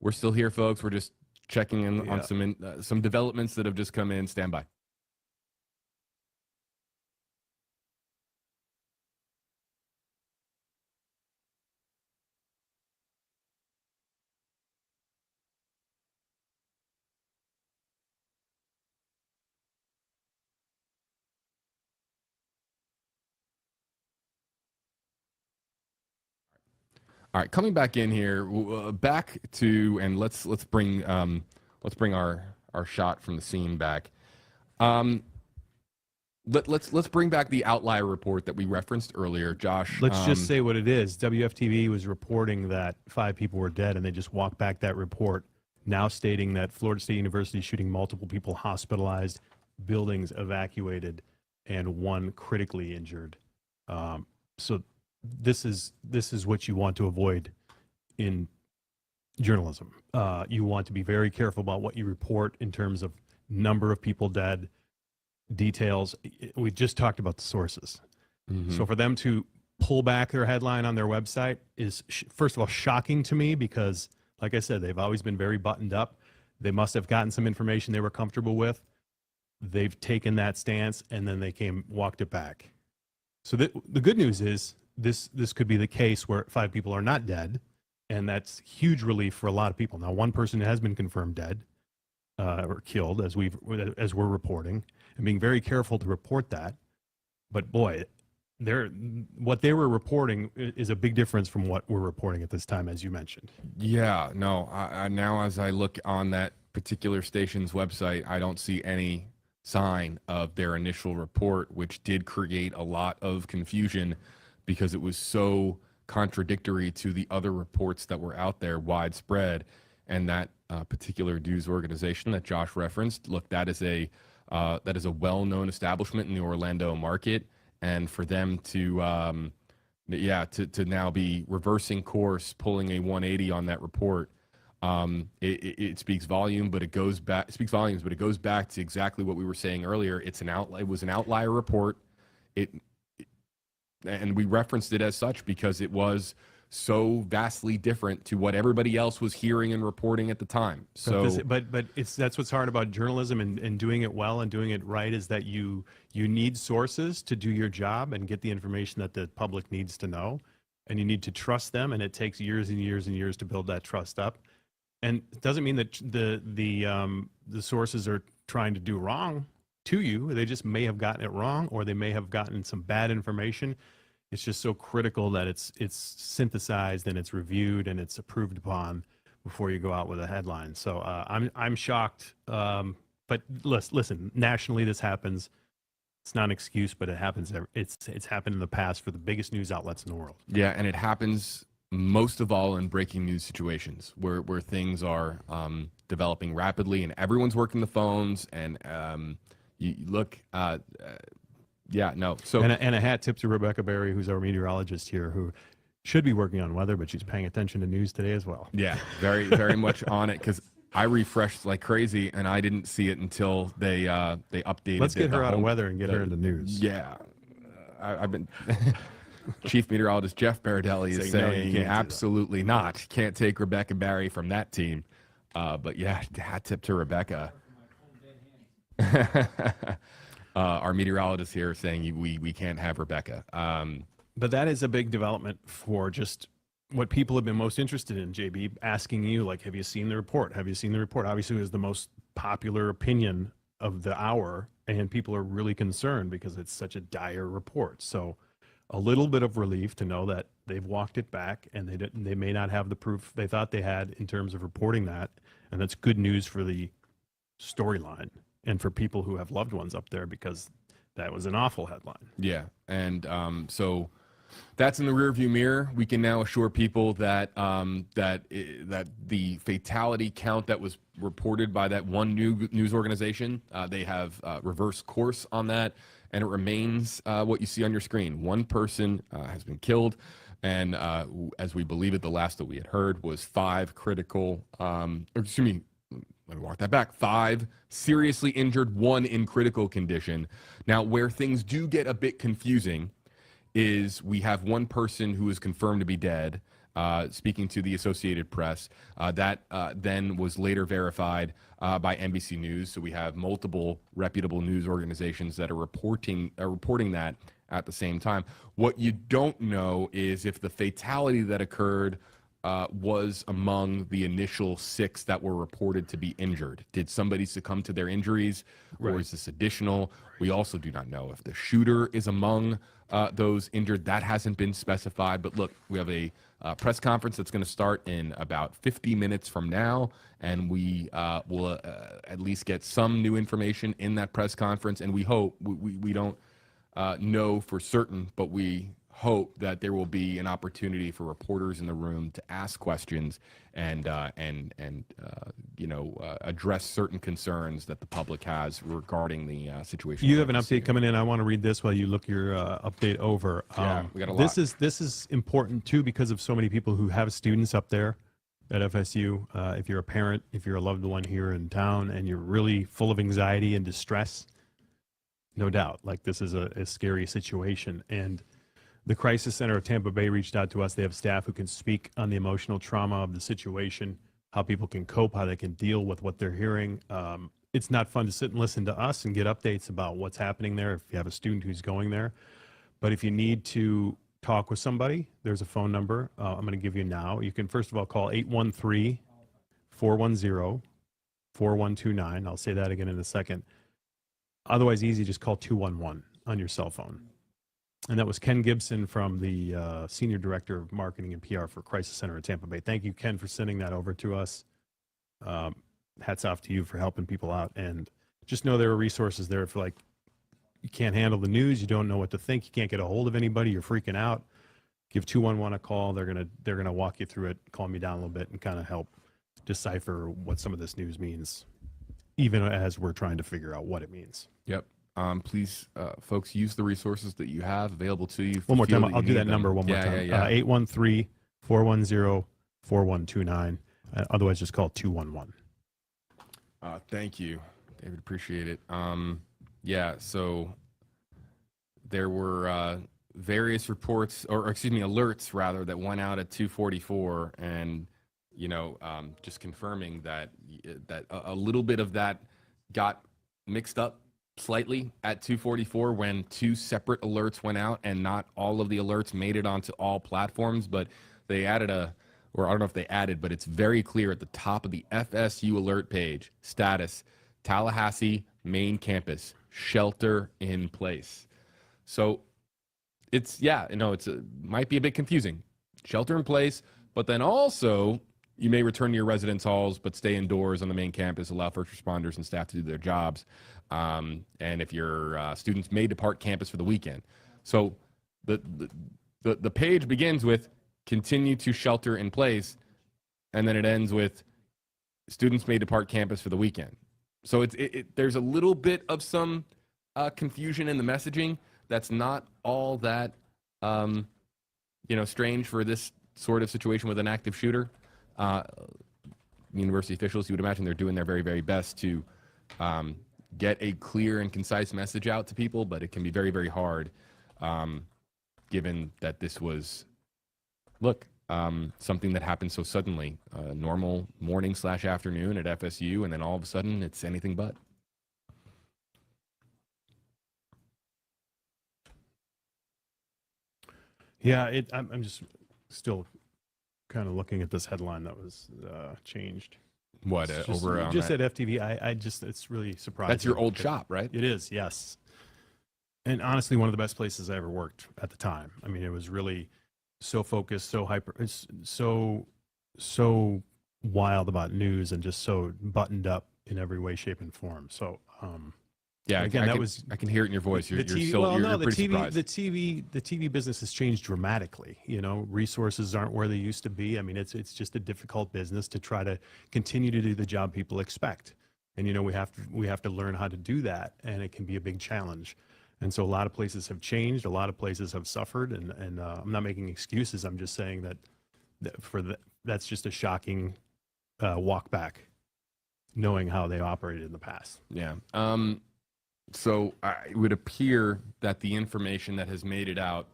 We're still here, folks. We're just checking in on some developments that have just come in. Stand by. All right, coming back in here, back to, and let's bring our shot from the scene back. Let's bring back the outlier report that we referenced earlier, Josh. Let's just say what it is. WFTV was reporting that 5 people were dead, and they just walked back that report, now stating that Florida State University shooting, multiple people hospitalized, buildings evacuated, and 1 critically injured. So this is what you want to avoid in journalism. You want to be very careful about what you report in terms of number of people dead, details. We just talked about the sources. Mm-hmm. So for them to pull back their headline on their website is, first of all, shocking to me because, like I said, they've always been very buttoned up. They must have gotten some information they were comfortable with. They've taken that stance, and then they walked it back. So the good news is this could be the case where 5 people are not dead, and that's huge relief for a lot of people. Now, 1 person has been confirmed dead or killed, as we're reporting, and being very careful to report that. But boy, what they were reporting is a big difference from what we're reporting at this time, as you mentioned. Yeah, no. I now, as I look on that particular station's website, I don't see any sign of their initial report, which did create a lot of confusion because it was so contradictory to the other reports that were out there widespread. And that particular news organization that Josh referenced, look, that is a well-known establishment in the Orlando market, and for them to now be reversing course, pulling a 180 on that report, it speaks volumes, but it goes back to exactly what we were saying earlier. It was an outlier report. and we referenced it as such because it was so vastly different to what everybody else was hearing and reporting at the time. So, but that's what's hard about journalism and doing it well and doing it right is that you need sources to do your job and get the information that the public needs to know, and you need to trust them, and it takes years and years and years to build that trust up. And it doesn't mean that the sources are trying to do wrong to you. They just may have gotten it wrong, or they may have gotten some bad information. It's just so critical that it's synthesized and it's reviewed and it's approved upon before you go out with a headline. So I'm shocked. But listen, nationally this happens. It's not an excuse, but it happens. It's happened in the past for the biggest news outlets in the world. yeah, and it happens most of all in breaking news situations where things are developing rapidly and everyone's working the phones and you look. Yeah, no. So and a hat tip to Rebecca Berry, who's our meteorologist here, who should be working on weather, but she's paying attention to news today as well. yeah, very, very much on it because I refreshed like crazy and I didn't see it until they updated. Let's get her out of home- weather and get her into news. Yeah, I've been. Chief Meteorologist Jeff Baradelli is Saying, "No, you saying can't do that." absolutely not. Can't take Rebecca Barry from that team. But yeah, hat tip to Rebecca. Our meteorologist here is saying we can't have Rebecca. But that is a big development for just what people have been most interested in, JB, asking you, like, have you seen the report? Have you seen the report? Obviously, it was the most popular opinion of the hour, and people are really concerned because it's such a dire report. So a little bit of relief to know that they've walked it back and they may not have the proof they thought they had in terms of reporting that. And that's good news for the storyline and for people who have loved ones up there, because that was an awful headline. Yeah, and so that's in the rearview mirror. We can now assure people that that the fatality count that was reported by that one news organization, they have reversed course on that, and it remains what you see on your screen. One person has been killed, and as we believe it, the last that we had heard was 5 critical. Excuse me. Let me walk that back. 5 seriously injured, 1 in critical condition. Now, where things do get a bit confusing is we have one person who is confirmed to be dead, speaking to the Associated Press. That then was later verified by NBC News. So we have multiple reputable news organizations that are reporting that at the same time. What you don't know is if the fatality that occurred was among the initial 6 that were reported to be injured. Did somebody succumb to their injuries, or is this additional? We also do not know if the shooter is among those injured. That hasn't been specified. But look, we have a press conference that's going to start in about 50 minutes from now, and we will at least get some new information in that press conference. And we hope, we don't know for certain, but we hope that there will be an opportunity for reporters in the room to ask questions and address certain concerns that the public has regarding the situation. You have an update coming in. I want to read this while you look your update over. Yeah, we got a lot. This is important too because of so many people who have students up there at FSU. If you're a parent, if you're a loved one here in town, and you're really full of anxiety and distress, no doubt, like this is a scary situation. And the Crisis Center of Tampa Bay reached out to us. They have staff who can speak on the emotional trauma of the situation, how people can cope, how they can deal with what they're hearing. It's not fun to sit and listen to us and get updates about what's happening there if you have a student who's going there. But if you need to talk with somebody, there's a phone number I'm going to give you now. You can first of all call 813-410-4129. I'll say that again in a second. Otherwise, easy, just call 211 on your cell phone. And that was Ken Gibson from the Senior Director of Marketing and PR for Crisis Center in Tampa Bay. Thank you, Ken, for sending that over to us. Hats off to you for helping people out. And just know there are resources there if like you can't handle the news, you don't know what to think, you can't get a hold of anybody, you're freaking out. Give 211 a call. They're gonna walk you through it, calm you down a little bit, and kind of help decipher what some of this news means, even as we're trying to figure out what it means. Yep. Please, folks, use the resources that you have available to you. One more time. I'll do that number one more time. 813-410-4129. Otherwise, just call 211. Thank you, David. Appreciate it. Yeah, so there were various reports, or excuse me, alerts rather, that went out at 2:44, and just confirming that a little bit of that got mixed up slightly at 2:44 when two separate alerts went out, and not all of the alerts made it onto all platforms, but they added or I don't know if they added, but it's very clear at the top of the FSU alert page: status, Tallahassee main campus, shelter in place. So it's might be a bit confusing. Shelter in place, but then also you may return to your residence halls, but stay indoors on the main campus, allow first responders and staff to do their jobs. And if your students may depart campus for the weekend. So the page begins with continue to shelter in place, and then it ends with students may depart campus for the weekend. So there's a little bit of some confusion in the messaging. That's not all that strange for this sort of situation with an active shooter. University officials, you would imagine they're doing their very, very best to get a clear and concise message out to people, but it can be very, very hard given that this was, something that happened so suddenly. Normal morning/afternoon at FSU, and then all of a sudden it's anything but. Yeah, I'm just still kind of looking at this headline that was changed. What, It's over on just that? at FTV? it's really surprising. That's your old shop, right? It is, yes. And honestly, one of the best places I ever worked at the time. I mean, it was really so focused, so hyper, it's so wild about news, and just so buttoned up in every way, shape, and form. So, Yeah, again, I can hear it in your voice. You're TV, still, well, you're no, the pretty TV, surprised. the TV business has changed dramatically. Resources aren't where they used to be. I mean, it's just a difficult business to try to continue to do the job people expect. And we have to learn how to do that, and it can be a big challenge. And so a lot of places have changed, a lot of places have suffered, and I'm not making excuses. I'm just saying that's just a shocking walk back, knowing how they operated in the past. Yeah. So it would appear that the information that has made it out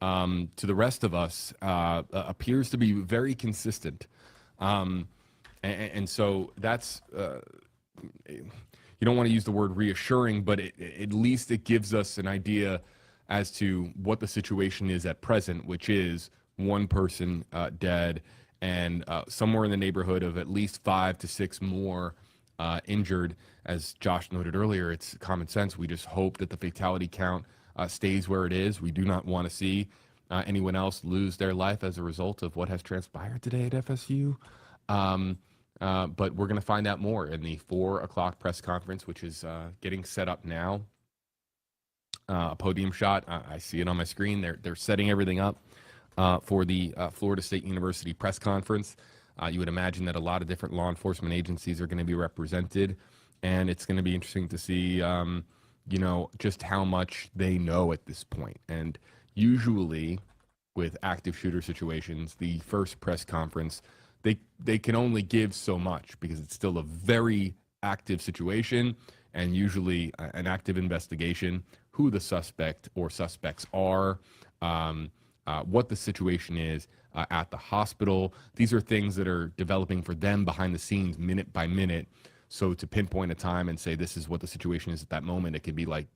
to the rest of us appears to be very consistent. And so that's, you don't want to use the word reassuring, but at least it gives us an idea as to what the situation is at present, which is one person dead and somewhere in the neighborhood of at least 5 to 6 more injured. As Josh noted earlier, it's common sense. We just hope that the fatality count stays where it is. We do not want to see anyone else lose their life as a result of what has transpired today at FSU. But we're going to find out more in the 4 o'clock press conference, which is getting set up now. A podium shot. I see it on my screen. They're setting everything up for the Florida State University press conference. You would imagine that a lot of different law enforcement agencies are going to be represented, and it's going to be interesting to see, just how much they know at this point. And usually, with active shooter situations, the first press conference, they can only give so much because it's still a very active situation, and usually an active investigation, who the suspect or suspects are, what the situation is at the hospital. These are things that are developing for them behind the scenes, minute by minute. So to pinpoint a time and say this is what the situation is at that moment, it can be like,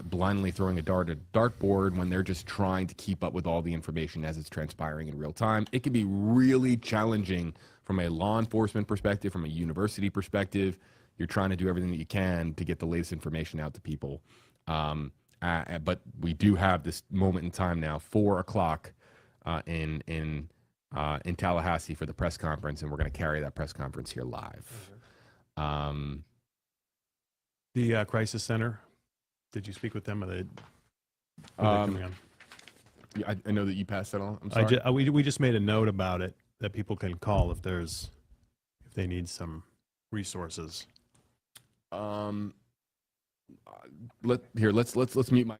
blindly throwing a dart at a dartboard when they're just trying to keep up with all the information as it's transpiring in real time. It can be really challenging from a law enforcement perspective, from a university perspective. You're trying to do everything that you can to get the latest information out to people. But we do have this moment in time now, 4 o'clock in Tallahassee for the press conference, and we're going to carry that press conference here live. The crisis center, did you speak with them? Are they coming on? Yeah, I know that you passed that on. I'm sorry. We just made a note about it that people can call if they need some resources. Let's mute my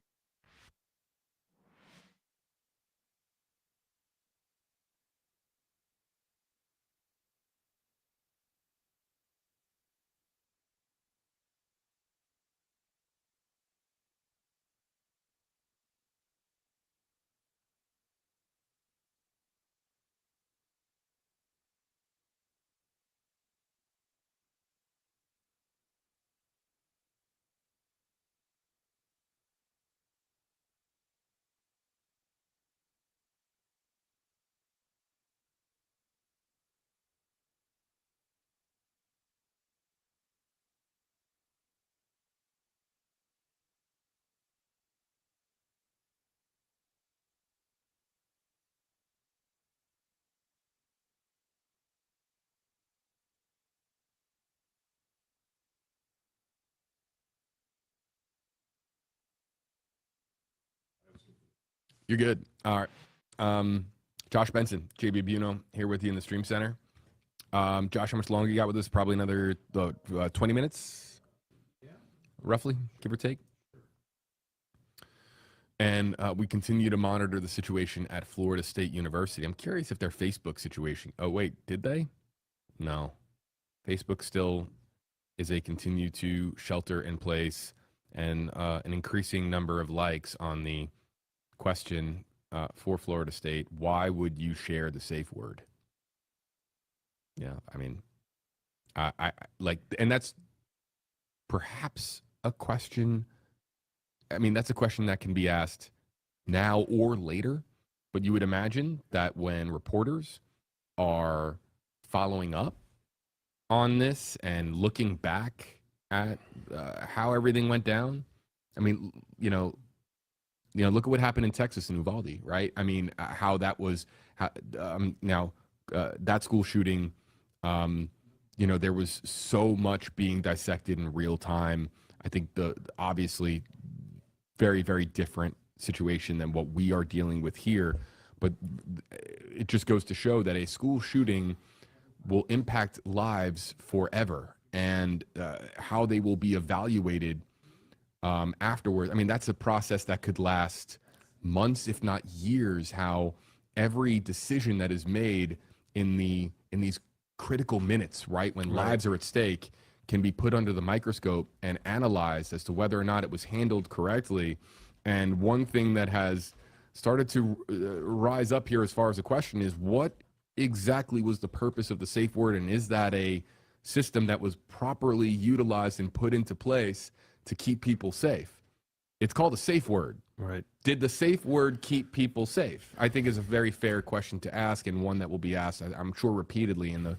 You're good. All right. Josh Benson, JB Buno, here with you in the Stream Center. Josh, how much longer you got with us? Probably another 20 minutes, roughly, give or take. And we continue to monitor the situation at Florida State University. I'm curious if their Facebook situation. Oh, wait, did they? No. Facebook still is a continue to shelter in place, and an increasing number of likes on the question for Florida State. Why would you share the safe word? Yeah, I mean, I like, and that's perhaps a question. I mean, that's a question that can be asked now or later, but you would imagine that when reporters are following up on this and looking back at how everything went down, I mean, look at what happened in Texas in Uvalde, right? I mean, how that was, that school shooting, there was so much being dissected in real time. I think obviously very, very different situation than what we are dealing with here. But it just goes to show that a school shooting will impact lives forever, and how they will be evaluated afterwards. I mean, that's a process that could last months, if not years, how every decision that is made in these critical minutes, right, when lives are at stake, can be put under the microscope and analyzed as to whether or not it was handled correctly. And one thing that has started to rise up here as far as the question is, what exactly was the purpose of the safe word, and is that a system that was properly utilized and put into place to keep people safe? It's called a safe word. Right. Did the safe word keep people safe? I think is a very fair question to ask, and one that will be asked, I'm sure, repeatedly in the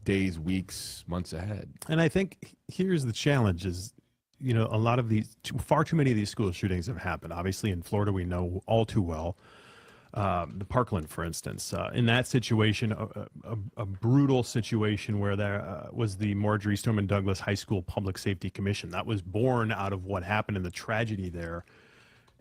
days, weeks, months ahead. And I think here's the challenge is, a lot of far too many of these school shootings have happened. Obviously in Florida, we know all too well. The Parkland, for instance, in that situation, a brutal situation where there was the Marjorie Stoneman Douglas High School Public Safety Commission. That was born out of what happened in the tragedy there.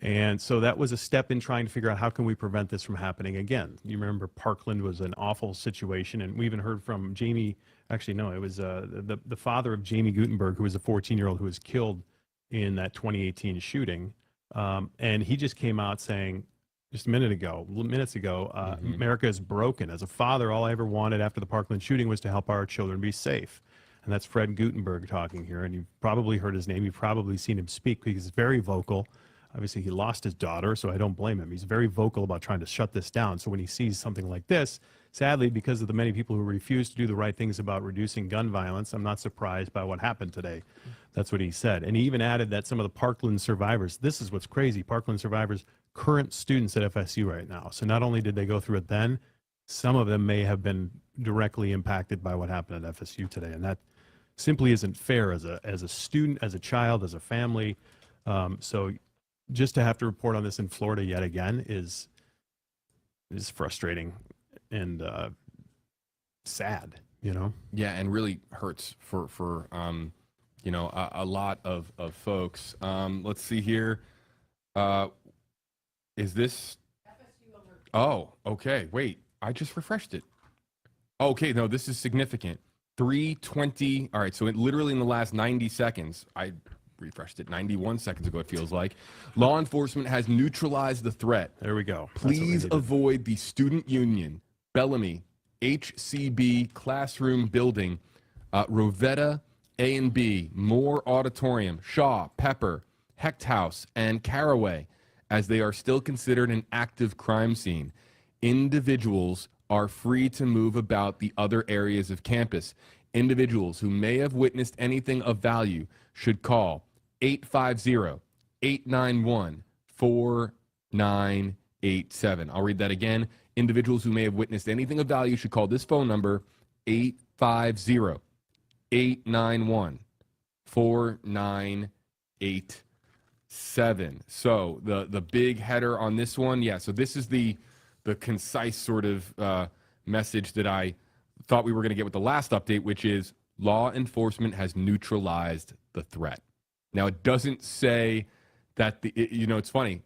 And so that was a step in trying to figure out how can we prevent this from happening again. You remember Parkland was an awful situation, and we even heard from Jamie, actually no, it was the father of Jamie Gutenberg, who was a 14-year-old who was killed in that 2018 shooting. And he just came out saying, just minutes ago, America is broken. As a father, all I ever wanted after the Parkland shooting was to help our children be safe. And that's Fred Gutenberg talking here. And you've probably heard his name. You've probably seen him speak because he's very vocal. Obviously, he lost his daughter, so I don't blame him. He's very vocal about trying to shut this down. So when he sees something like this, sadly, because of the many people who refuse to do the right things about reducing gun violence, I'm not surprised by what happened today. That's what he said. And he even added that some of the Parkland survivors, this is what's crazy, Parkland survivors, current students at FSU right now. So not only did they go through it then, some of them may have been directly impacted by what happened at FSU today. And that simply isn't fair as a student, as a child, as a family. So just to have to report on this in Florida yet again is frustrating and sad, Yeah, and really hurts for a lot of folks. Let's see here. Is this? Oh, okay. Wait, I just refreshed it. Okay, no, this is significant. 3:20. All right, so literally in the last 90 seconds, I refreshed it 91 seconds ago, it feels like. Law enforcement has neutralized the threat. There we go. Please avoid the Student Union, Bellamy, HCB classroom building, Rovetta A and B, Moore Auditorium, Shaw, Pepper, Hecht House, and Caraway, as they are still considered an active crime scene. Individuals are free to move about the other areas of campus. Individuals who may have witnessed anything of value should call 850-891-4987. I'll read that again. Individuals who may have witnessed anything of value should call this phone number, 850-891-4987. So the big header on this one, yeah, so this is the concise sort of message that I thought we were going to get with the last update, which is law enforcement has neutralized the threat. Now, it doesn't say that it's funny,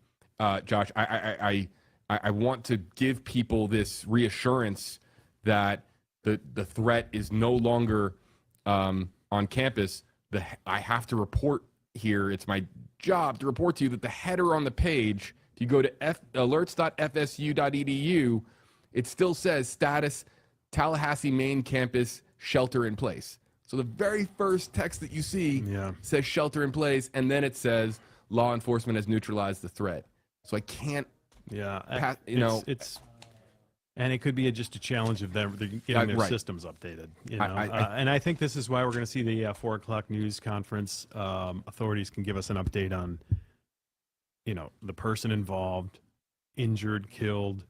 Josh. I I want to give people this reassurance that the threat is no longer on campus. I have to report here. It's my job to report to you that the header on the page, if you go to alerts.fsu.edu, it still says status Tallahassee main campus shelter in place. So the very first text that you see says shelter in place, and then it says law enforcement has neutralized the threat. So I can't. Yeah, it's and it could be just a challenge of them getting their systems updated. And I think this is why we're going to see the 4 o'clock news conference. Authorities can give us an update on, the person involved, injured, killed,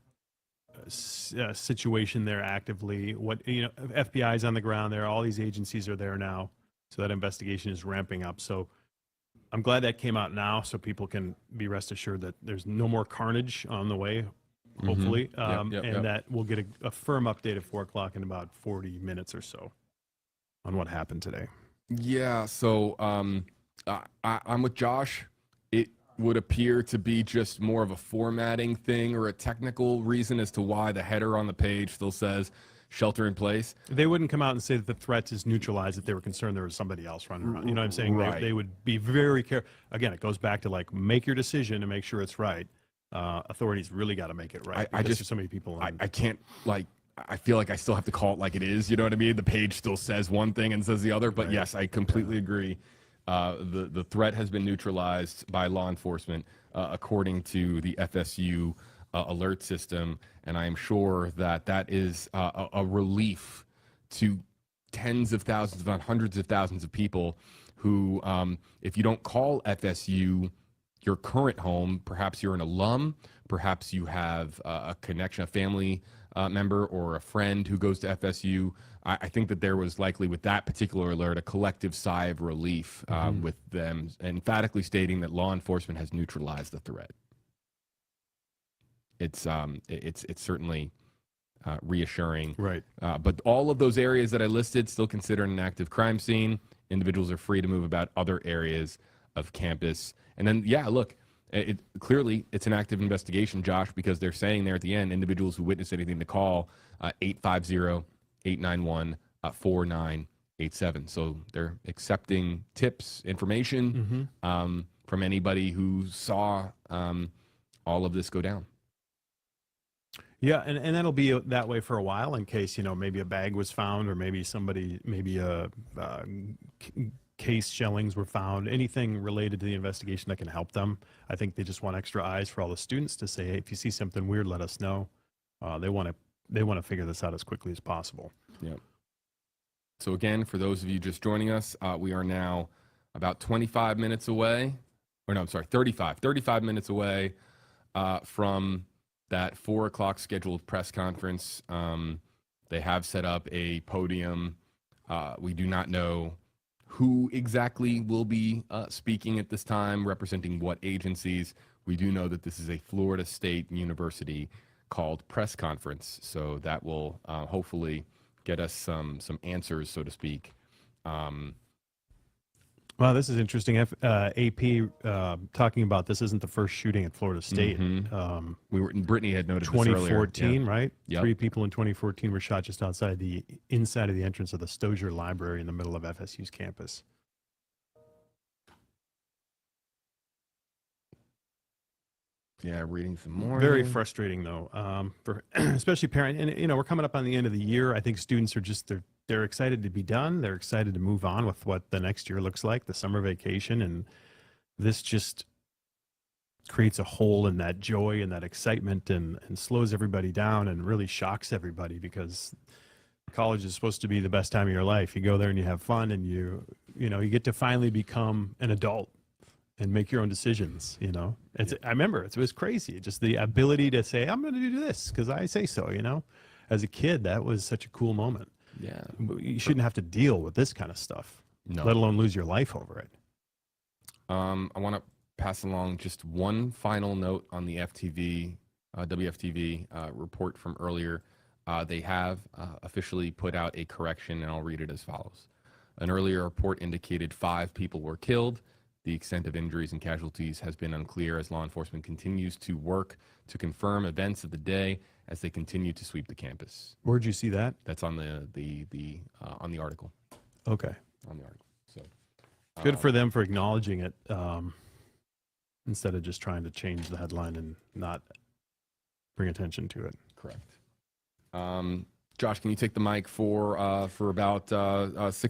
situation there actively. What FBI's on the ground there. All these agencies are there now, so that investigation is ramping up. So I'm glad that came out now, so people can be rest assured that there's no more carnage on the way, hopefully, and that we'll get a firm update at 4 o'clock in about 40 minutes or so on what happened today. Yeah, so I'm with Josh. It would appear to be just more of a formatting thing or a technical reason as to why the header on the page still says shelter in place. They wouldn't come out and say that the threat is neutralized if they were concerned there was somebody else running around. You know what I'm saying? Right. They would be very careful. Again, it goes back to make your decision and make sure it's right. Authorities really got to make it right. There's so many people. I can't I feel like I still have to call it like it is. You know what I mean? The page still says one thing and says the other. But yes, I completely agree. The threat has been neutralized by law enforcement, according to the FSU alert system, and I am sure that is a relief to tens of thousands, if not hundreds of thousands of people who, if you don't call FSU your current home, perhaps you're an alum, perhaps you have a connection, a family member or a friend who goes to FSU. I think that there was likely with that particular alert a collective sigh of relief with them emphatically stating that law enforcement has neutralized the threat. It's certainly reassuring. Right. But all of those areas that I listed still considered an active crime scene. Individuals are free to move about other areas of campus. And then, look, clearly it's an active investigation, Josh, because they're saying there at the end, individuals who witness anything to call 850-891-4987. So they're accepting tips, information from anybody who saw all of this go down. Yeah, and that'll be that way for a while in case, maybe a bag was found or maybe a case shellings were found, anything related to the investigation that can help them. I think they just want extra eyes for all the students to say, hey, if you see something weird, let us know. They want to figure this out as quickly as possible. Yeah. So again, for those of you just joining us, we are now about 35 minutes away, 35 minutes away from that 4 o'clock scheduled press conference. They have set up a podium. We do not know who exactly will be speaking at this time, representing what agencies. We do know that this is a Florida State University called press conference, so that will hopefully get us some answers, so to speak. Wow, this is interesting. AP talking about this isn't the first shooting at Florida State. Brittany had noted 2014, yeah. right? Yep. 3 people in 2014 were shot just outside the inside of the entrance of the Stozier Library in the middle of FSU's campus. Yeah, reading some more. Very frustrating though, for especially parents. And we're coming up on the end of the year. I think students are just they're excited to be done. They're excited to move on with what the next year looks like, the summer vacation, and this just creates a hole in that joy and that excitement and slows everybody down and really shocks everybody because college is supposed to be the best time of your life. You go there and you have fun and you get to finally become an adult and make your own decisions. I remember it was crazy. Just the ability to say, I'm going to do this because I say so, as a kid, that was such a cool moment. Yeah. You shouldn't have to deal with this kind of stuff, let alone lose your life over it. I want to pass along just one final note on the WFTV report from earlier. They have officially put out a correction, and I'll read it as follows. An earlier report indicated 5 people were killed. The extent of injuries and casualties has been unclear as law enforcement continues to work to confirm events of the day as they continue to sweep the campus. Where'd you see that? That's on on the article. Okay. On the article. So Good for them for acknowledging it, instead of just trying to change the headline and not bring attention to it. correct. Josh, can you take the mic for about 6